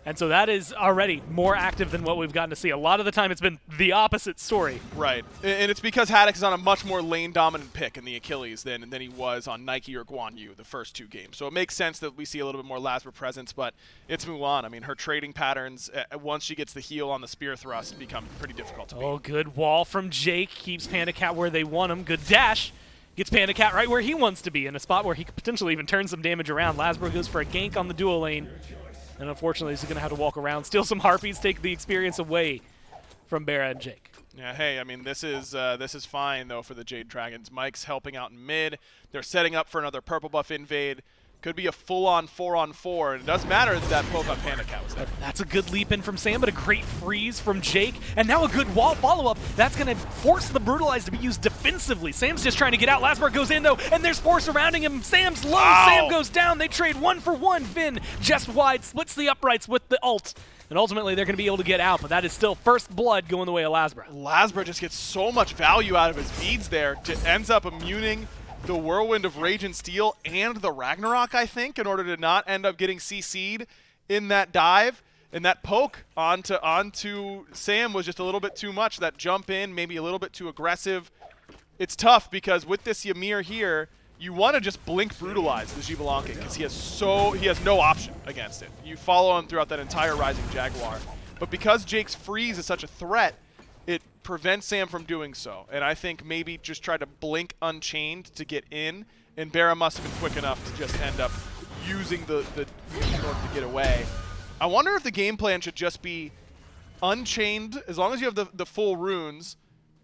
And so that is already more active than what we've gotten to see. A lot of the time it's been the opposite story. Right. And it's because Haddock is on a much more lane-dominant pick in the Achilles than he was on Nike or Guan Yu the first 2 games. So it makes sense that we see a little bit more Lasbra presence, but it's Mulan. I mean, her trading patterns, once she gets the heal on the spear thrust, become pretty difficult to beat. Oh, good wall from Jake. Keeps Panda Cat where they want him. Good dash. Gets Panda Cat right where he wants to be, in a spot where he could potentially even turn some damage around. Lasbra goes for a gank on the duo lane. And unfortunately, he's going to have to walk around, steal some harpies, take the experience away from Bera and Jake. Yeah, hey, I mean, this is fine, though, for the Jade Dragons. Mike's helping out in mid. They're setting up for another purple buff invade. Could be a full-on 4-on-4, and it doesn't matter that poke on Panda Cat was there. That's a good leap in from Sam, but a great freeze from Jake, and now a good wall follow-up. That's going to force the Brutalize to be used defensively. Sam's just trying to get out. Lasberg goes in, though, and there's 4 surrounding him. Sam's low. Wow. Sam goes down. They trade 1-for-1. Vin just wide, splits the uprights with the ult, and ultimately they're going to be able to get out, but that is still first blood going the way of Lasberg. Lasberg just gets so much value out of his beads there. Ends up immuning the Whirlwind of Rage and Steel and the Ragnarok, I think, in order to not end up getting CC'd in that dive. And that poke onto Sam was just a little bit too much. That jump in, maybe a little bit too aggressive. It's tough because with this Ymir here, you want to just blink Brutalize the Xbalanque because he has no option against it. You follow him throughout that entire Rising Jaguar. But because Jake's freeze is such a threat, it prevents Sam from doing so. And I think maybe just try to blink Unchained to get in, and Barra must have been quick enough to just end up using the in order to get away. I wonder if the game plan should just be Unchained, as long as you have the full runes,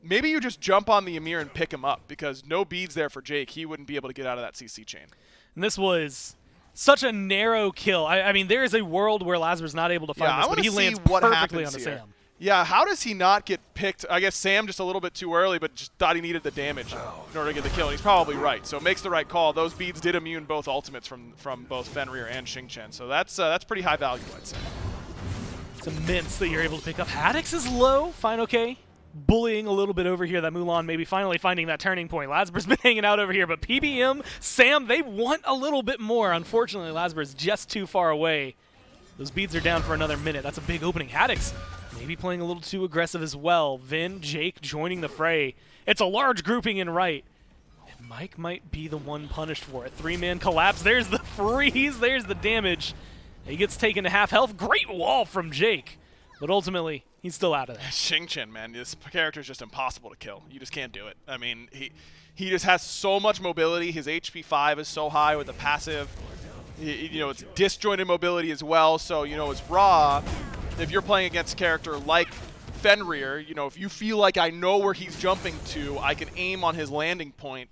maybe you just jump on the Ymir and pick him up, because no beads there for Jake. He wouldn't be able to get out of that CC chain. And this was such a narrow kill. I mean, there is a world where Lasberg's not able to find this, but he lands perfectly on a Sam. Yeah, how does he not get picked? I guess Sam just a little bit too early, but just thought he needed the damage in order to get the kill, and he's probably right. So makes the right call. Those beads did immune both ultimates from both Fenrir and Xingqian, so that's pretty high value, I'd say. It's immense that you're able to pick up. Haddix is low, fine, okay. Bullying a little bit over here. That Mulan maybe finally finding that turning point. Lasberg's been hanging out over here, but PBM, Sam, they want a little bit more. Unfortunately, Lasberg's just too far away. Those beads are down for another minute. That's a big opening. Haddix maybe playing a little too aggressive as well. Vin, Jake joining the fray. It's a large grouping in right. And Mike might be the one punished for it. 3-man collapse. There's the freeze. There's the damage. He gets taken to half health. Great wall from Jake. But ultimately, he's still out of there. Xingqian, man, this character is just impossible to kill. You just can't do it. I mean, he just has so much mobility. His HP 5 is so high with the passive. You know, it's disjointed mobility as well. So, you know, it's raw. If you're playing against a character like Fenrir, you know, if you feel like I know where he's jumping to, I can aim on his landing point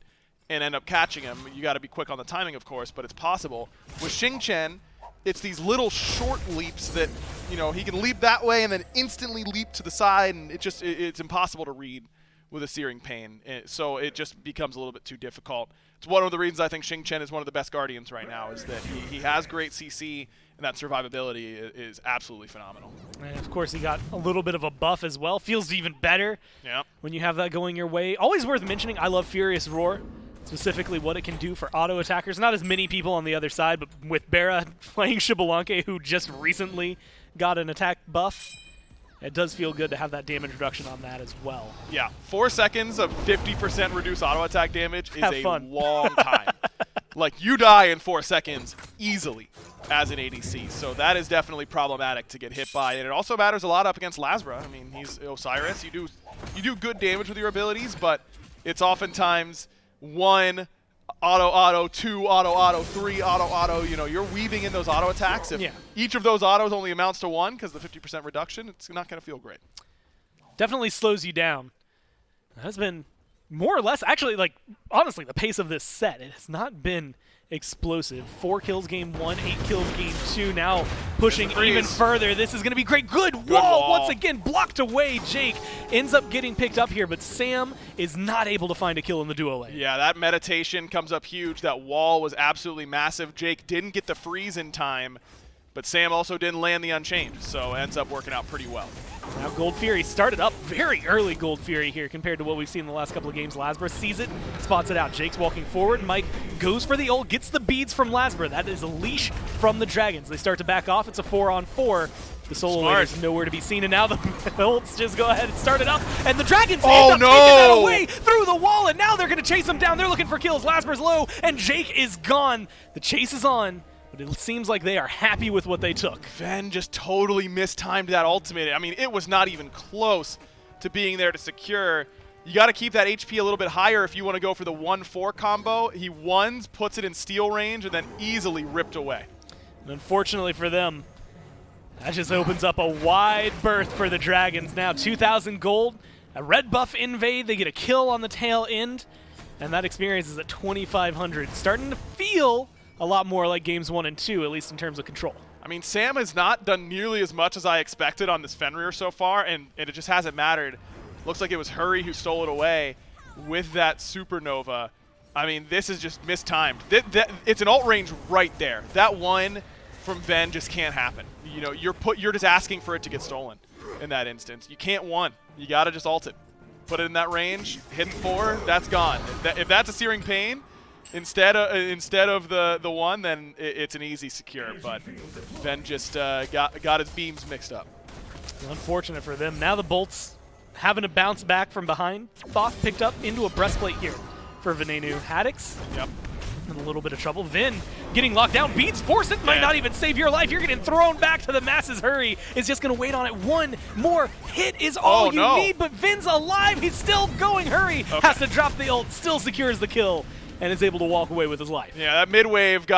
and end up catching him. You got to be quick on the timing, of course, but it's possible. With Xingqian, it's these little short leaps that, you know, he can leap that way and then instantly leap to the side, and it's impossible to read with a Searing Pain. So it just becomes a little bit too difficult. It's one of the reasons I think Xingqian is one of the best Guardians right now, is that he has great CC, and that survivability is absolutely phenomenal. And of course, he got a little bit of a buff as well. Feels even better when you have that going your way. Always worth mentioning, I love Furious Roar, specifically what it can do for auto attackers. Not as many people on the other side, but with Barra playing Xbalanque, who just recently got an attack buff, it does feel good to have that damage reduction on that as well. Yeah, 4 seconds of 50% reduced auto attack damage is a long time. Like, you die in 4 seconds easily as an ADC, so that is definitely problematic to get hit by, and it also matters a lot up against Lasbra. I mean, he's Osiris. You do good damage with your abilities, but it's oftentimes 1 auto, 2 auto, 3 auto. You know, you're weaving in those auto attacks. If each of those autos only amounts to 1 because the 50% reduction, it's not going to feel great. Definitely slows you down. That has been more or less, actually, like, honestly, the pace of this set, it has not been explosive. 4 kills game 1, 8 kills game 2, now pushing even further. This is going to be great. Good wall once again, blocked away. Jake ends up getting picked up here, but Sam is not able to find a kill in the duo lane. Yeah, that meditation comes up huge. That wall was absolutely massive. Jake didn't get the freeze in time, but Sam also didn't land the Unchained, so it ends up working out pretty well. Now Gold Fury started up very early. Gold Fury here compared to what we've seen in the last couple of games. Lasbra sees it, spots it out. Jake's walking forward. Mike goes for the ult, gets the beads from Lasbra. That is a leash from the Dragons. They start to back off. It's a 4-on-4. The solo lane is nowhere to be seen, and now the ults just go ahead and start it up, and the Dragons end up taking that away through the wall, and now they're going to chase him down. They're looking for kills. Lasbra's low, and Jake is gone. The chase is on, but it seems like they are happy with what they took. Ven just totally mistimed that ultimate. I mean, it was not even close to being there to secure. You got to keep that HP a little bit higher if you want to go for the 1-4 combo. He ones, puts it in steal range, and then easily ripped away. And unfortunately for them, that just opens up a wide berth for the Dragons now. 2,000 gold A red buff invade, they get a kill on the tail end, and that experience is at 2,500. Starting to feel a lot more like games 1 and 2, at least in terms of control. I mean, Sam has not done nearly as much as I expected on this Fenrir so far, and it just hasn't mattered. Looks like it was Hurry who stole it away with that Supernova. I mean, this is just mistimed. It's an ult range right there. That one from Ven just can't happen. You know, you're just asking for it to get stolen in that instance. You can't one. You gotta just ult it. Put it in that range, hit the 4, that's gone. If that's a Searing Pain instead of the 1, then it's an easy secure. But Ven just got his beams mixed up. Unfortunate for them. Now the Bolts having to bounce back from behind. Thoth picked up into a breastplate here for Venenu. Haddix. Yep. In a little bit of trouble. Vin getting locked down. Beats force it. Might not even save your life. You're getting thrown back to the masses. Hurry is just going to wait on it. One more hit is all you need, but Vin's alive. He's still going. Hurry has to drop the ult. Still secures the kill and is able to walk away with his life. Yeah, that mid-wave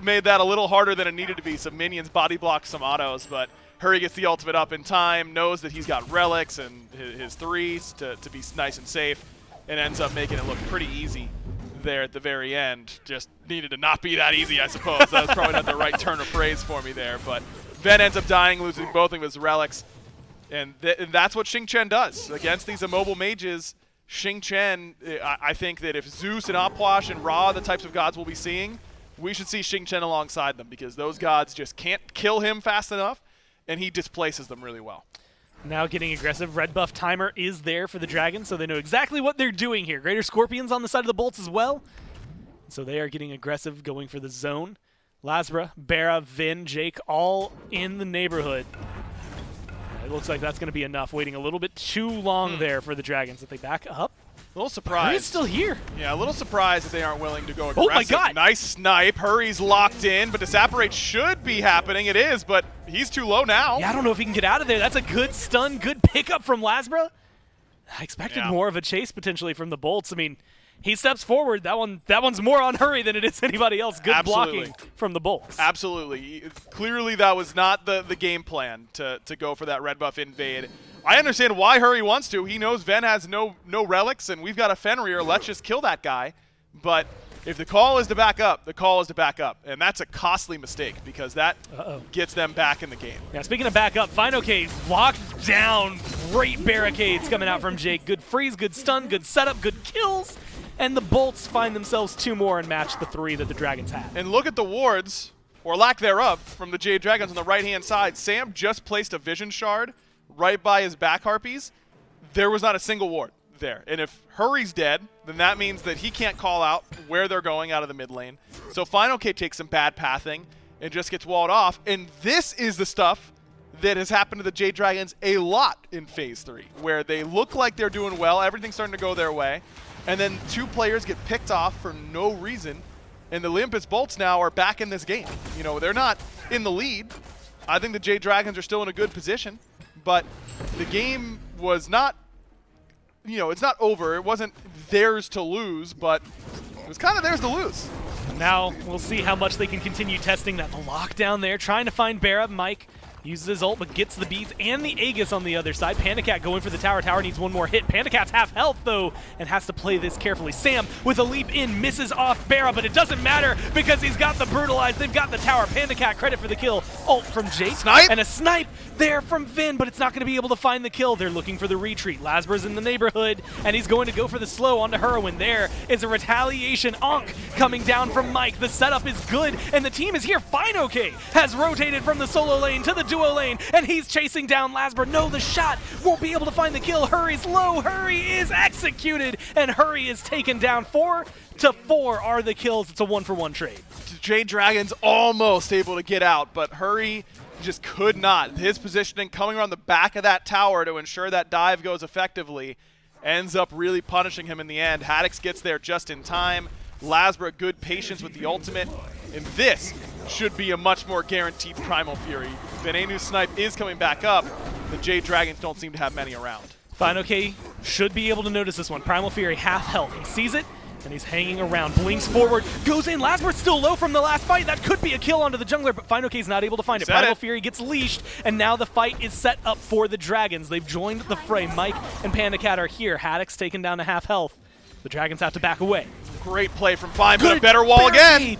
made that a little harder than it needed to be. Some minions body block some autos, but Hurry gets the ultimate up in time, knows that he's got relics and his 3s to be nice and safe, and ends up making it look pretty easy there at the very end. Just needed to not be that easy, I suppose. That was probably not the right turn of phrase for me there, but Ven ends up dying, losing both of his relics, and that's what Xing Chen does. Against these immobile mages, Xing Chen, I think that if Zeus and Opwash and Ra are the types of gods we'll be seeing, we should see Xing Chen alongside them, because those gods just can't kill him fast enough, and he displaces them really well. Now getting aggressive. Red buff timer is there for the Dragons, so they know exactly what they're doing here. Greater Scorpions on the side of the Bolts as well. So they are getting aggressive, going for the zone. Lasbra, Bara, Vin, Jake, all in the neighborhood. It looks like that's going to be enough. Waiting a little bit too long there for the Dragons. If they back up. A little surprised. Hurry's still here. Yeah, a little surprised that they aren't willing to go aggressive. Oh my god! Nice snipe. Hurry's locked in, but Disapparate should be happening. It is, but he's too low now. Yeah, I don't know if he can get out of there. That's a good stun, good pickup from Lasbra. I expected more of a chase potentially from the Bolts. I mean, he steps forward. That one's more on Hurry than it is anybody else. Good blocking from the Bolts. Absolutely. Clearly that was not the game plan to go for that red buff invade. I understand why Hurry wants to. He knows Ven has no relics, and we've got a Fenrir. Let's just kill that guy. But if the call is to back up, the call is to back up. And that's a costly mistake, because that gets them back in the game. Yeah, speaking of back up, Fino-K locked down. Great barricades coming out from Jake. Good freeze, good stun, good setup, good kills. And the Bolts find themselves 2 more and match the 3 that the Dragons had. And look at the wards, or lack thereof, from the Jade Dragons on the right-hand side. Sam just placed a Vision Shard right by his back harpies. There was not a single ward there. And if Hurry's dead, then that means that he can't call out where they're going out of the mid lane. So Fino-K takes some bad pathing and just gets walled off. And this is the stuff that has happened to the Jade Dragons a lot in Phase 3, where they look like they're doing well, everything's starting to go their way, and then 2 players get picked off for no reason, and the Olympus Bolts now are back in this game. You know, they're not in the lead. I think the Jade Dragons are still in a good position, but the game was not, you know, it's not over. It wasn't theirs to lose, but it was kind of theirs to lose. Now we'll see how much they can continue testing that lockdown there, trying to find Bara. Mike uses his ult, but gets the beads and the Aegis on the other side. Pandacat going for the tower. Tower needs 1 more hit. Pandacat's half health, though, and has to play this carefully. Sam, with a leap in, misses off Bara, but it doesn't matter because he's got the brutalize. They've got the tower. Pandacat, credit for the kill. Ult from Jake. Snipe! And a snipe there from Vin, but it's not going to be able to find the kill. They're looking for the retreat. Lasbra's in the neighborhood, and he's going to go for the slow onto Heroin. There is a retaliation Ankh coming down from Mike. The setup is good, and the team is here. Fino-K has rotated from the solo lane to the duo lane, and he's chasing down Lasbra. No, the shot won't be able to find the kill. Hurry's low. Hurry is executed, and Hurry is taken down. 4 to 4 are the kills. It's a 1-for-1 trade. Jade Dragons almost able to get out, but Hurry just could not. His positioning coming around the back of that tower to ensure that dive goes effectively ends up really punishing him in the end. Haddix gets there just in time. Lasbra, good patience with the ultimate, and this should be a much more guaranteed Primal Fury. Venenu's snipe is coming back up. The Jade Dragons don't seem to have many around. Fino-K should be able to notice this one. Primal Fury, half health. He sees it, And he's hanging around, blinks forward, goes in. Lasber's still low from the last fight. That could be a kill onto the jungler, but FinoK's not able to find it. Primal Fury gets leashed, and now the fight is set up for the Dragons. They've joined the fray. Mike and PandaCat are here. Haddock's taken down to half health. The Dragons have to back away. Great play from Fine, but a better wall again.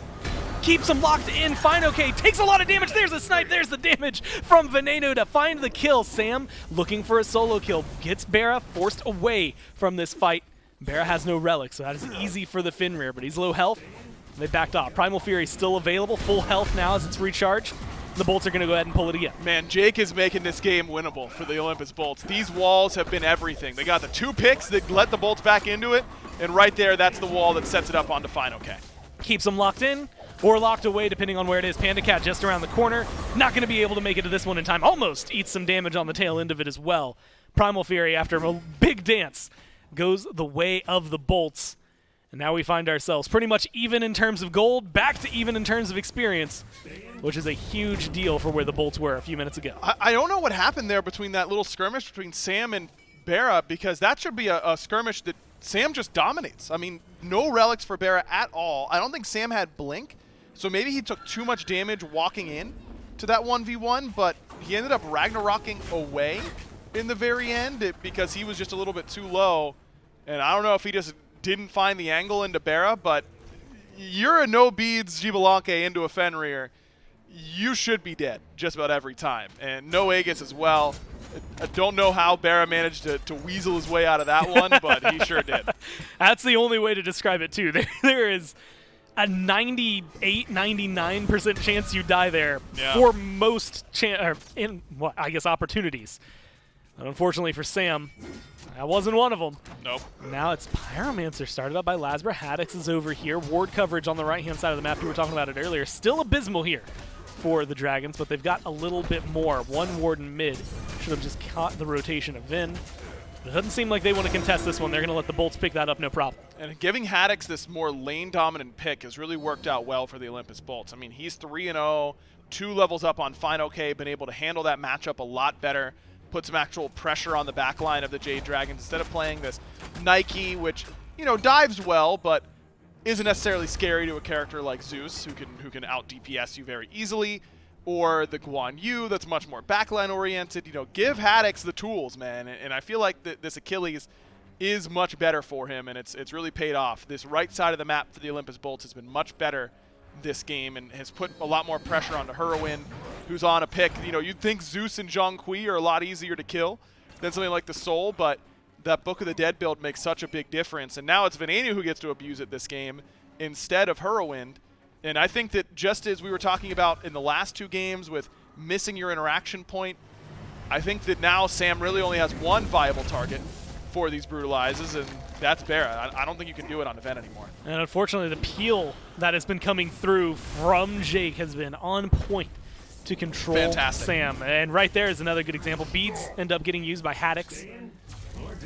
Keeps him locked in. FinoK takes a lot of damage. There's a snipe. There's the damage from Veneno to find the kill. Sam looking for a solo kill. Gets Bera forced away from this fight. Bera has no relic, so that is easy for the Fenrir, but he's low health. They backed off. Primal Fury still available, full health now as it's recharged. The Bolts are going to go ahead and pull it again. Man, Jake is making this game winnable for the Olympus Bolts. These walls have been everything. They got the 2 picks that let the Bolts back into it, and right there, that's the wall that sets it up onto FinoK. Keeps them locked in or locked away, depending on where it is. PandaCat just around the corner. Not going to be able to make it to this one in time. Almost eats some damage on the tail end of it as well. Primal Fury, after a big dance, goes the way of the Bolts. And now we find ourselves pretty much even in terms of gold, back to even in terms of experience, which is a huge deal for where the Bolts were a few minutes ago. I don't know what happened there between that little skirmish between Sam and Bera, because that should be a skirmish that Sam just dominates. I mean, no relics for Bera at all. I don't think Sam had Blink, so maybe he took too much damage walking in to that 1v1, but he ended up Ragnarocking away in the very end because he was just a little bit too low. And I don't know if he just didn't find the angle into Bera, but you're a no beads Gibalanke into a Fenrir. You should be dead just about every time. And no Aegis as well. I don't know how Bera managed to weasel his way out of that one, but he sure did. That's the only way to describe it, too. There is a 98, 99% chance you die there for most opportunities. And unfortunately for Sam, that wasn't one of them. Nope. Now it's Pyromancer, started up by Lasber. Haddox is over here. Ward coverage on the right-hand side of the map. We were talking about it earlier. Still abysmal here for the Dragons, but they've got a little bit more. One Ward in mid. Should have just caught the rotation of Vin. It doesn't seem like they want to contest this one. They're going to let the Bolts pick that up, no problem. And giving Haddox this more lane-dominant pick has really worked out well for the Olympus Bolts. I mean, he's 3-0, 2 levels up on FinoK, been able to handle that matchup a lot better, put some actual pressure on the back line of the Jade Dragons instead of playing this Nike, which, you know, dives well, but isn't necessarily scary to a character like Zeus, who can out-DPS you very easily, or the Guan Yu that's much more backline-oriented. You know, give Haddox the tools, man, and I feel like this Achilles is much better for him, and it's really paid off. This right side of the map for the Olympus Bolts has been much better this game and has put a lot more pressure onto Hurwin, who's on a pick. You know, you'd think Zeus and Zhonghui are a lot easier to kill than something like the Soul, but that Book of the Dead build makes such a big difference. And now it's Venenu who gets to abuse it this game instead of Hurwind. And I think that just as we were talking about in the last 2 games with missing your interaction point, I think that now Sam really only has one viable target for these Brutalizes, and that's Bera. I don't think you can do it on Event anymore. And unfortunately, the peel that has been coming through from Jake has been on point to control Sam. And right there is another good example. Beads end up getting used by Haddox.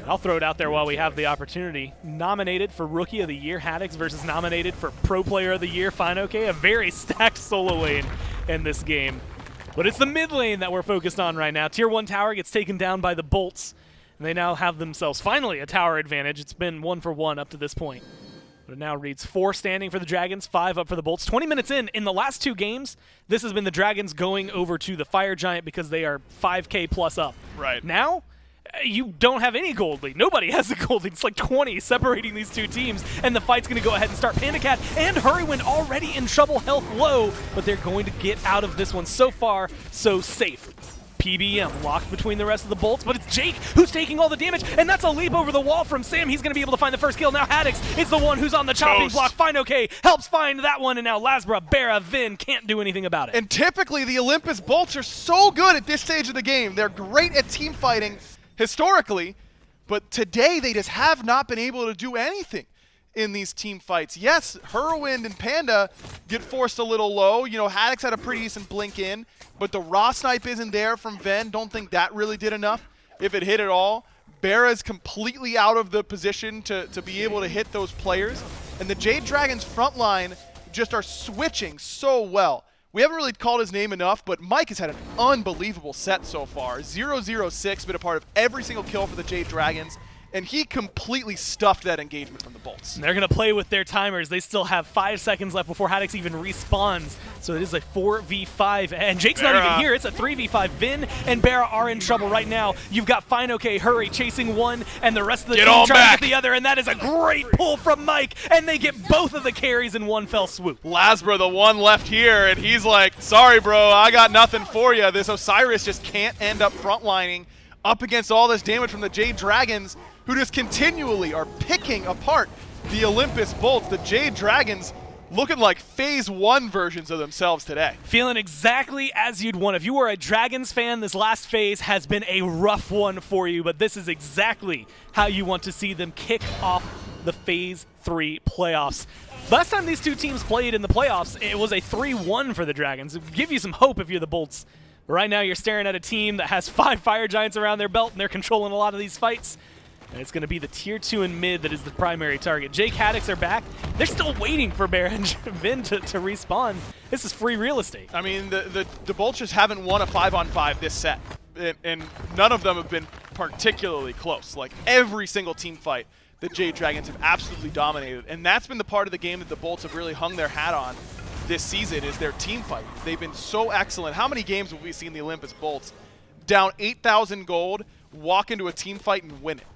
I'll throw it out there while we have the opportunity. Nominated for Rookie of the Year, Haddox versus nominated for Pro Player of the Year, FinoK. A very stacked solo lane in this game. But it's the mid lane that we're focused on right now. Tier 1 tower gets taken down by the Bolts, and they now have themselves finally a tower advantage. It's been 1-for-1 up to this point. But it now reads 4 standing for the Dragons, 5 up for the Bolts. 20 minutes in the last 2 games, this has been the Dragons going over to the Fire Giant because they are 5K plus up. Right. Now, you don't have any gold lead. Nobody has a gold lead. It's like 20 separating these 2 teams, and the fight's going to go ahead and start. PandaCat and Hurwin already in trouble, health low, but they're going to get out of this one. So far, so safe. PBM locked between the rest of the Bolts, but it's Jake who's taking all the damage, and that's a leap over the wall from Sam. He's going to be able to find the first kill. Now Haddox is the one who's on the chopping block. FinoK helps find that one, and now Lasbra, Bera, Vin can't do anything about it. And typically, the Olympus Bolts are so good at this stage of the game. They're great at team fighting historically, but today they just have not been able to do anything in these team fights. Yes, Hurwind and Panda get forced a little low. You know, Haddox had a pretty decent blink in, but the raw snipe isn't there from Ven. Don't think that really did enough, if it hit at all. Bera's completely out of the position to be able to hit those players. And the Jade Dragons front line just are switching so well. We haven't really called his name enough, but Mike has had an unbelievable set so far. 0-0-6, been a part of every single kill for the Jade Dragons. and he completely stuffed that engagement from the Bolts. And they're going to play with their timers. They still have 5 seconds left before Haddix even respawns. So it is a 4v5. And Jake's not even here. It's a 3v5. Vin and Barra are in trouble right now. You've got Fine OK, Hurry chasing one, and the rest of the team trying to get the other. And that is a great pull from Mike. And they get both of the carries in one fell swoop. Lasbra, the one left here, and he's like, sorry, bro, I got nothing for you. This Osiris just can't end up frontlining up against all this damage from the Jade Dragons, who just continually are picking apart the Olympus Bolts. The Jade Dragons looking like Phase 1 versions of themselves today. Feeling exactly as you'd want. If you were a Dragons fan, this last phase has been a rough one for you, but this is exactly how you want to see them kick off the Phase 3 playoffs. Last time these two teams played in the playoffs, it was a 3-1 for the Dragons. It would give you some hope if you're the Bolts. But right now you're staring at a team that has 5 Fire Giants around their belt, and they're controlling a lot of these fights. And it's going to be the Tier 2 and mid that is the primary target. Jake Haddix are back. They're still waiting for Bear and Vin to respawn. This is free real estate. I mean, the Bolts just haven't won a 5-on-5 this set. And none of them have been particularly close. Like, every single team fight, the Jade Dragons have absolutely dominated. And that's been the part of the game that the Bolts have really hung their hat on this season, is their team fight. They've been so excellent. How many games have we seen the Olympus Bolts down 8,000 gold, walk into a team fight and win it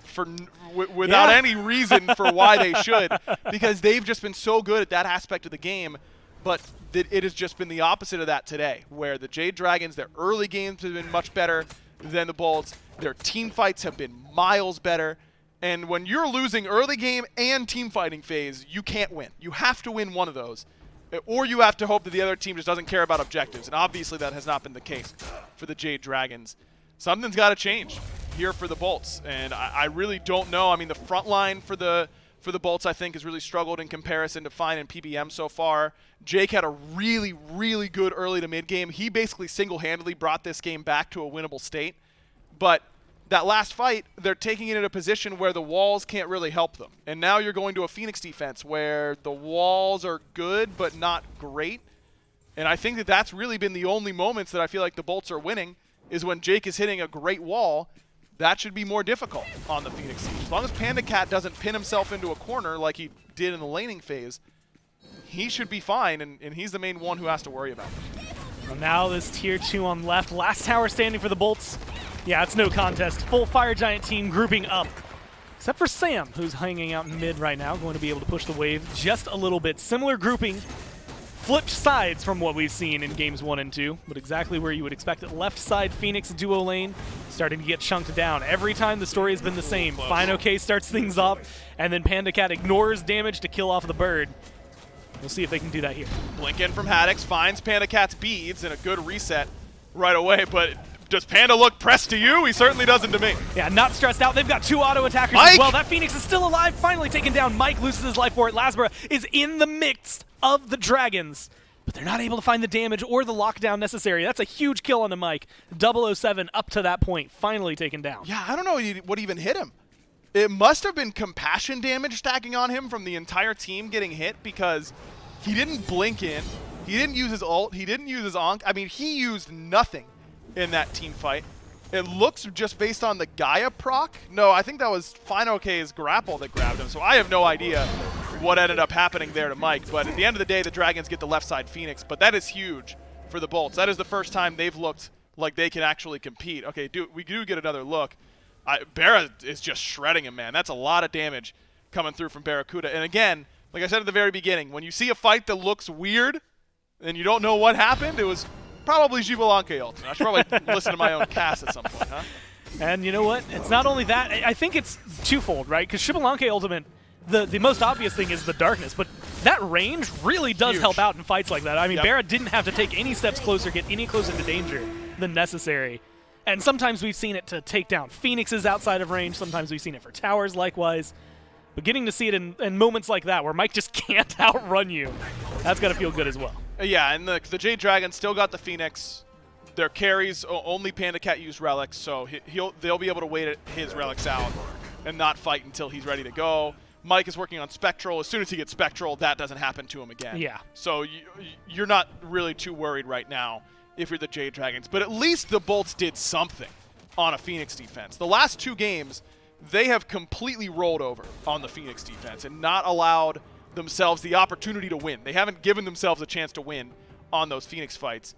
without any reason for why they should, because they've just been so good at that aspect of the game. But it has just been the opposite of that today, where the Jade Dragons, their early games have been much better than the Bolts. Their team fights have been miles better. And when you're losing early game and team fighting phase, you can't win. You have to win one of those, or you have to hope that the other team just doesn't care about objectives. And obviously that has not been the case for the Jade Dragons. Something's got to change here for the Bolts, and I really don't know. I mean, the front line for the Bolts, I think, has really struggled in comparison to Fine and PBM so far. Jake had a really, really good early to mid game. He basically single-handedly brought this game back to a winnable state. But that last fight, they're taking it in a position where the walls can't really help them. And now you're going to a Phoenix defense where the walls are good but not great. And I think that that's really been the only moments that I feel like the Bolts are winning, is when Jake is hitting a great wall. That should be more difficult on the Phoenix Siege. As long as Panda Cat doesn't pin himself into a corner like he did in the laning phase, he should be fine, and he's the main one who has to worry about it. Well, now this Tier 2 on left. Last tower standing for the Bolts. Yeah, it's no contest. Full Fire Giant team grouping up. Except for Sam, who's hanging out in mid right now, going to be able to push the wave just a little bit. Similar grouping. Flipped sides from what we've seen in games 1 and 2, but exactly where you would expect it. Left side Phoenix duo lane starting to get chunked down. Every time the story has been the same. Fine OK starts things off, and then Panda Cat ignores damage to kill off the bird. We'll see if they can do that here. Blink in from Haddix, finds Panda Cat's beads, and a good reset right away, but does Panda look pressed to you? He certainly doesn't to me. Yeah, not stressed out. They've got 2 auto attackers as well. That Phoenix is still alive, finally taken down. Mike loses his life for it. Lasbra is in the mix of the Dragons, but they're not able to find the damage or the lockdown necessary. That's a huge kill on the Mike. 007 up to that point, finally taken down. Yeah, I don't know what even hit him. It must have been compassion damage stacking on him from the entire team getting hit, because he didn't blink in, he didn't use his ult, he didn't use his onk. I mean, he used nothing in that team fight. It looks just based on the Gaia proc. No, I think that was Fine OK's grapple that grabbed him, so I have no idea what ended up happening there to Mike. But at the end of the day, the Dragons get the left side Phoenix, but that is huge for the Bolts. That is the first time they've looked like they can actually compete. Okay, we do get another look. Barra is just shredding him, man. That's a lot of damage coming through from Barracuda. And again, like I said at the very beginning, when you see a fight that looks weird and you don't know what happened, it was probably Xibalanque ult. I should probably listen to my own cast at some point, huh? And you know what? It's not only that. I think it's twofold, right? Because Xibalanque ultimate, the most obvious thing is the darkness, but that range really does help out in fights like that. I mean, Barra didn't have to take any steps closer, get any closer to danger than necessary. And sometimes we've seen it to take down Phoenixes outside of range. Sometimes we've seen it for towers likewise. But getting to see it in moments like that where Mike just can't outrun you, that's got to feel good as well. Yeah, and the Jade Dragon still got the Phoenix. Their carries, only Panda Cat used relics, so they'll be able to wait his relics out and not fight until he's ready to go. Mike is working on Spectral. As soon as he gets Spectral, that doesn't happen to him again. Yeah. So you're not really too worried right now if you're the Jade Dragons. But at least the Bolts did something on a Phoenix defense. The last 2 games, they have completely rolled over on the Phoenix defense and not allowed themselves the opportunity to win. They haven't given themselves a chance to win on those Phoenix fights.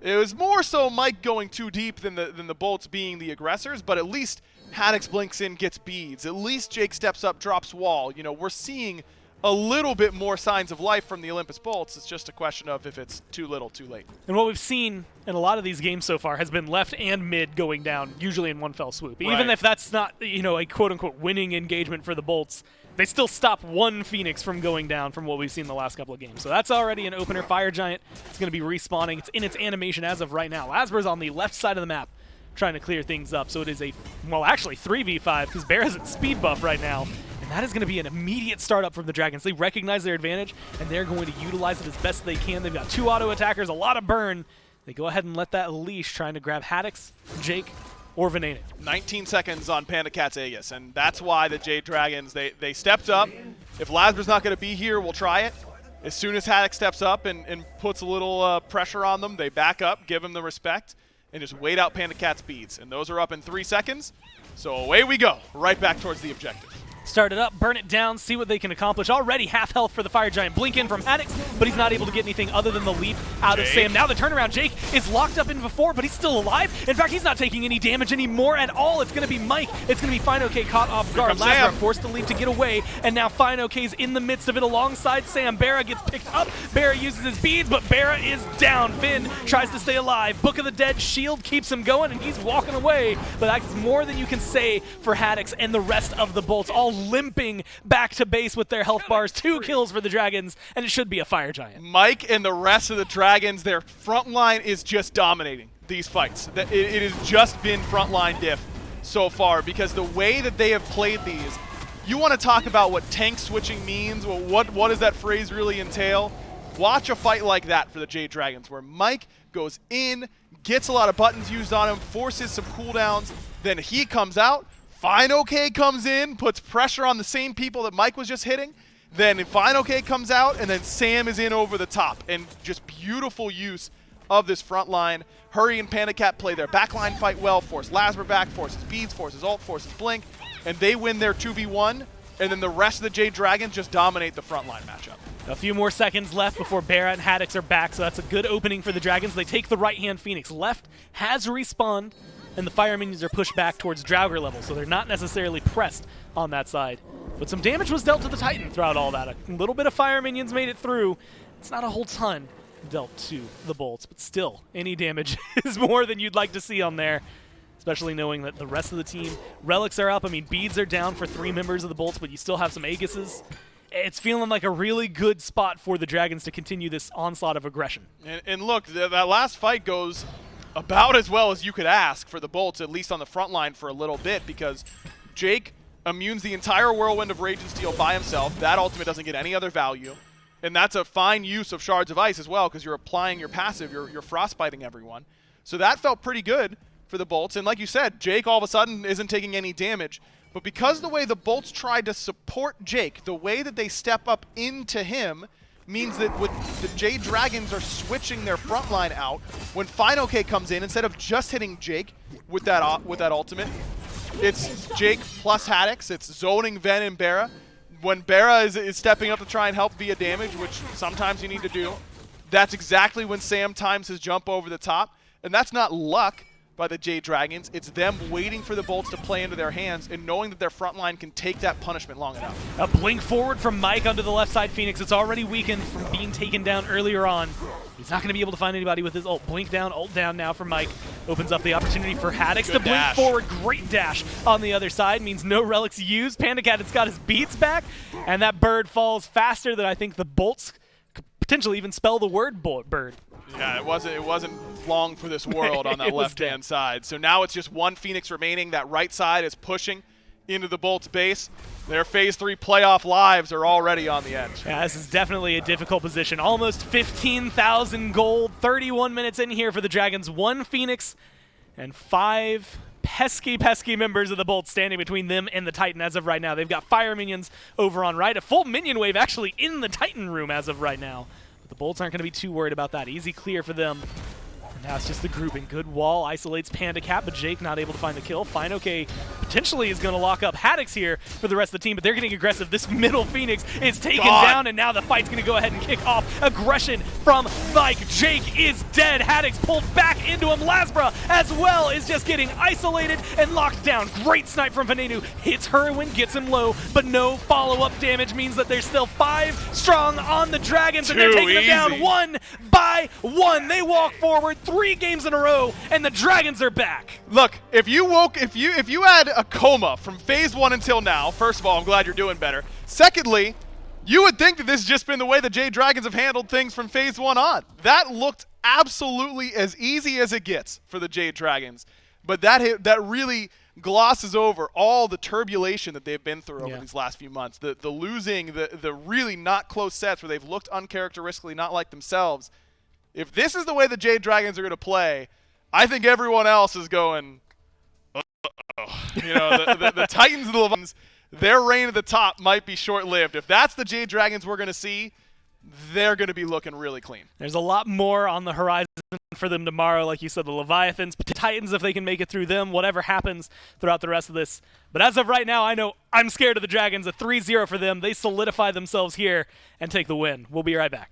It was more so Mike going too deep than the Bolts being the aggressors, but at least Haddix blinks in, gets beads. At least Jake steps up, drops wall. You know, we're seeing a little bit more signs of life from the Olympus Bolts. It's just a question of if it's too little, too late. And what we've seen in a lot of these games so far has been left and mid going down, usually in one fell swoop. Right. Even if that's not, you know, a quote-unquote winning engagement for the Bolts, they still stop one Phoenix from going down from what we've seen the last couple of games. So that's already an opener. Fire Giant is going to be respawning. It's in its animation as of right now. Lasber's on the left side of the map trying to clear things up. So it is a, well, actually 3v5 because Bear's at speed buff right now. And that is going to be an immediate startup from the Dragons. They recognize their advantage, and they're going to utilize it as best they can. They've got 2 auto attackers, a lot of burn. They go ahead and let that leash, trying to grab Haddix, Jake, or Veneno. 19 seconds on Panda Cat's Aegis, and that's why the Jade Dragons, they stepped up. If Lasber's not going to be here, we'll try it. As soon as Haddix steps up and puts a little pressure on them, they back up, give him the respect, and just wait out Panda Cat's beads. And those are up in 3 seconds, so away we go, right back towards the objective. Start it up, burn it down, see what they can accomplish. Already half health for the Fire Giant. Blink in from Haddix, but he's not able to get anything other than the leap out of Sam. Now the turnaround. Jake is locked up in before, but he's still alive. In fact, he's not taking any damage anymore at all. It's going to be Mike. It's going to be FineOK caught off guard. Lasber forced to leap to get away, and now FineOK's in the midst of it alongside Sam. Barra gets picked up. Barra uses his beads, but Barra is down. Finn tries to stay alive. Book of the Dead shield keeps him going, and he's walking away. But that's more than you can say for Haddix and the rest of the Bolts, all limping back to base with their health bars. 2 kills for the Dragons, and it should be a Fire Giant. Mike and the rest of the Dragons, their front line is just dominating these fights. It has just been frontline diff so far, because the way that they have played these, you want to talk about what tank switching means, well, what does that phrase really entail? Watch a fight like that for the Jade Dragons, where Mike goes in, gets a lot of buttons used on him, forces some cooldowns, then he comes out, FineOK comes in, puts pressure on the same people that Mike was just hitting. Then FineOK comes out, and then Sam is in over the top. And just beautiful use of this front line. Hurry and Panda Cat play their backline fight well, force Lasber back, forces beads, forces ult, forces blink, and they win their 2v1. And then the rest of the Jade Dragons just dominate the frontline matchup. A few more seconds left before Barra and Haddix are back, so that's a good opening for the Dragons. They take the right-hand Phoenix. Left has respawned, and the fire minions are pushed back towards Draugr level, so they're not necessarily pressed on that side. But some damage was dealt to the Titan throughout all that. A little bit of fire minions made it through. It's not a whole ton dealt to the Bolts, but still, any damage is more than you'd like to see on there, especially knowing that the rest of the team, relics are up. I mean, beads are down for 3 members of the Bolts, but you still have some Aegises. It's feeling like a really good spot for the Dragons to continue this onslaught of aggression. And look, that last fight goes about as well as you could ask for the Bolts, at least on the front line for a little bit, because Jake immunes the entire Whirlwind of Rage and Steel by himself. That ultimate doesn't get any other value. And that's a fine use of Shards of Ice as well, because you're applying your passive, you're frostbiting everyone. So that felt pretty good for the Bolts. And like you said, Jake all of a sudden isn't taking any damage. But because the way the Bolts tried to support Jake, the way that they step up into him, means that with the Jade Dragons are switching their front line out. When FineOK comes in, instead of just hitting Jake with that ultimate, it's Jake plus Haddix. It's zoning Ven and Barra. When Barra is stepping up to try and help via damage, which sometimes you need to do, that's exactly when Sam times his jump over the top. And that's not luck by the Jade Dragons. It's them waiting for the Bolts to play into their hands and knowing that their front line can take that punishment long enough. A blink forward from Mike onto the left side Phoenix. It's already weakened from being taken down earlier on. He's not going to be able to find anybody with his ult. Blink down, ult down now for Mike. Opens up the opportunity for Haddix to blink forward. Great dash on the other side. Means no relics used. Panda Cat has got his beats back. And that bird falls faster than I think the Bolts could potentially even spell the word bird. Yeah, it wasn't long for this world on that left-hand side. So now it's just 1 Phoenix remaining. That right side is pushing into the Bolts base. Their Phase 3 playoff lives are already on the edge. Yeah, this is definitely a difficult position. Almost 15,000 gold, 31 minutes in here for the Dragons. 1 Phoenix and 5 pesky members of the Bolts standing between them and the Titan as of right now. They've got fire minions over on right. A full minion wave actually in the Titan room as of right now. The Bolts aren't going to be too worried about that. Easy clear for them. Now it's just the grouping. Good wall isolates Panda Cat, but Jake not able to find the kill. FineOK potentially is going to lock up Haddix here for the rest of the team, but they're getting aggressive. This middle Phoenix is taken down, and now the fight's going to go ahead and kick off. Aggression from Mike. Jake is dead. Haddix pulled back into him. Lasbra as well is just getting isolated and locked down. Great snipe from Venenu. Hits Hurwin, gets him low, but no follow-up damage means that there's still 5 strong on the Dragons, and they're taking them down 1 by 1. They walk forward 3 games in a row, and the Dragons are back. Look, if you had a coma from phase 1 until now, first of all, I'm glad you're doing better. Secondly, you would think that this has just been the way the Jade Dragons have handled things from phase 1 on. That looked absolutely as easy as it gets for the Jade Dragons, but that really glosses over all the turbulation that they've been through over these last few months. The losing, the really not close sets where they've looked uncharacteristically not like themselves. If this is the way the Jade Dragons are going to play, I think everyone else is going, uh-oh. You know, the Titans and the Levins, their reign at the top might be short-lived. If that's the Jade Dragons we're going to see, they're going to be looking really clean. There's a lot more on the horizon for them tomorrow. Like you said, the Leviathans, the Titans, if they can make it through them, whatever happens throughout the rest of this. But as of right now, I know I'm scared of the Dragons. A 3-0 for them. They solidify themselves here and take the win. We'll be right back.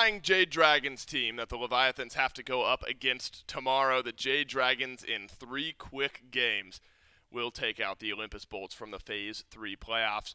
terrifying Jade Dragons team that the Leviathans have to go up against tomorrow. The Jade Dragons, in 3 quick games, will take out the Olympus Bolts from the Phase 3 playoffs.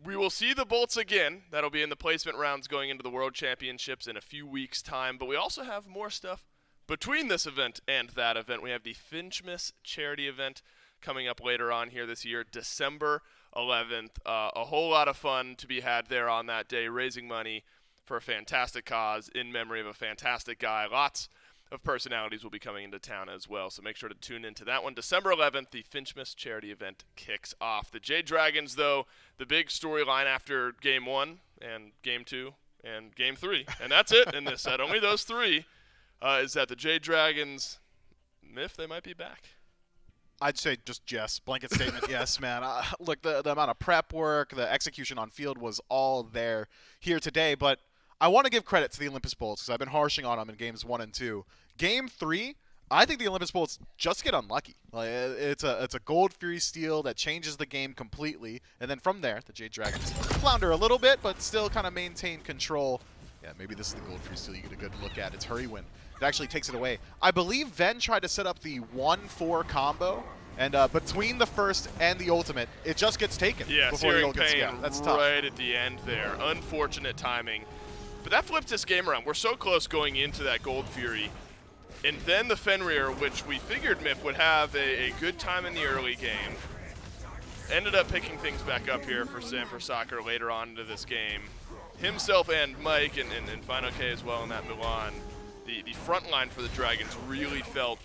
We will see the Bolts again. That'll be in the placement rounds going into the World Championships in a few weeks' time. But we also have more stuff between this event and that event. We have the Finchmas charity event coming up later on here this year, December 11th. A whole lot of fun to be had there on that day, raising money for a fantastic cause in memory of a fantastic guy. Lots of personalities will be coming into town as well, so make sure to tune into that one. December 11th, the Finchmas charity event kicks off. The Jade Dragons, though, the big storyline after Game 1 and Game 2 and Game 3, and that's it in this set, only those 3, is that the Jade Dragons, if they might be back. I'd say just yes, blanket statement, yes, man. Look, the amount of prep work, the execution on field was all there here today, but I want to give credit to the Olympus Bolts because I've been harshing on them in games 1 and 2. Game 3, I think the Olympus Bolts just get unlucky. Like, it's a Gold Fury steal that changes the game completely, and then from there, the Jade Dragons flounder a little bit, but still kind of maintain control. Yeah, maybe this is the Gold Fury steal you get a good look at. It's Hurry Win. It actually takes it away. I believe Ven tried to set up the 1-4 combo, and between the first and the ultimate, it just gets taken. Yeah, before the Searing ult gets, Pain yeah, that's tough. right at the end there. Unfortunate timing. But that flips this game around. We're so close going into that Gold Fury. And then the Fenrir, which we figured Myth would have a good time in the early game, ended up picking things back up here for Sanford Soccer later on into this game. Himself and Mike and Final K as well in that Milan. The front line for the Dragons really felt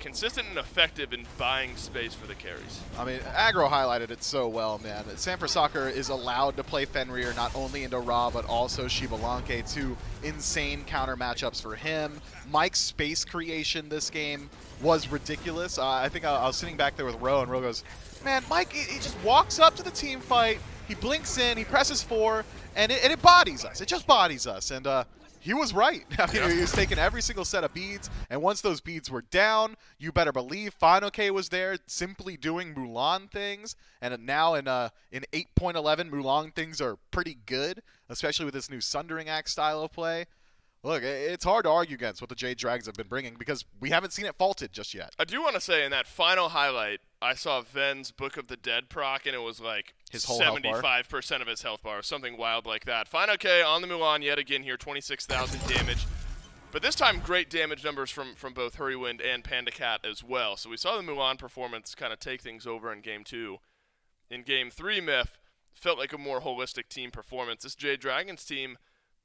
consistent and effective in buying space for the carries. I mean, Agro highlighted it so well, man. Sanford Soccer is allowed to play Fenrir not only into Ra, but also Shibalanke, 2 insane counter matchups for him. Mike's space creation this game was ridiculous. I think I was sitting back there with Ro, and Ro goes, man, Mike, he just walks up to the team fight, he blinks in, he presses 4, and it bodies us. It just bodies us. And he was right. I mean, he was taking every single set of beads, and once those beads were down, you better believe Final K was there simply doing Mulan things, and now in 8.11, Mulan things are pretty good, especially with this new Sundering Axe style of play. Look, it's hard to argue against what the Jade Dragons have been bringing because we haven't seen it faulted just yet. I do want to say in that final highlight, I saw Ven's Book of the Dead proc, and it was like his whole 75% of his health bar, something wild like that. Final K on the Mulan yet again here, 26,000 damage. But this time, great damage numbers from both Hurrywind and Panda Cat as well. So we saw the Mulan performance kind of take things over in Game 2. In Game 3, Myth felt like a more holistic team performance. This Jade Dragons team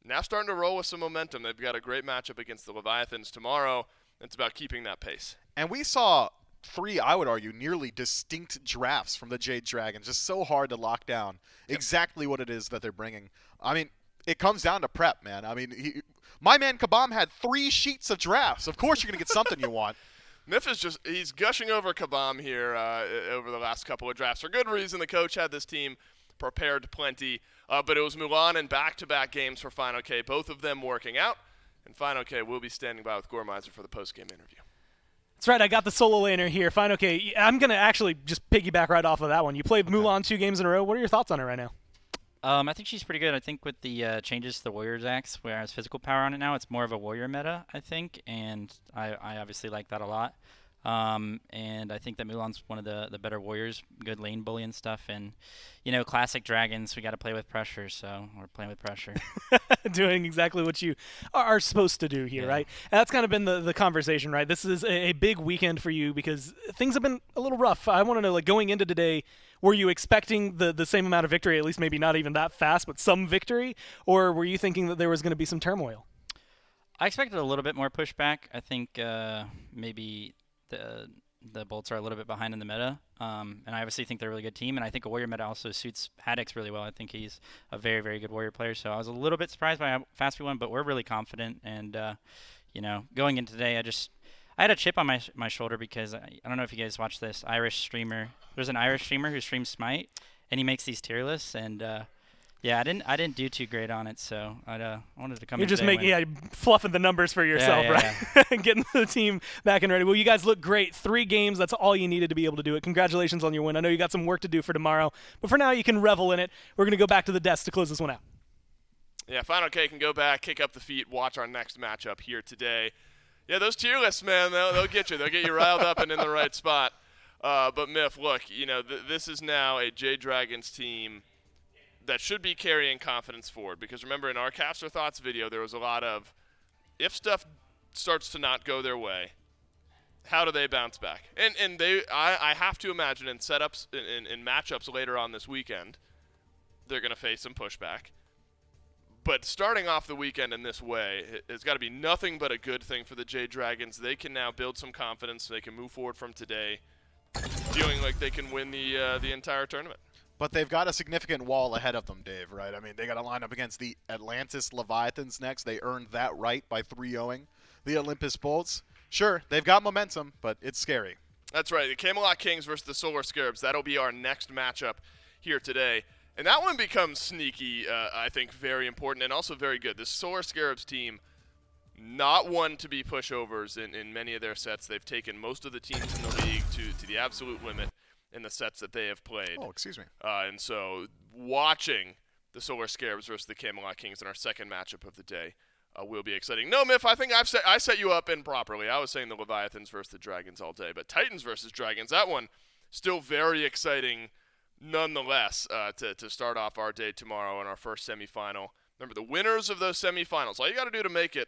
now starting to roll with some momentum. They've got a great matchup against the Leviathans tomorrow. It's about keeping that pace. And we saw 3, I would argue, nearly distinct drafts from the Jade Dragons. Just so hard to lock down exactly what it is that they're bringing. I mean, it comes down to prep, man. I mean, my man Kabam had 3 sheets of drafts. Of course you're going to get something you want. Myth is he's gushing over Kabam here over the last couple of drafts. For good reason, the coach had this team prepared plenty. But it was Mulan and back-to-back games for Final K, both of them working out. And Final K will be standing by with Gormizer for the post-game interview. That's right. I got the solo laner here. Final K, I'm going to actually just piggyback right off of that one. You played Mulan 2 games in a row. What are your thoughts on it right now? I think she's pretty good. I think with the changes to the Warrior's Axe, where it has physical power on it now, it's more of a Warrior meta, I think. And I obviously like that a lot. And I think that Mulan's one of the better warriors, good lane bully and stuff. And, you know, classic dragons, we got to play with pressure, so we're playing with pressure. Doing exactly what you are supposed to do here, right? And that's kind of been the conversation, right? This is a big weekend for you because things have been a little rough. I want to know, like, going into today, were you expecting the same amount of victory, at least maybe not even that fast, but some victory? Or were you thinking that there was going to be some turmoil? I expected a little bit more pushback. I think maybe the Bolts are a little bit behind in the meta, and I obviously think they're a really good team, and I think a Warrior meta also suits Haddix really well. I think he's a very, very good Warrior player, so I was a little bit surprised by how fast we won, but we're really confident, and you know, going into today, I had a chip on my shoulder because I don't know if you guys watch this Irish streamer. There's an Irish streamer who streams Smite, and he makes these tier lists, and yeah, I didn't do too great on it, so I wanted to come. You're just fluffing the numbers for yourself, right? Getting the team back and ready. Well, you guys look great. 3 games, that's all you needed to be able to do it. Congratulations on your win. I know you got some work to do for tomorrow, but for now you can revel in it. We're going to go back to the desk to close this one out. Yeah, Final K can go back, kick up the feet, watch our next matchup here today. Yeah, those tier lists, man, they'll get you. They'll get you riled up and in the right spot. But Miff, look, this is now a Jade Dragons team that should be carrying confidence forward. Because remember, in our Caster Thoughts video, there was a lot of, if stuff starts to not go their way, how do they bounce back? And I have to imagine in setups, in matchups later on this weekend, they're going to face some pushback. But starting off the weekend in this way, it's got to be nothing but a good thing for the Jade Dragons. They can now build some confidence. They can move forward from today, feeling like they can win the entire tournament. But they've got a significant wall ahead of them, Dave, right? I mean, they got to line up against the Atlantis Leviathans next. They earned that right by 3-0ing the Olympus Bolts. Sure, they've got momentum, but it's scary. That's right. The Camelot Kings versus the Solar Scarabs. That'll be our next matchup here today. And that one becomes sneaky, I think, very important and also very good. This Solar Scarabs team, not one to be pushovers in many of their sets. They've taken most of the teams in the league to the absolute limit in the sets that they have played. Oh, excuse me. And so watching the Solar Scarabs versus the Camelot Kings in our second matchup of the day will be exciting. No, Miff, I think I set you up improperly. I was saying the Leviathans versus the Dragons all day, but Titans versus Dragons, that one still very exciting nonetheless to start off our day tomorrow in our first semifinal. Remember, the winners of those semifinals, all you got to do to make it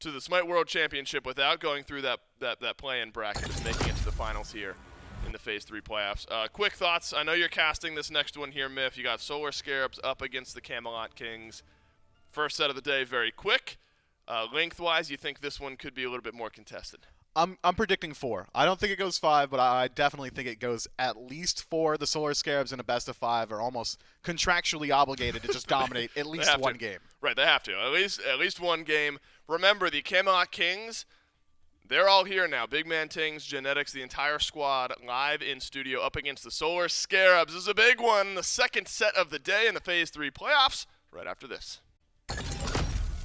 to the SMITE World Championship without going through that play-in bracket is making it to the finals here in the Phase 3 playoffs. Quick thoughts. I know you're casting this next one here, Miff. You got Solar Scarabs up against the Camelot Kings. First set of the day, very quick. Lengthwise, you think this one could be a little bit more contested? I'm predicting 4. I don't think it goes 5, but I definitely think it goes at least 4. The Solar Scarabs in a best of 5 are almost contractually obligated to just dominate at least one game. Right, they have to. At least one game. Remember, the Camelot Kings, they're all here now. Big Man Tings, Genetics, the entire squad live in studio up against the Solar Scarabs. This is a big one. The second set of the day in the Phase 3 playoffs right after this.